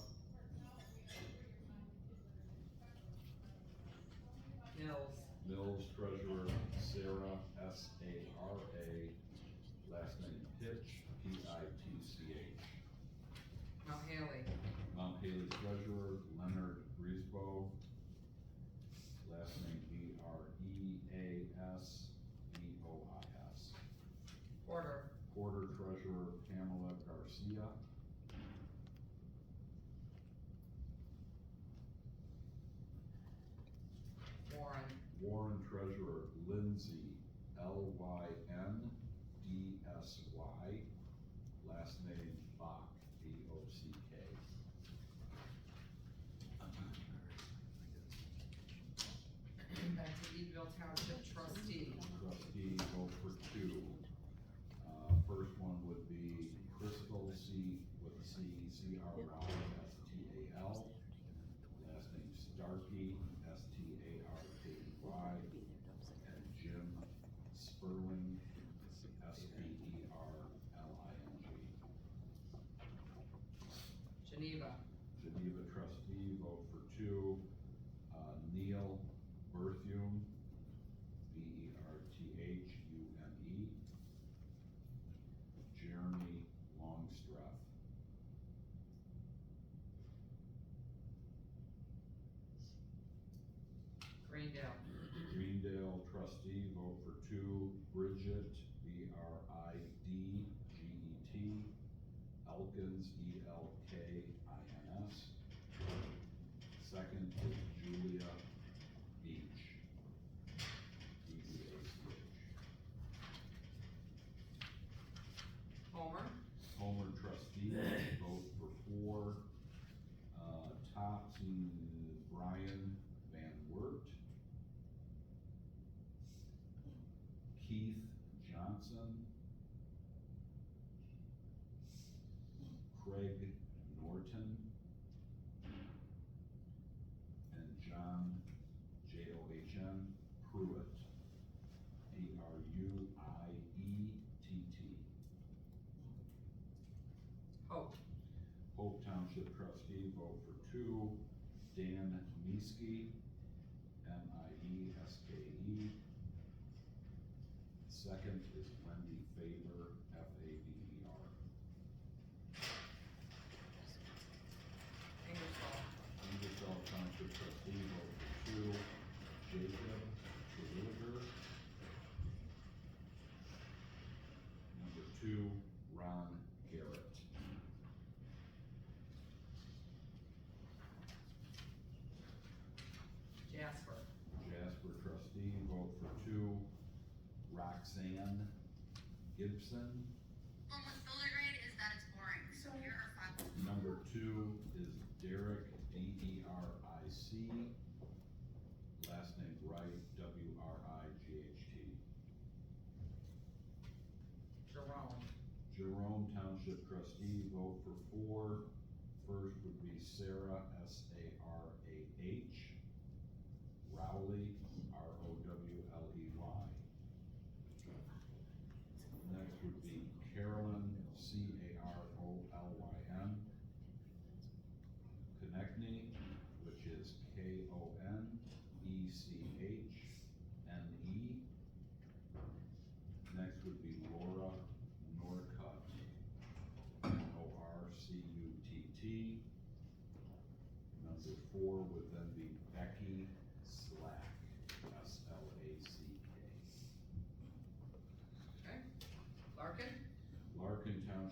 Mills. Mills Treasurer Sarah Sara, last name Pitch, Pitch. Mount Haley. Mount Haley Treasurer Leonard Griesbo, last name Breasbois. Porter. Porter Treasurer Pamela Garcia. Warren. Warren Treasurer Lindsay, Lyndsy, last name Bach, Bock. Back to Edendale Township trustee. Trustee, vote for two. First one would be Crystal C with a C, Crystal. Last name Starkey, Starkey. And Jim Sperling, Sperling. Geneva. Geneva trustee, vote for two. Neil Berthume, Berthume. Jeremy Longstreth. Greendale. Greendale trustee, vote for two. Bridget, Bridget. Elkins, Elkins. Second is Julia Beach, Beach. Homer. Homer trustee, vote for four. Brian Van Wert. Keith Johnson. Craig Norton. And John, John Pruitt, Pruitt. Hope. Hope Township trustee, vote for two. Dan Mieske, Mieske. Second is Wendy Faber, Faber. Ingersoll. Ingersoll Township trustee, vote for two. Jacob Terwilliger. Number two, Ron Garrett. Jasper. Jasper trustee, vote for two. Roxanne Gibson. Almost the only grade is that it's boring, so here are five. Number two is Derek, Deric. Last name Wright, Wright. Jerome. Jerome Township trustee, vote for four. First would be Sarah, Sarah. Rowley, Rowley. Next would be Carolyn, Carolyn. Konechny, which is Konechne.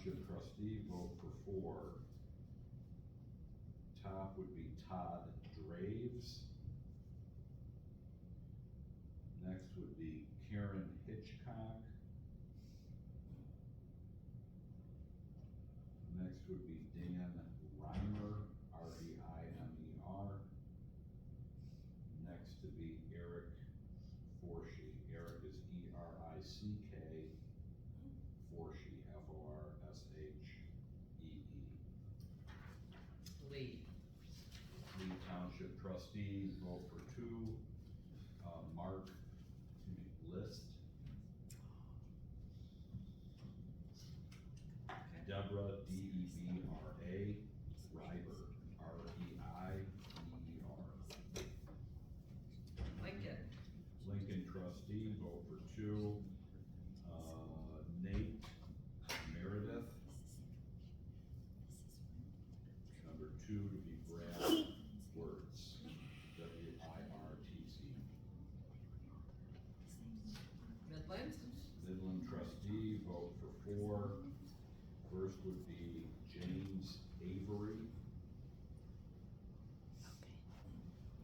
Township trustee, vote for 4. Top would be Todd Draves. Next would be Karen Hitchcock. Next would be Dan Reimer, R-E-I-M-E-R. Next to be Eric Forshee. Eric is E-R-I-C-K, Forshee, F-O-R-S-H-E-E. Lee. Lee Township trustee, vote for 2. Mark List. Deborah, D-E-B-R-A, Reiber, R-E-I-B-E-R. Lincoln. Lincoln trustee, vote for 2. Nate Meredith. Number 2 to be Brad Wirtz, W-I-R-T-Z. Midland. Midland trustee, vote for 4. First would be James Avery.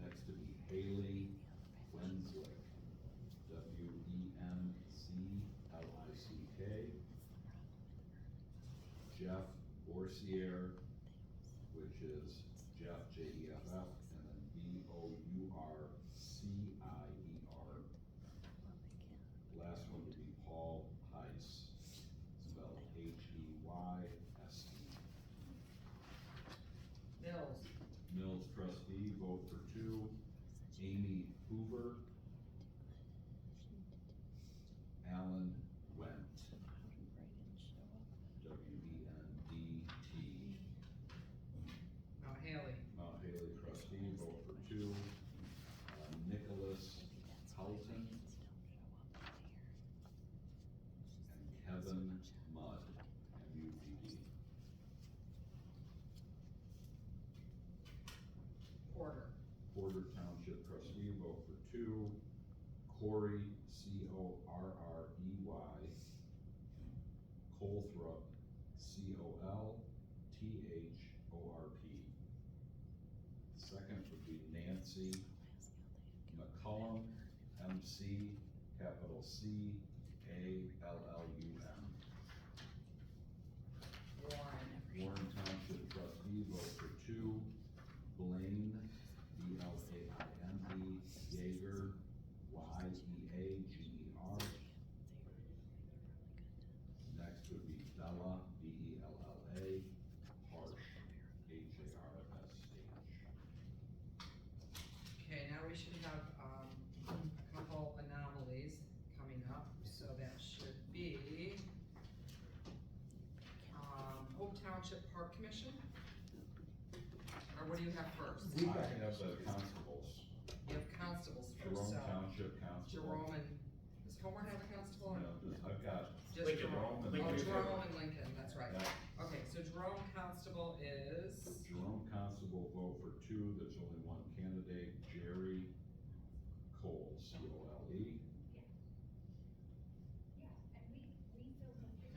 Next to be Haley Wenslick, W-E-N-C-L-I-C-K. Jeff Borsier, which is Jeff, J-E-F-F, and then B-O-U-R-C-I-E-R. Last one would be Paul Heiss, spelled H-E-Y-S-E. Mills. Mills trustee, vote for 2. Amy Hoover. Alan Wendt, W-E-N-D-T. Mount Haley. Mount Haley trustee, vote for 2. Nicholas Helton. And Kevin Mudd, M-U-D-D. Porter. Porter Township trustee, vote for 2. Corey, C-O-R-R-E-Y. Colthrop, C-O-L-T-H-O-R-P. Second would be Nancy McCullum, M-C, capital C-A-L-L-U-M. Warren. Warren Township trustee, vote for 2. Blaine, B-L-A-I-N-E, Yeager, Y-E-A-G-E-R. Next would be Bella, B-E-L-L-A, Harsh, H-A-R-S-H. Okay, now we should have, a couple anomalies coming up, so that should be, Hope Township Park Commission? Or what do you have first? I have the constables. You have constables first, Jerome so. Township constable. Jerome and, does Homer have a constable? No, I've got Just Lincoln. Jerome. Lincoln. Oh, Jerome and Lincoln, that's right. Yeah. Okay, so Jerome Constable is, Jerome Constable, vote for 2, there's only one candidate, Jerry Cole, C-O-L-E.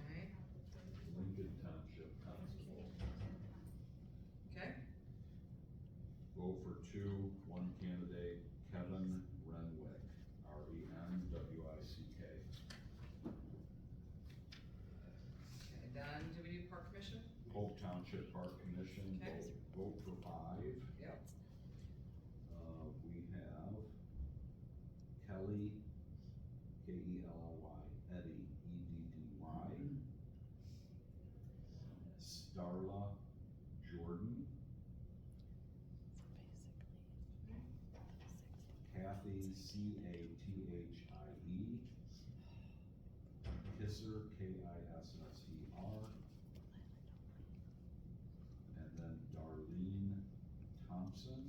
okay, Lincoln Township Constable, okay, vote for 2, one candidate, Kevin Renwick, R-E-N-W-I-C-K. okay, then do we do Park Commission? Hope Township Park Commission, Okay. vote for 5. Yep. We have Kelly, K-E-L-L-Y, Eddie, E-D-D-Y. Starla Jordan. Kathy, C-A-T-H-I-E. Kisser, K-I-S-S-E-R. And then Darlene Thompson.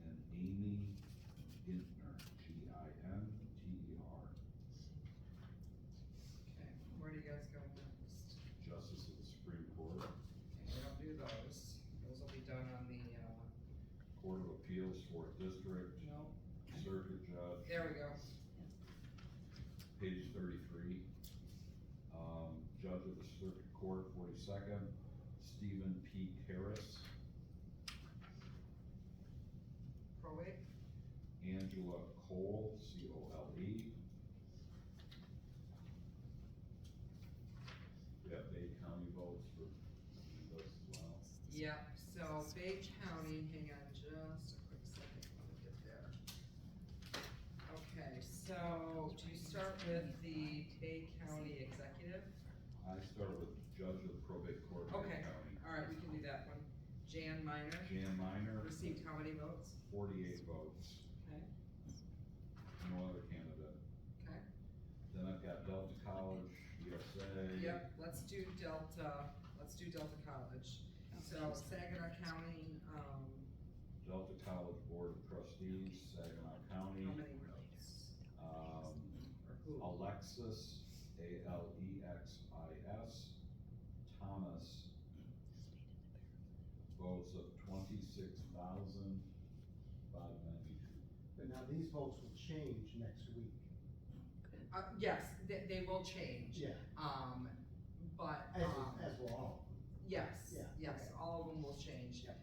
And Amy Gintner, G-I-N-T-E-R. Okay, where do you guys go next? Justice of the Supreme Court. Okay, we don't do those, those will be done on the, Court of Appeals, 4th District. no, Circuit Judge. there we go. Page 33. Judge of the Circuit Court, 42nd, Stephen P. Karras. Probate. Angela Cole, C-O-L-E. We have Bay County votes for those as well. Yep, so Bay County, hang on just a quick second, let me get there. Okay, so do you start with the Bay County Executive? I start with Judge of the Probate Court, Bay Okay, County. alright, we can do that one. Jan Minor. Jan Minor. Received how many votes? 48 votes. Okay, No other candidate. okay. Then I've got Delta College, USA. Yep, let's do Delta College. So Saginaw County, Delta College Board of Trustees, Saginaw County. how many votes? Or who? Alexis, A-L-E-X-I-S, Thomas, votes of 26,592. But now these votes will change next week. Yes, they will change. Yeah. But, As will all. yes, Yeah, yes, okay. all of them will change. Yep.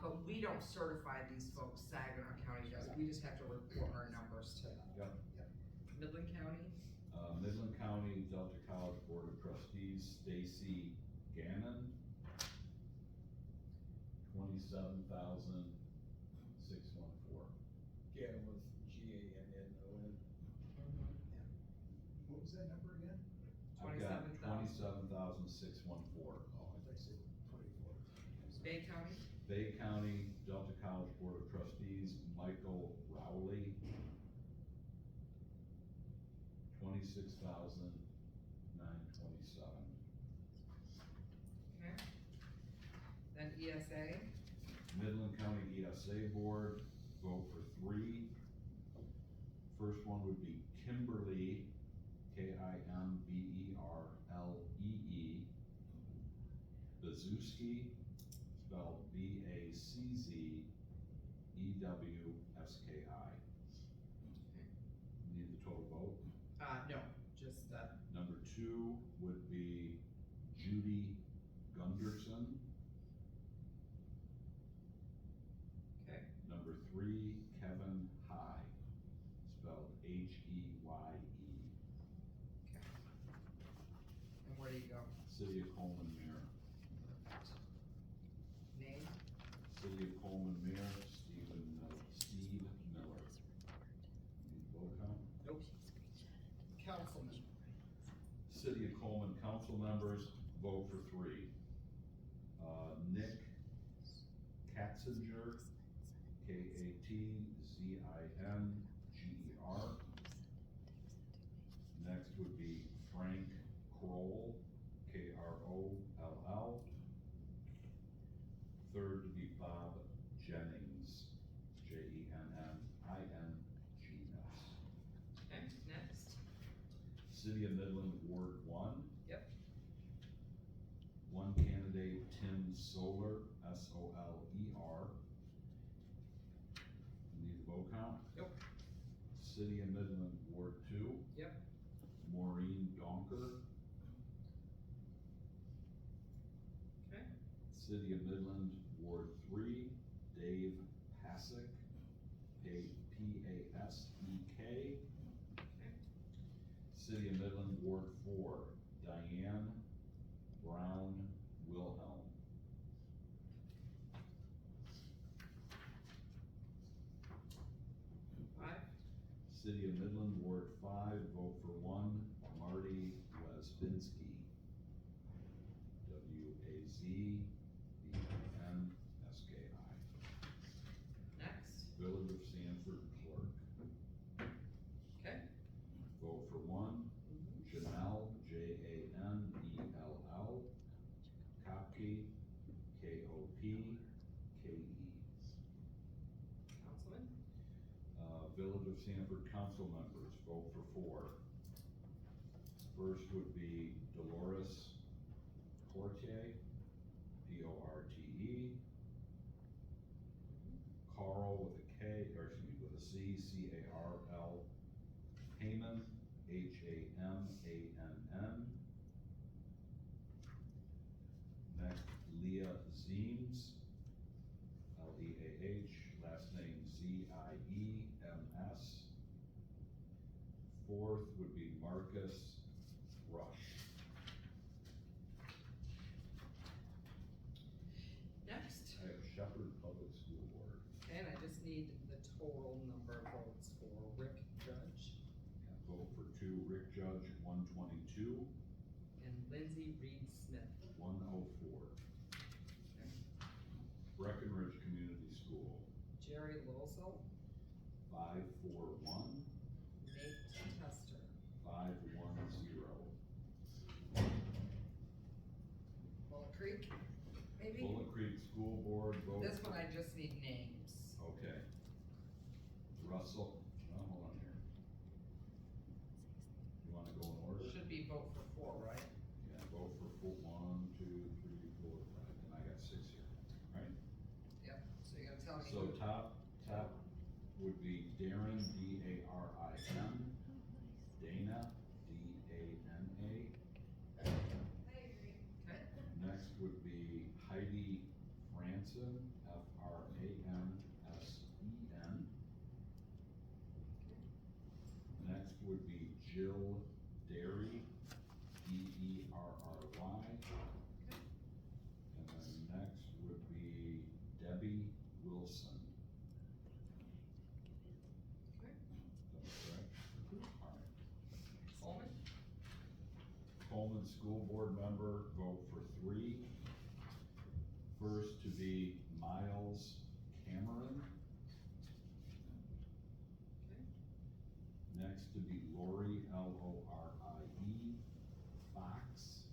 But we don't certify these folks, Saginaw County does, we just have to report our numbers to them. Yep. Midland County, Midland County, Delta College Board of Trustees, Stacy Gannon, 27,614. Get them with G-A-N-N-O-N. What was that number again? I've got 27,000. 27,614. Oh, I thought you said 24. Bay County, Bay County, Delta College Board of Trustees, Michael Rowley, 26,927. okay. Then ESA, Midland County ESA Board, vote for 3. First one would be Kimberly, K-I-M-B-E-R-L-E-E, Bazewski, spelled B-A-C-Z-E-W-S-K-I. Need the total vote? no, just, Number 2 would be Judy Gunderson. okay, Number 3, Kevin High, spelled H-E-Y-E. okay. And where do you go? City of Coleman Mayor. Name? City of Coleman Mayor, Steve Miller. Need vote count? Nope. Councilman, City of Coleman council members, vote for 3. Nick Katzinger, K-A-T-Z-I-N-G-E-R. Next would be Frank Kroll, K-R-O-L-L. Third would be Bob Jennings, J-E-N-N-I-N-G-S. okay, next, City of Midland, Ward 1. Yep. One candidate, Tim Soler, S-O-L-E-R. Need the vote count? Yep. City of Midland, Ward 2. Yep. Maureen Donker. Okay, City of Midland, Ward 3, Dave Pasek, P-A-S-E-K. okay, City of Midland, Ward 4, Diane Brown Wilhelm. five, City of Midland, Ward 5, vote for 1, Marty Wesbinski. W-A-Z-B-I-N-S-K-I. next, Village of Sanford Clerk. okay, Vote for 1, Janelle, J-A-N-E-L-L, Kopke, K-O-P-K-E. Councilman, Village of Sanford council members, vote for 4. First would be Dolores Portier, P-O-R-T-E. Carl with a K, or excuse me, with a C, C-A-R-L. Heyman, H-A-M-A-N-N. 4th would be Marcus Rush. Next, I have Shepherd Public School Board. and I just need the total number of votes for Rick Judge Vote for 2, Rick Judge, 122, and Lindsay Reed Smith. 104. Breckenridge Community School, Jerry Losel, 541, Nate Tester. 510. Bullet Creek, maybe? Bullet Creek School Board, vote. This one I just need names. Okay. Russell, oh, hold on here. You wanna go in order? Should be vote for 4, right? Yeah, vote for 1, 2, 3, 4, 5, and I got 6 here, right? Yep, so you gotta tell me. So top would be Darren, D-A-R-I-N, Dana, D-A-N-A. Okay. Next would be Heidi Franson, F-R-A-N-S-E-N. Next would be Jill Derry, D-E-R-R-Y. And then next would be Debbie Wilson. Okay. Is that correct? Alright. Coleman, Coleman School Board member, vote for 3. First to be Miles Cameron. okay, Next to be Lori, L-O-R-I-E, Fox.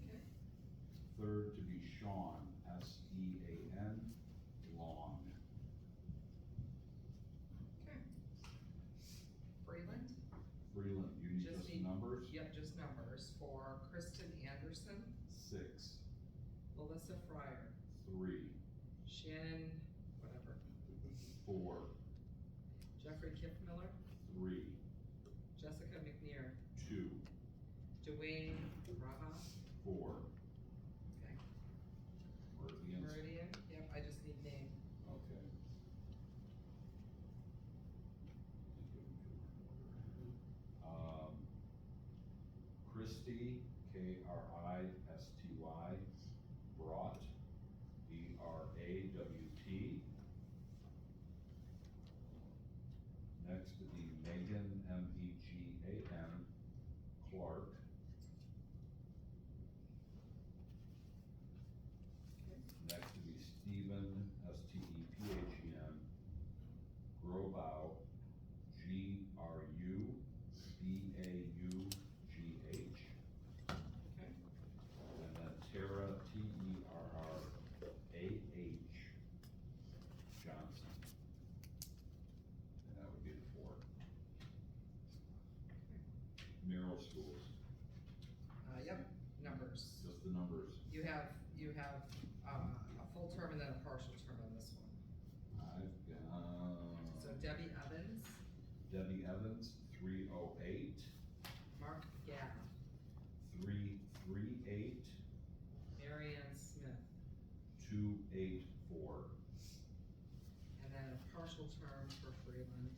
okay, Third to be Sean, S-E-A-N, Long. okay. Freeland, Freeland, you need Just just need- numbers? yep, just numbers for Kristen Anderson, 6, Melissa Fryer, 3, Shannon, whatever, 4, Jeffrey Kiffmiller, 3, Jessica McNear, 2, Dwayne Raha, 4. okay, Meridians? Meridian, yep, I just need name. Okay. Christy, K-R-I-S-T-Y, Brought, B-R-A-W-T. Next to be Megan, M-E-G-A-N, Clark. Next to be Stephen, S-T-E-P-H-E-N, Grobow, G-R-U-B-A-U-G-H. Okay. And then Tara, T-E-R-R-A-H, Johnson. And that would be the 4. Merrill Schools, Yep, numbers. just the numbers. You have, a full term and then a partial term on this one. I've So got Debbie Evans, Debbie Evans, 308, Mark Gaff, 338, Marianne Smith, 284 and then a partial term for Freeland,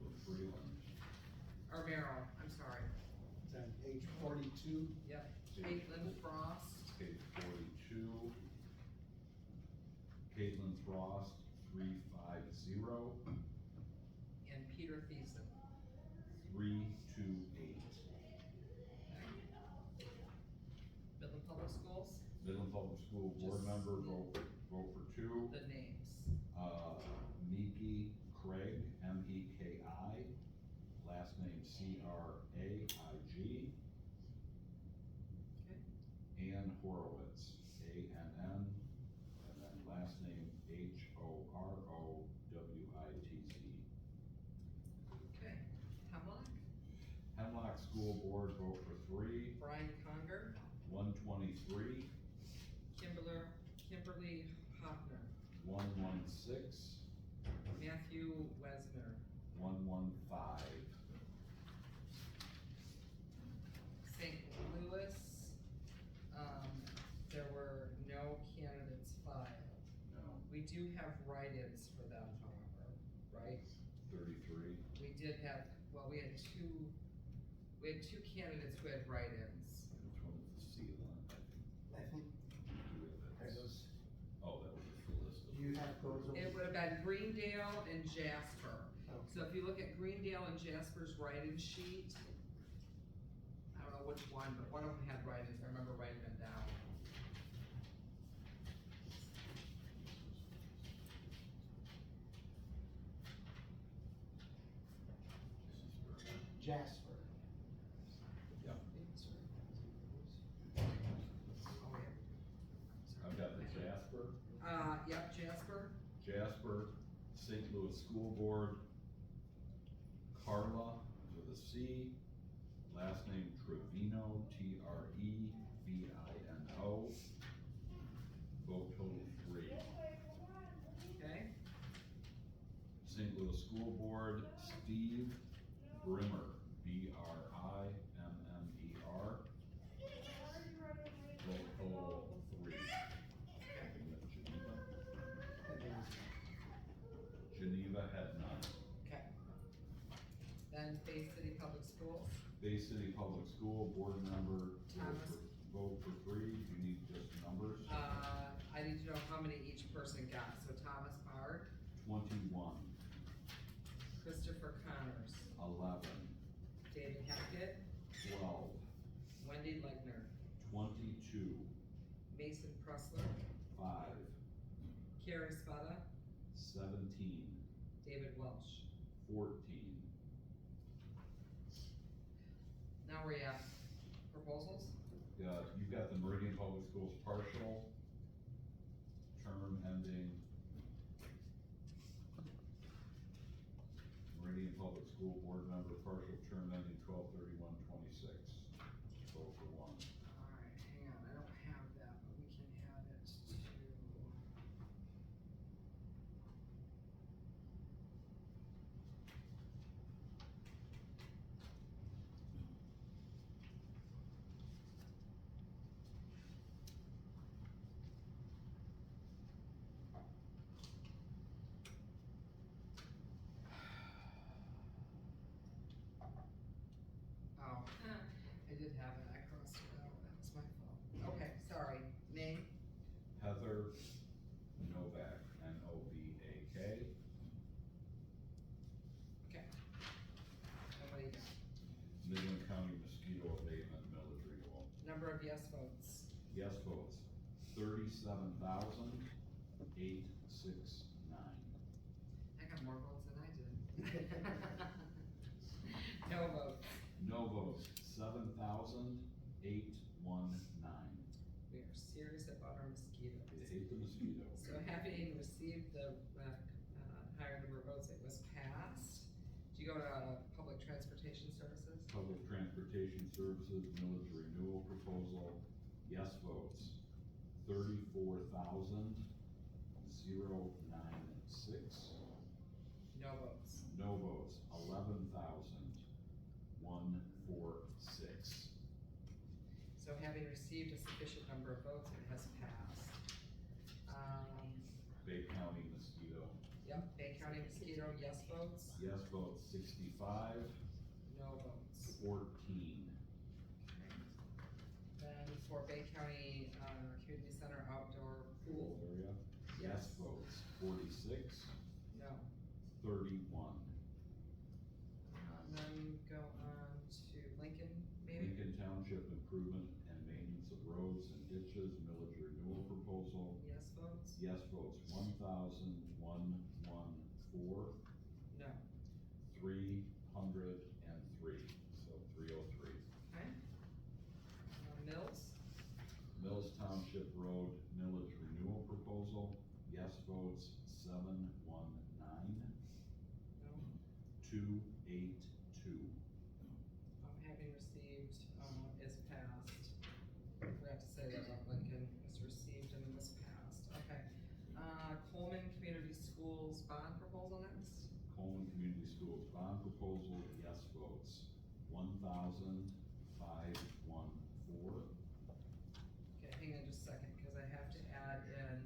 for Freeland. or Merrill, I'm sorry. It's on page 42. Yep, Caitlin Frost, Page 42. Caitlin Frost, 350, and Peter Thiessen. 328. Midland Public Schools, Midland Public School Board Just- member, vote for 2. the names. Miki Craig, M-E-K-I, last name C-R-A-I-G. Okay. Ann Horowitz, A-N-N, and then last name H-O-R-O-W-I-T-Z. Okay, Hemlock, Hemlock School Board, vote for 3. Brian Conger, 123, Kimberly Hoffner, 116, Matthew Wesner, 115. St. Louis, there were no candidates filed. No, We do have write-ins for them, however, right? 33. We did have, well, we had two candidates who had write-ins. Which one was the seal on, I think? I think, are those, Oh, that was just the list of. do you have those? It would have been Greendale and Jasper. Oh. So if you look at Greendale and Jasper's write-in sheet, I don't know which one, but one of them had write-ins, I remember writing them down. Jasper. Yeah. Oh, yeah. I've got the Jasper, Yep, Jasper, Jasper, St. Louis School Board, Carla with a C, last name Trevino, Trevino, vote total 3. okay, St. Louis School Board, Steve Brimmer, Brimmer, vote total 3. Geneva had none. okay. Then Bay City Public Schools, Bay City Public School Board member, Thomas. vote for 3, you need just numbers. I need to know how many each person got, so Thomas Bard, 21, Christopher Connors, 11, David Hackett, 12, Wendy Legner, 22, Mason Pressler, 5, Carrie Spada, 17, David Welsh. 14. Now we're at proposals. You've got the Meridian Public Schools partial, term ending. Meridian Public School Board member, partial term ending 12/31/26. Vote for 1. Alright, hang on, I don't have that, but we can add it to. Oh, I did have it, I crossed it out, that was my fault. Okay, sorry, name, Heather Novak, Novak. okay. And what do you got? Midland County Mosquito Abatement Millage Renewal. Number of yes votes. Yes votes, 37,869. I got more votes than I did. No votes. No votes, 7,819. We are serious about our mosquitoes. They hate the mosquito. So having received the, higher number of votes, it was passed. Do you go to Public Transportation Services? Public Transportation Services Millage Renewal Proposal, yes votes, 34,096. No votes. No votes, 11,146. So having received a sufficient number of votes, it has passed. Bay County Mosquito, Yep, Bay County Mosquito, yes votes, yes votes, 65, no votes. 14. Then for Bay County, Community Center Outdoor Pool, Area, yes votes, 46, no. 31. And then go on to Lincoln, maybe? Lincoln Township Improvement and Maintenance of Roads and Ditches Millage Renewal Proposal, Yes votes, yes votes, 1,114, no. 303, so 303. Okay. Mills, Mills Township Road Millage Renewal Proposal, yes votes, 719, no. 282. Having received, is passed. Forgot to say that about Lincoln, was received and was passed, okay. Coleman Community Schools bond proposal next. Coleman Community Schools bond proposal, yes votes, 1,514. Okay, hang on just a second, because I have to add in,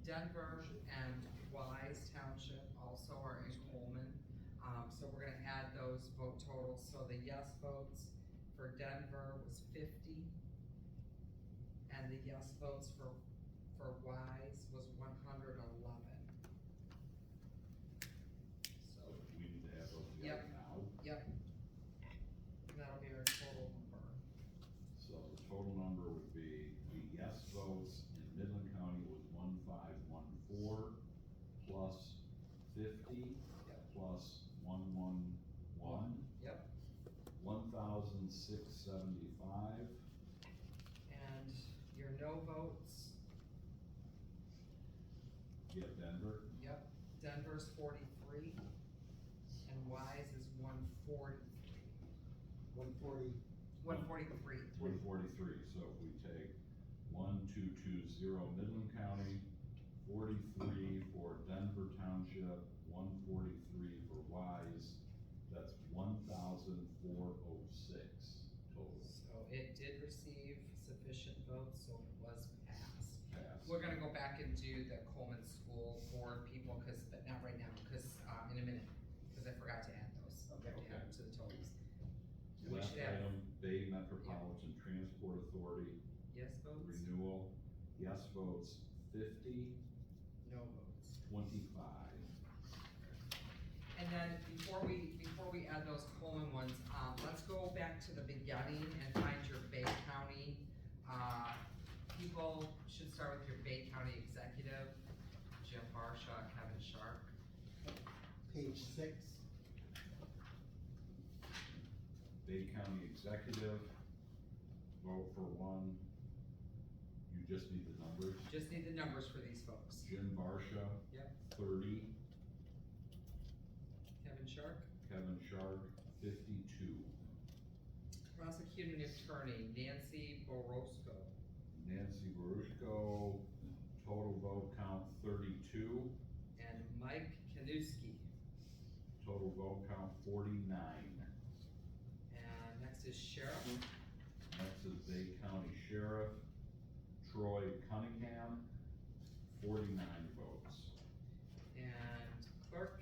Denver and Wise Township also are in Coleman. So we're gonna those vote totals. So the yes votes for Denver was 50. And the yes votes for Wise was 111. So, We need to add those Yep. together now. yep. And that'll be our total number. So the total number would be, the yes votes in Midland County was 1514 plus 50 plus 111. Yep. 1,675. And your no votes, Yeah, Denver. yep, Denver's 43, and Wise is 143. 140. 143. 143, so if we take 1220 Midland County, 43 for Denver Township, 143 for Wise, that's 1,406 total. So it did receive sufficient votes, so it was passed. Passed. We're gonna go back and do the Coleman School Board people, but not right now, in a minute, because I forgot to add those. Okay. To add to the totals. And we Last should have item, Bay Metropolitan Transport Authority, yes votes, renewal, yes votes 50, no votes. 25. And then before we add those Coleman ones, let's go back to the beginning and find your Bay County. People should start with your Bay County executive, Jim Barsha, Kevin Sharp. Page 6. Bay County Executive, vote for one, you just need the numbers. Just need the numbers for these folks. Jim Barsha. Yep. 30, Kevin Sharp, Kevin Sharp, 52. prosecuting attorney, Nancy Borosco. Nancy Barushko, total vote count 32, And Mike Kanuski. total vote count 49. And next is sheriff, Next is Bay County Sheriff, Troy Cunningham, 49 votes. and clerk,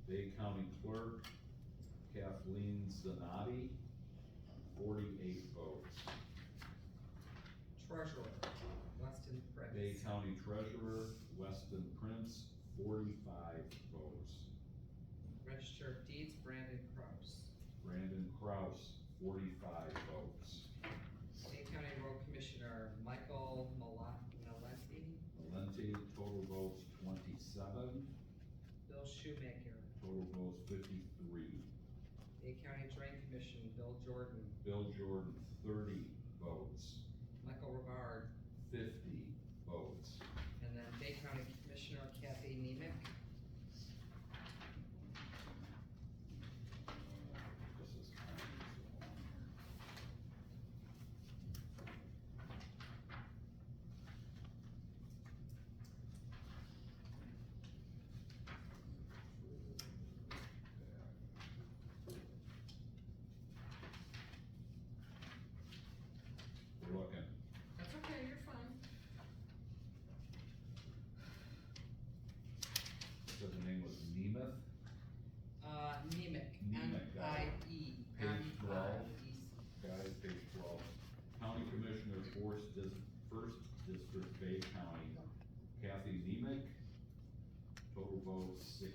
Bay County Clerk, Kathleen Zanati, 48 votes. treasurer, Weston Prince. Bay County Treasurer, Weston Prince, 45 votes. Register of deeds, Brandon Kraus. Brandon Kraus, 45 votes. Bay County Road Commissioner, Michael Malenti. Valenti, total votes 27, Bill Shoemaker. total votes 53. Bay County Drain Commission, Bill Jordan. Bill Jordan, 30 votes. Michael Rivard. 50 votes. And then Bay County Commissioner Kathy Nemec. This is kind of so on. We're looking. That's okay, you're fine. So the name was Nemeth, Nemec, Nemec, got it. N-I-E. Page 12. M-I-E. Guys, page 12. County Commissioner, First District, Bay County, Kathy Nemec, total votes 60.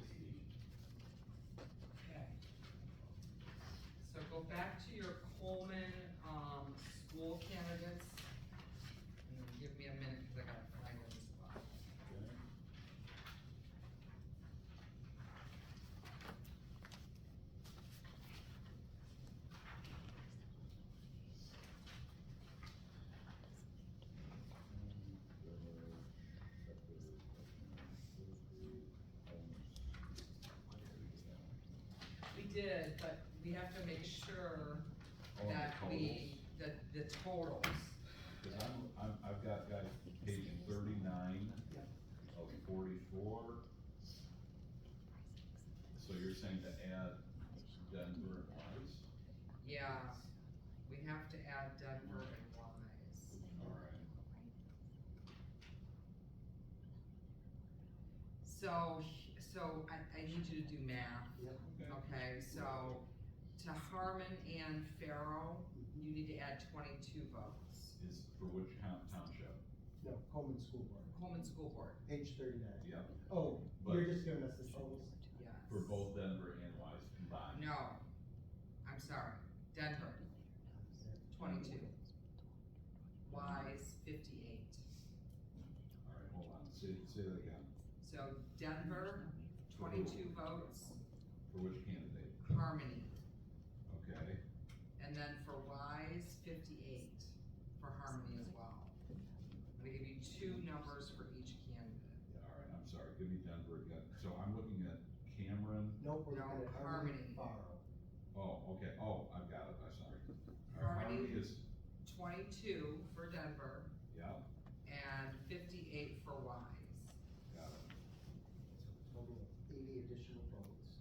Okay. So go back to your Coleman, school candidates. And give me a minute, cause I gotta find this spot. Okay. We did, but we have to make sure Oh, the that totals? the totals. Cause I've got guys, page 39 of 44. So you're saying to add Denver and Wise? Yeah, we have to add Denver and Wise. Alright. So I need you to do math. Yep. Okay, so to Harmon and Farrow, you need to add 22 votes. Is for which township? No, Coleman School Board, Coleman School Board, page 39. Yep. Oh, But- you're just giving us the totals? yes. For both Denver and Wise combined? No, I'm sorry, Denver, 22. Wise, 58. All right, hold on, say that again. So Denver, 22 votes, For which candidate? Harmony. Okay, And then for Wise, 58 for Harmony as well. I'm gonna give you two numbers for each candidate. yeah, all right, I'm sorry, give me Denver again. So I'm looking at Cameron, Nope, we're No, looking at Harmony. Harmony Faro. oh, okay, oh, I've got it, I'm sorry. All right, Harmony. Harmony is, 22 for Denver yeah, and 58 for Wise. got it. Total of 80 additional votes.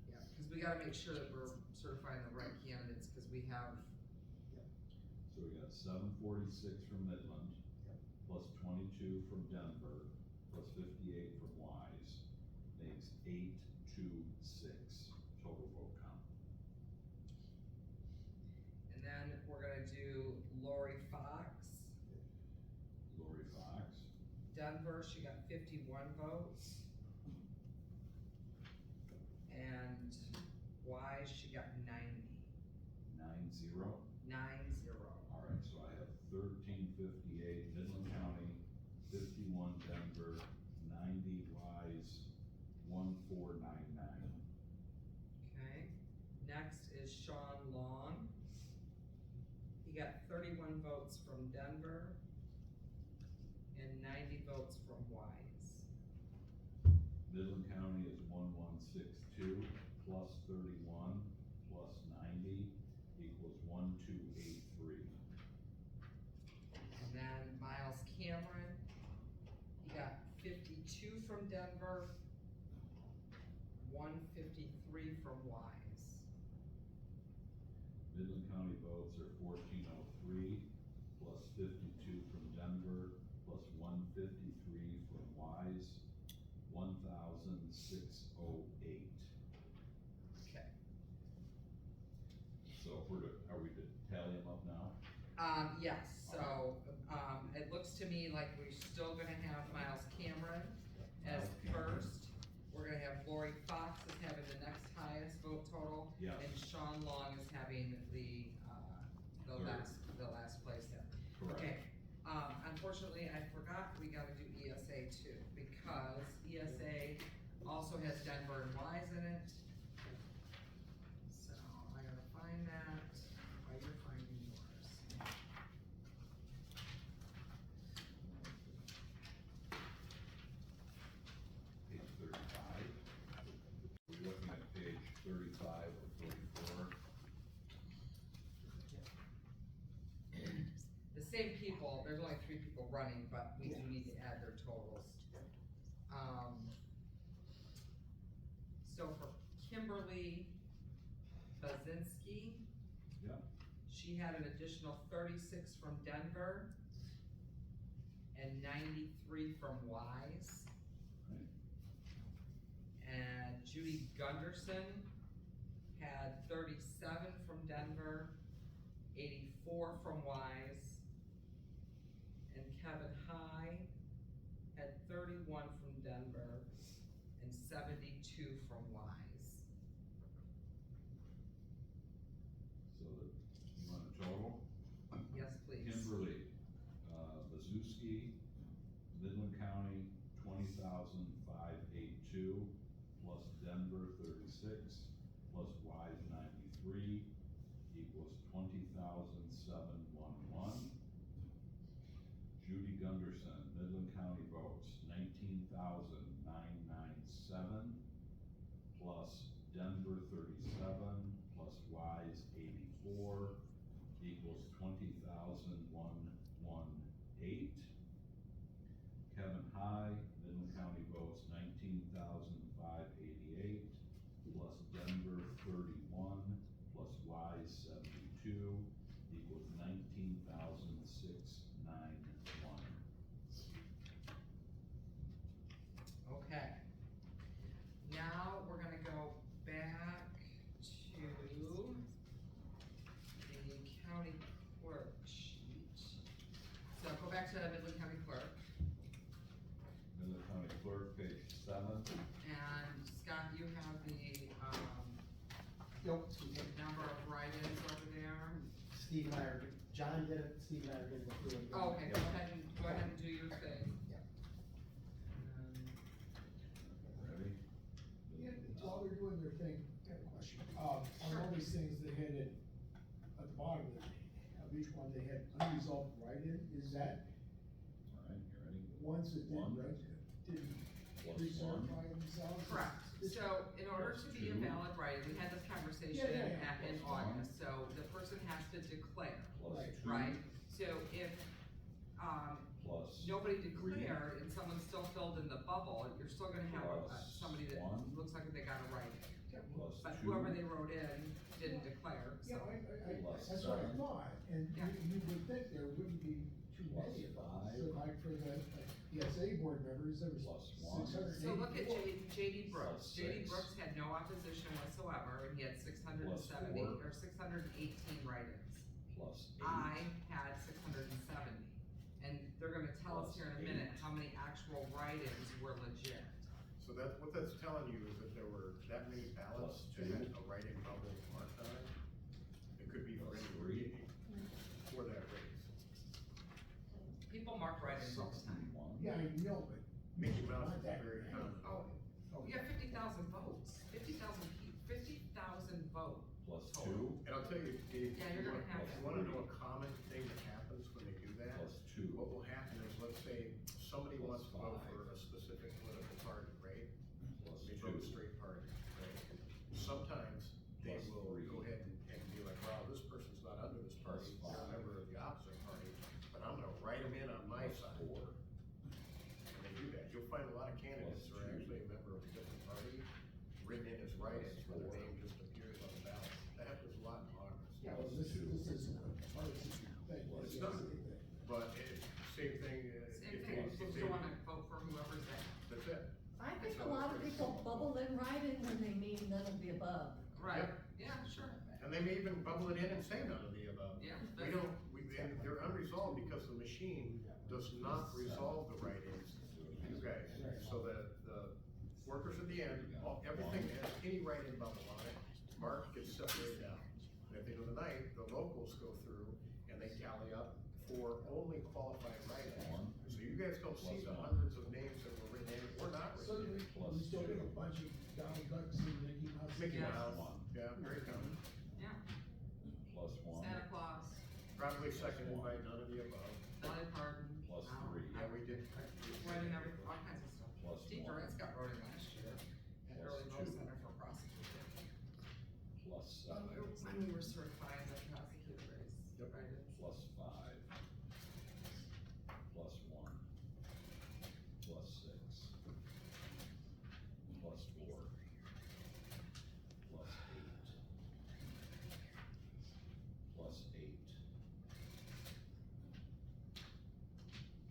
Yeah, because we gotta make sure that we're certifying the right candidates, because we have, So we got 746 from Midland, Yep. plus 22 from Denver, plus 58 from Wise, makes 826 total vote count. and then we're gonna do Lori Fox. Lori Fox, Denver, she got 51 votes. And Wise, she got 90. 9-0. 9-0. All right, so I have 1358 Midland County, 51 Denver, 90 Wise, 1499. Okay, next is Sean Long. He got 31 votes from Denver and 90 votes from Wise. Midland County is 1162, plus 31, plus 90, equals 1283. And then Miles Cameron, he got 52 from Denver, 153 from Wise. Midland County votes are 1403, plus 52 from Denver, plus 153 from Wise, 1608. Okay. So if are we to tally them up now? Yes, so, it looks to me like we're still gonna have Miles Cameron as first. We're gonna have Lori Fox as having the next highest vote total. Yes. And Sean Long is having the last place there. Correct. Okay, unfortunately, I forgot we gotta do ESA too, because ESA also has Denver and Wise in it. So I gotta find that while you're finding yours. Page 35. We're looking at page 35 or 44. The same people, there's only 3 people running, but we do need to add their totals. So for Kimberly Bazinski. Yeah. She had an additional 36 from Denver and 93 from Wise. Right. And Judy Gunderson had 37 from Denver, 84 from Wise. And Kevin High had 31 from Denver and 72 from Wise. So you want a total? Yes, please. Kimberly, Bazuski, Midland County, 20,582, plus Denver, 36, plus Wise, 93, equals 20,711. Judy Gunderson, Midland County votes, 19,997, plus Denver, 37, plus Wise, 84, equals 20,118. Kevin High, Midland County votes 19,588, plus Denver 31, plus Nope. number of write-ins over there? Steve and I are, John did it, Steve and I are gonna go through it. Oh, okay, go ahead and do your thing. Yeah. Ready? Yeah, while they're doing their thing, I have a question. On all these things they had at the bottom of each one, they had unresolved write-in, is that Alright, you ready? ones that One. didn't Plus recertify one. themselves? Correct, so in order to be a Two. valid write-in, we had this conversation Yeah. back in Plus one. August, so the person has to declare, Plus Right. two. right? So if, Plus. nobody three. declared and someone still filled in the bubble, you're still gonna have Plus somebody that one. looks like they got a write-in. Plus But two. whoever they wrote in didn't declare, Yeah, so. Plus that's what I seven. thought, and Yeah. you would think there wouldn't be too Plus many of them. five. So like for the ESA board members, there was Plus one. 684. So look at JD Brooks, Plus JD six. Brooks had no opposition whatsoever, and he had 670 Plus four. or 618 write-ins. Plus eight. I had 670, and they're gonna tell us Plus here in a minute eight. how many actual write-ins were legit. So that's, what that's telling you is that there were that many ballots Plus that had two. a write-in bubble marked on it. It could be for Plus any three. for that race. People mark write-ins all the time. 61. Yeah, I know, but. Mickey Mouse not is that very many. common. Oh, we got 50,000 votes, 50,000 votes. Plus total. two. And I'll tell you, if Yeah, you're you gonna want, have if you that. wanna know a common thing that happens when they do that, Plus two. what will happen is, let's say, somebody Plus wants to vote five. for a specific political party, right? Plus They vote a two. straight party, right? Sometimes they Plus will three. go ahead and be like, wow, this person's not under this party, Plus they're a five. member of the opposite party, but I'm gonna write them in on my Plus side. four. And they do that, you'll find a lot of candidates who are Plus two. actually a member of a different party, written in as write-ins, Plus but their four. name just appears on the ballot. That happens a lot in Congress. Yeah, well, this is a partisan thing. It's It's not. a thing. But same thing, Same if thing, they, you're supposed to wanna vote for whoever's there. that's it. I think a lot of people bubble in write-in when they mean none of the above. Right, yeah, sure, And they may even bubble it in and say none of the above. yeah. We don't, and they're unresolved because the machine does not resolve the write-ins, you guys. So the workers at the end, everything that has any write-in bubble on it, Mark gets separated out. And at the end of the night, the locals go through and they tally up for only qualified write-ins. So you guys don't see the hundreds of names that were written in or not So written in. we still get a bunch of Donald Ducks and Mickey Mouse. Mickey Yeah. Mouse, One. yeah, very common. Yeah, Plus one. Santa Claus, Probably seconded by none of the above. Dolly Parton. Plus I don't- three. Yeah, we did. Writing every, all kinds of stuff. Plus Steve one. Durant's got wrote in last year, at Plus early vote two. center for prosecutor. Plus seven. When we were certifying the prosecutor race, Yep. write-ins. Plus five. Plus one. Plus six. Plus four. Plus eight. Plus eight.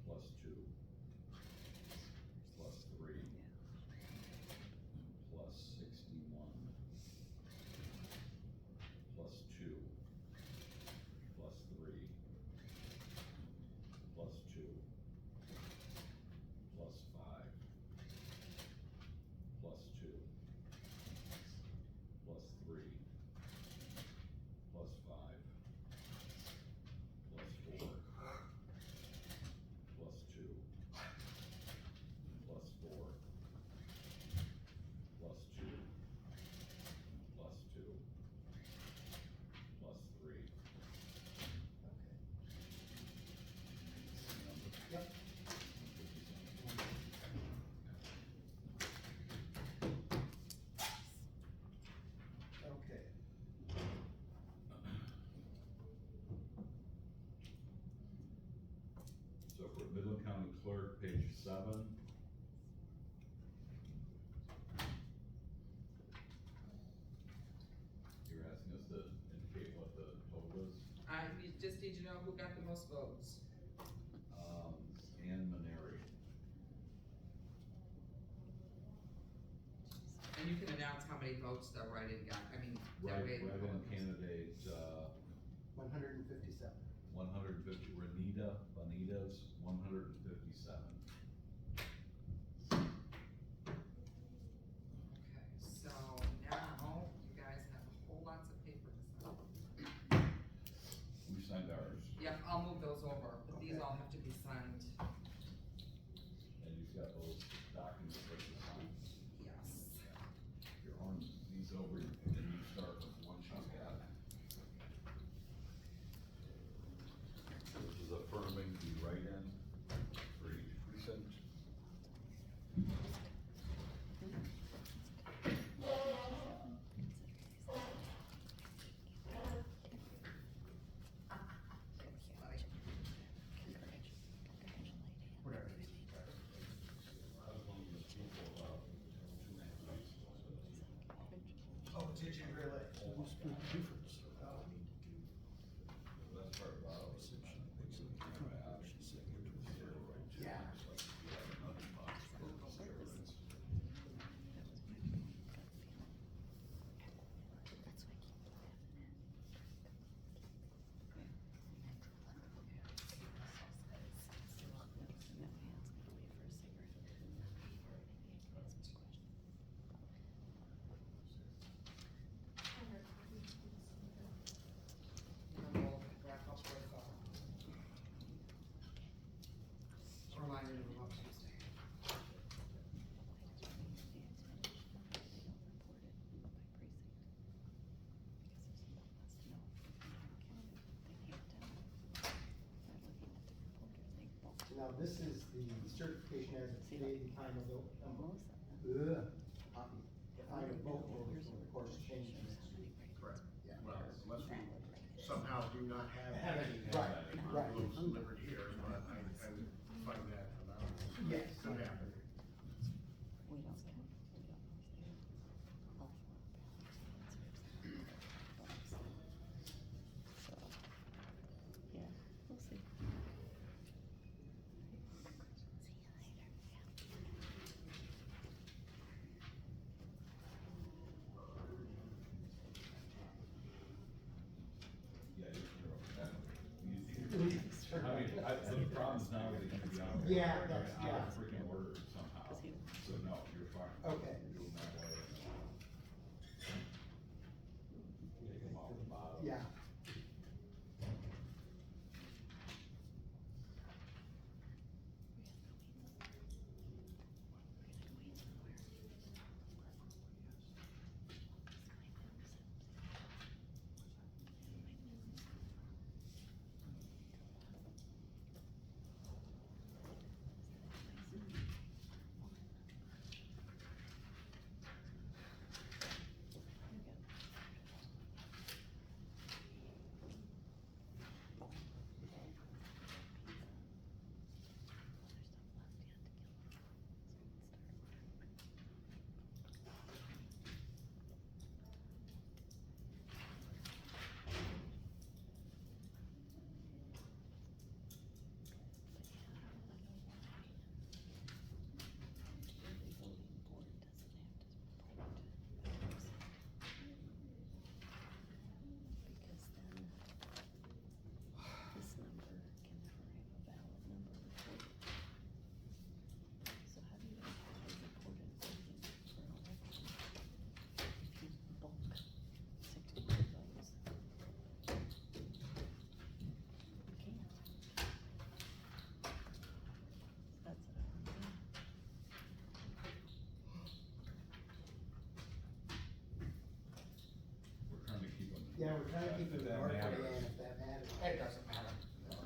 Plus two. Plus three. Plus 61. Plus two. Plus three. Plus two. Plus five. Plus two. Plus three. Plus five. Plus four. Plus two. Plus four. Plus two. Plus two. Plus three. Yep. Okay. So for Midland County Clerk, page 7. You're asking us to indicate what the total is? We just need to know who got the most votes. Ann Maneri. And you can announce how many votes the write-in got, I mean, that way. Write-in candidate, 157. 150, Bonita's 157. Okay, so now you guys have a whole lot did you really? Who's the difference? That's part about it. Yeah. And then we'll wrap up with, a reminder to vote Tuesday. Now, this is the certification as of today, the final vote. Final vote will, of course, change next week. Correct. Yeah. Well, unless we somehow do not have. Have any, right, right. Rules delivered here, but I would find that anomalous. Yes. Could happen. We don't care. So, yeah, we'll see. Yeah, you're okay. I mean, the problem is now that you can be out. Yeah, Out that's- of yeah. freaking order somehow, so no, you're fine. Okay. Do them that way. Take them off the bottom. Yeah. This number can never have a valid number recorded. So how do you actually record it for an election? If you bulk 60 votes. You can't. That's what I don't know. We're trying to keep them. Yeah, we're trying to keep it If that North matters. Korean, if that matters. It doesn't matter,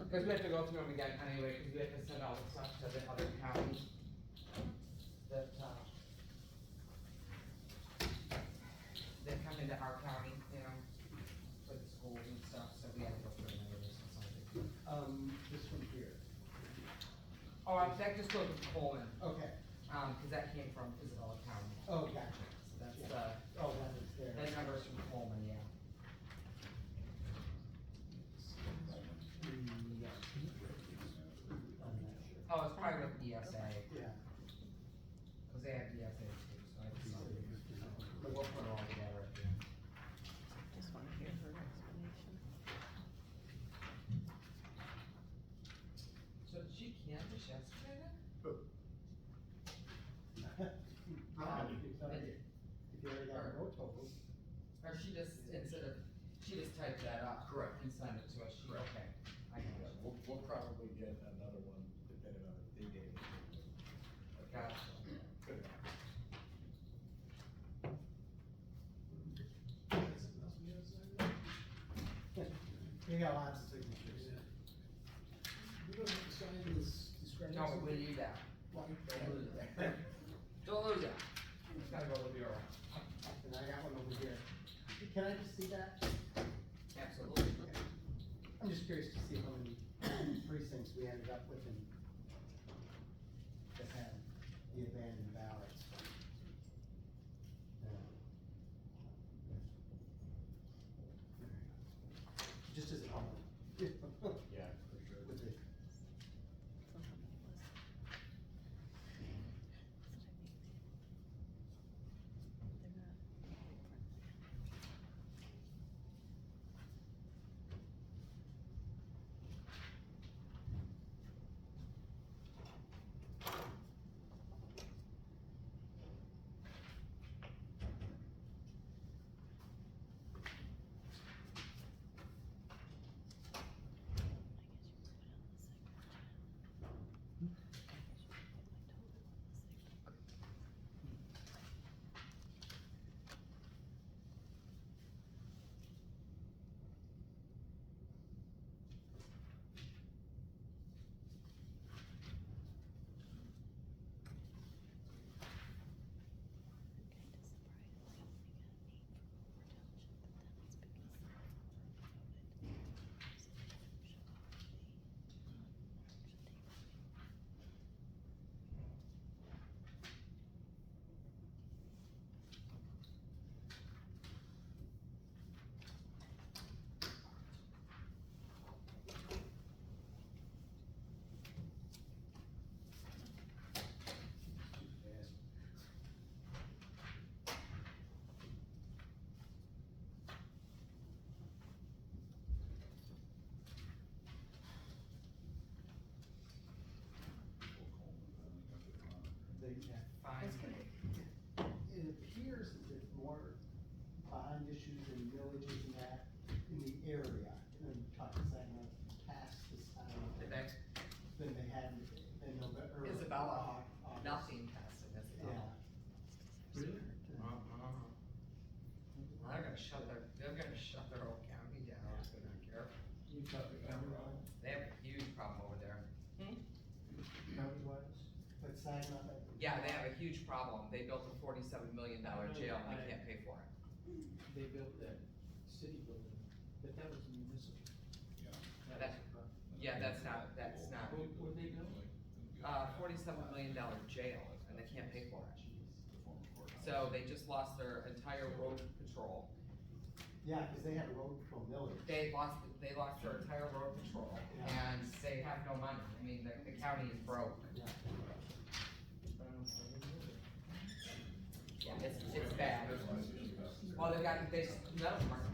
because we have to go through them again anyway, because we have to send all the stuff to the other counties that, that come into our county, you know, for the schools and stuff, so we have to go through another list or something. This one here. Oh, that just goes with Coleman, Okay. cause that came from Isabella County, Oh, gotcha. so that's, Oh, that is there. that number's from Coleman, yeah. Oh, it's probably with ESA, Yeah. cause they have ESA too, so I just, but we'll put it all together at the end. Just wanna hear her explanation. So did she canvass yesterday then? If you already got a vote total. Or she just, she just typed that up? Correct. And sent it to us, Correct. okay, I got it. We'll probably get another one depending on if they gave it. Gotcha. Could happen. You got lots of signatures. We don't have to sign this discrepancy. No, but we need that. Why? Don't lose it. Don't lose it. It's gotta go to the bureau. And I got one over here. Can I just see that? Absolutely. I'm just curious to see how many precincts we ended up with in, that had the abandoned ballots. area, and talk to Saginaw past this time. Did they? Than they had in November. Isabella, nothing tested, Isabella. Really? Well, they're gonna shut their whole county down, so they're not careful. You talk to camera on, They have a huge problem over there. county wise? But Saginaw. Yeah, they have a huge problem. They built a $47 million jail and they can't pay for it. They built that city building, but that was municipal. Yeah, that's not. What they built? $47 million jail and they can't pay for it. So they just lost their entire road patrol. Yeah, cause they had a road patrol millage. They lost their entire road patrol and they have no money. I mean, the county is broke. Yeah. Yeah, it's bad. Well,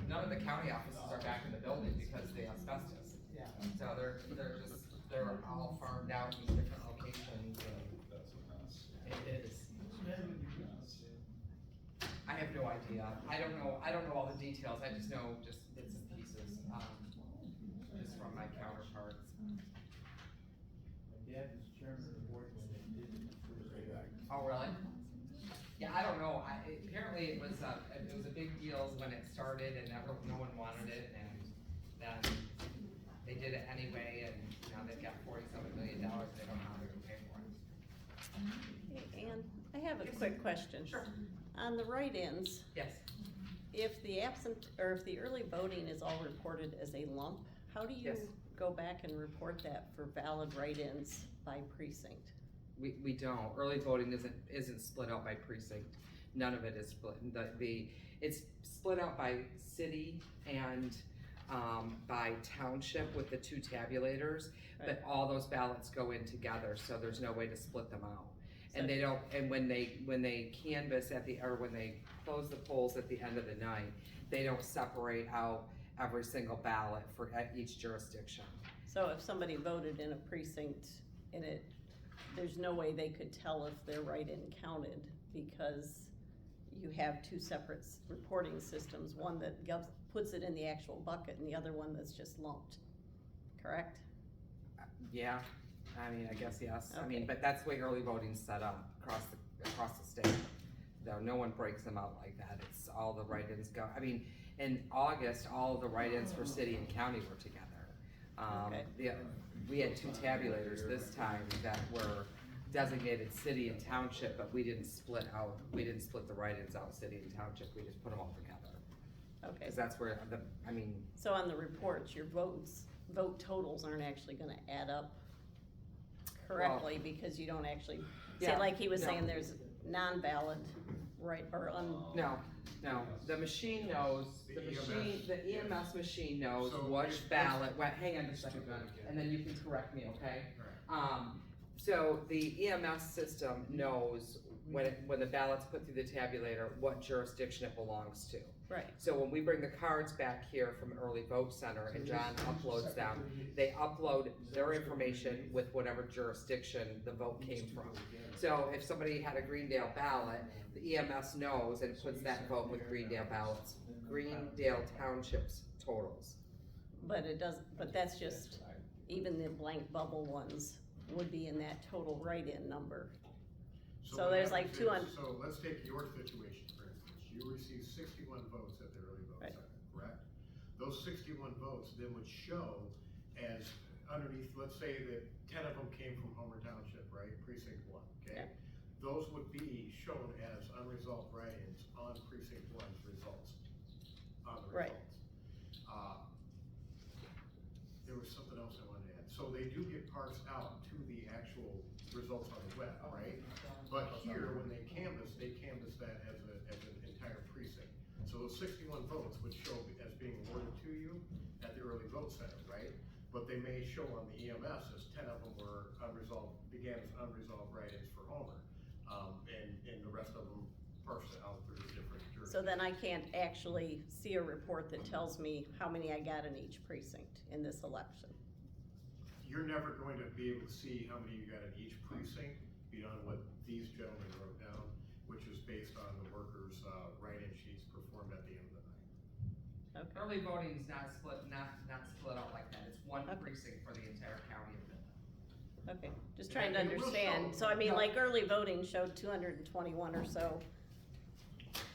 none of the county offices are back in the building because of the asbestos. Yeah. So they're all farmed out in different locations and it is. I have no idea. I don't know all the details. I just know just bits and pieces, just from my counterparts. My dad was chairman of the board when they did it first. Oh, really? Yeah, I don't know. Apparently it was a big deal when it started and no one wanted it, and then they did it anyway, and now they've got $47 million. They don't know how they're gonna pay for it. Hey, Ann, I have a quick question. Sure. On the write-ins, Yes. if the if the early voting is all reported as a lump, how do you Yes. go back and report that for valid write-ins by precinct? We don't. Early voting isn't split out by precinct. None of it is split. It's split out by city and by township with the two tabulators, but all those ballots go in together, so there's no way to split them out. And they don't. And when they canvass when they close the polls at the end of the night, they don't separate out every single ballot for each jurisdiction. So if somebody voted in a precinct and there's no way they could tell if their write-in counted because you have two separate reporting systems, one that puts it in the actual bucket and the other one that's just lumped, correct? Yeah, I mean, I guess yes. Okay. I mean, but that's the way early voting's set up across the state. No one breaks them out like that. It's all the write-ins go. I mean, in August, all of the write-ins for city and county were together. We had two tabulators this time that were designated city and township, but we didn't split the write-ins out city and township. We just put them all together. Okay. Cause that's where So on the reports, your vote totals aren't actually gonna add up correctly because you don't actually, say like he was saying, there's non-valid, right, or No, the machine knows, the EMS machine knows So which ballot, hang on just a second, and then you can correct me, okay? So the EMS system knows when the ballot's put through the tabulator, what jurisdiction it belongs to. right, So when we bring the cards back here from Early Vote Center and John uploads them, they upload their information with whatever jurisdiction the vote came from. So if somebody had a Greendale ballot, the EMS knows and puts that vote with Greendale ballots, Greendale Township's totals. but but that's just, even the blank bubble ones would be in that total write-in number. So what there's like happens 200. is- So let's take your situation, for instance. You received 61 votes at the early vote Right. center, correct? Those 61 votes then would show as underneath, let's say that 10 of them came from Homer Township, right? Precinct 1, okay? Yeah. Those would be shown as unresolved write-ins on precinct 1's results, on the Right. results. There was something else I wanted to add. So they do get parsed out to the actual results on the web, right? But here, when they canvass that as an entire precinct. So those 61 votes would show as being awarded to you at the early vote center, right? But they may show on the EMS as 10 of them were began as unresolved write-ins for Homer. And the rest of them parsed out through different jurisdictions. So then I can't actually see a report that tells me how many I got in each precinct in this election. You're never going to be able to see how many you got in each precinct beyond what these gentlemen wrote down, which is based on the workers' write-in sheets performed at the end of the night. Okay. Early voting's not split out like that, it's one Okay. precinct for the entire county of Midland. Okay, just trying to And it will understand, show. so I mean, No. like, early voting showed 221 or so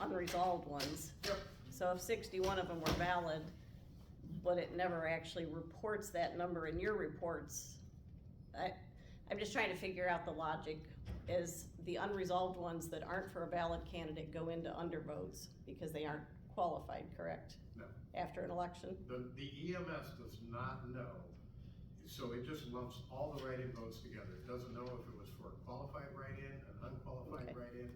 unresolved ones. Yep. So if 61 of them were valid, but it never actually reports that number in your reports, I'm just trying to figure out the logic. Is the unresolved ones that aren't for a valid candidate go into undervotes because they aren't qualified, correct? No. After an election? The EMS does not know, so it just lumps all the write-in votes together. It doesn't know if it was for a qualified write-in, an unqualified Okay. write-in,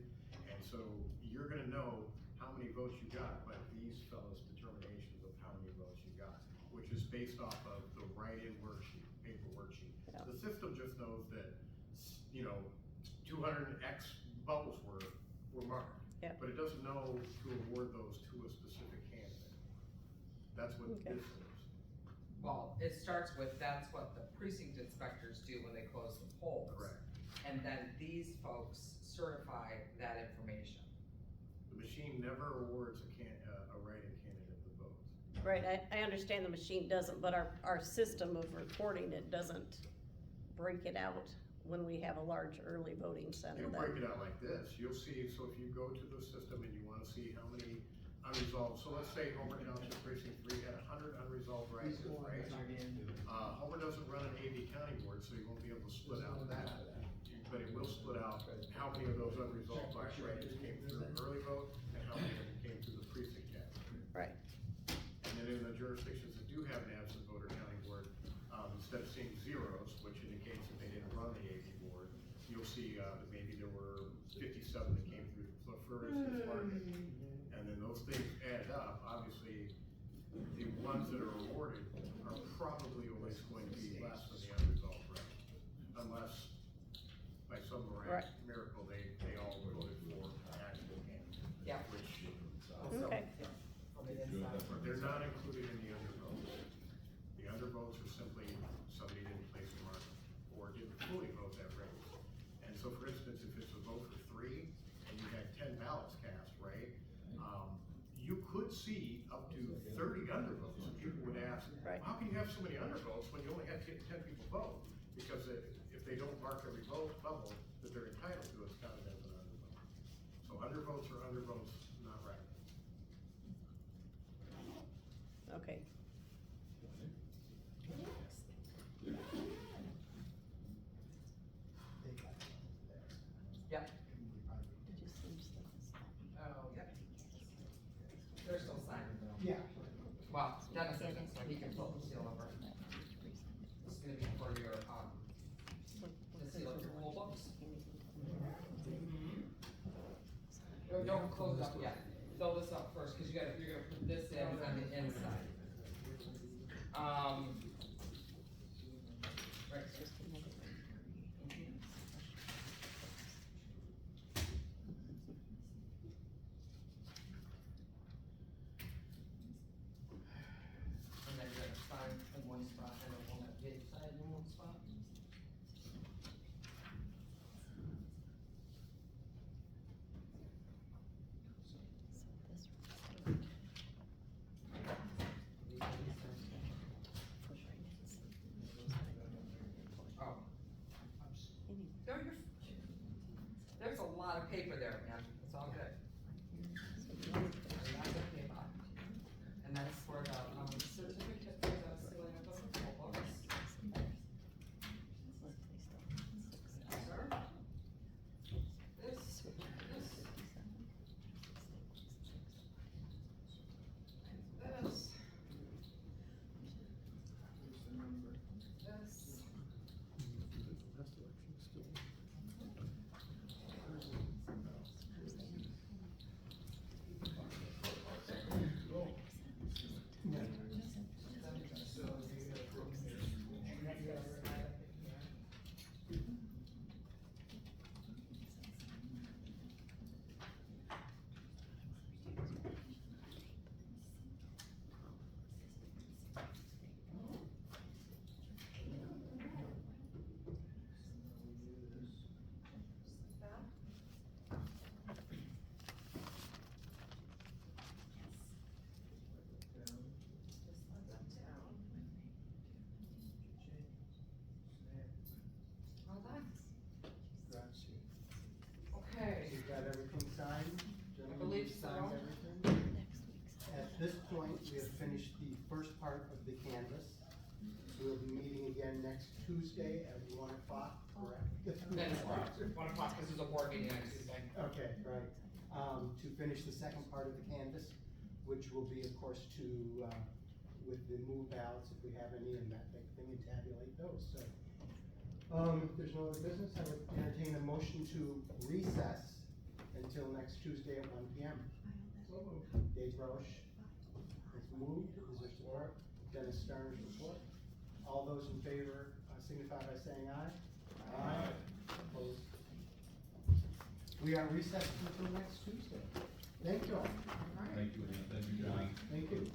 and so you're gonna know how many votes you got by these fellows' determinations of how many votes you got, which is based off of the write-in worksheet, paper worksheet. Yeah. The system just knows that, 200X bubbles were marked. Yeah. But it doesn't know to award those to a specific candidate. That's what Okay. this is. Well, it starts with, that's what the precinct inspectors do when they close the polls. Correct. And then these folks certify that information. The machine never awards a write-in candidate the votes. Right, I understand the machine doesn't, but our system of reporting it doesn't break it out when we have a large early voting center. It'll that- break it out like this. You'll see, so if you go to the system and you wanna see how many unresolved, so let's say Homer Township Precinct 3 had 100 unresolved write-ins, right? Homer doesn't run an AB county board, so you won't be able to split out that. But it will split out how many of those unresolved write-ins came through early vote and how many of them came through the precinct category. Right, And then in the jurisdictions that do have an absent voter county board, instead of seeing zeros, which indicates that they didn't run the AB board, you'll see, that maybe there were 57 that came through the first market. And then those things added up, obviously, the ones that are awarded are probably always going to be less than the unresolved records. Unless, by some Right. miracle, they all voted for actual candidates. Yeah. Which, okay, From the inside. but they're not included in the undervotes. The undervotes are simply somebody didn't place a mark or didn't fully vote that race. And so for instance, if it's a vote for 3 and you had 10 ballots cast, right? You could see up to 30 undervotes. And people would ask, Right. how can you have so many undervotes when you only had 10 people vote? Because if they don't mark every vote bubble that they're entitled to, it's counted as an undervote. So undervotes are undervotes, not right. okay. Yep. Did you see this? Oh, yep. They're still signing though. Yeah. Well, Dennis isn't, so he can pull the seal over. This is gonna be for your, to seal up your poll books. Don't close it up yet. Fill this up first, cause you're gonna put this in on the inside. Right. And then you're gonna sign in one spot and then one at the side in one spot. Oh. No, there's a lot of paper there, man. It's all good. Lots of paper. And that's for the certificate for the sealing of the poll books. Sir? This. This. we have finished the first part of the canvas. We'll be meeting again next Tuesday at 1 o'clock, correct? That is correct. 1 o'clock, this is a board meeting next Tuesday. Okay, right. To finish the second part of the canvas, which will be, of course, with the move ballots, if we have any, and that type of thing, and tabulate those, so. If there's no other business, I would entertain a motion to recess until next Tuesday at 1 p.m. Dave Roche, it's moved, is there support? Dennis Starner's report. All those in favor signify by saying aye. Aye. Opposed? We are recessed until next Tuesday. Thank you all. Thank you, Ann. Thank you, John. Thank you.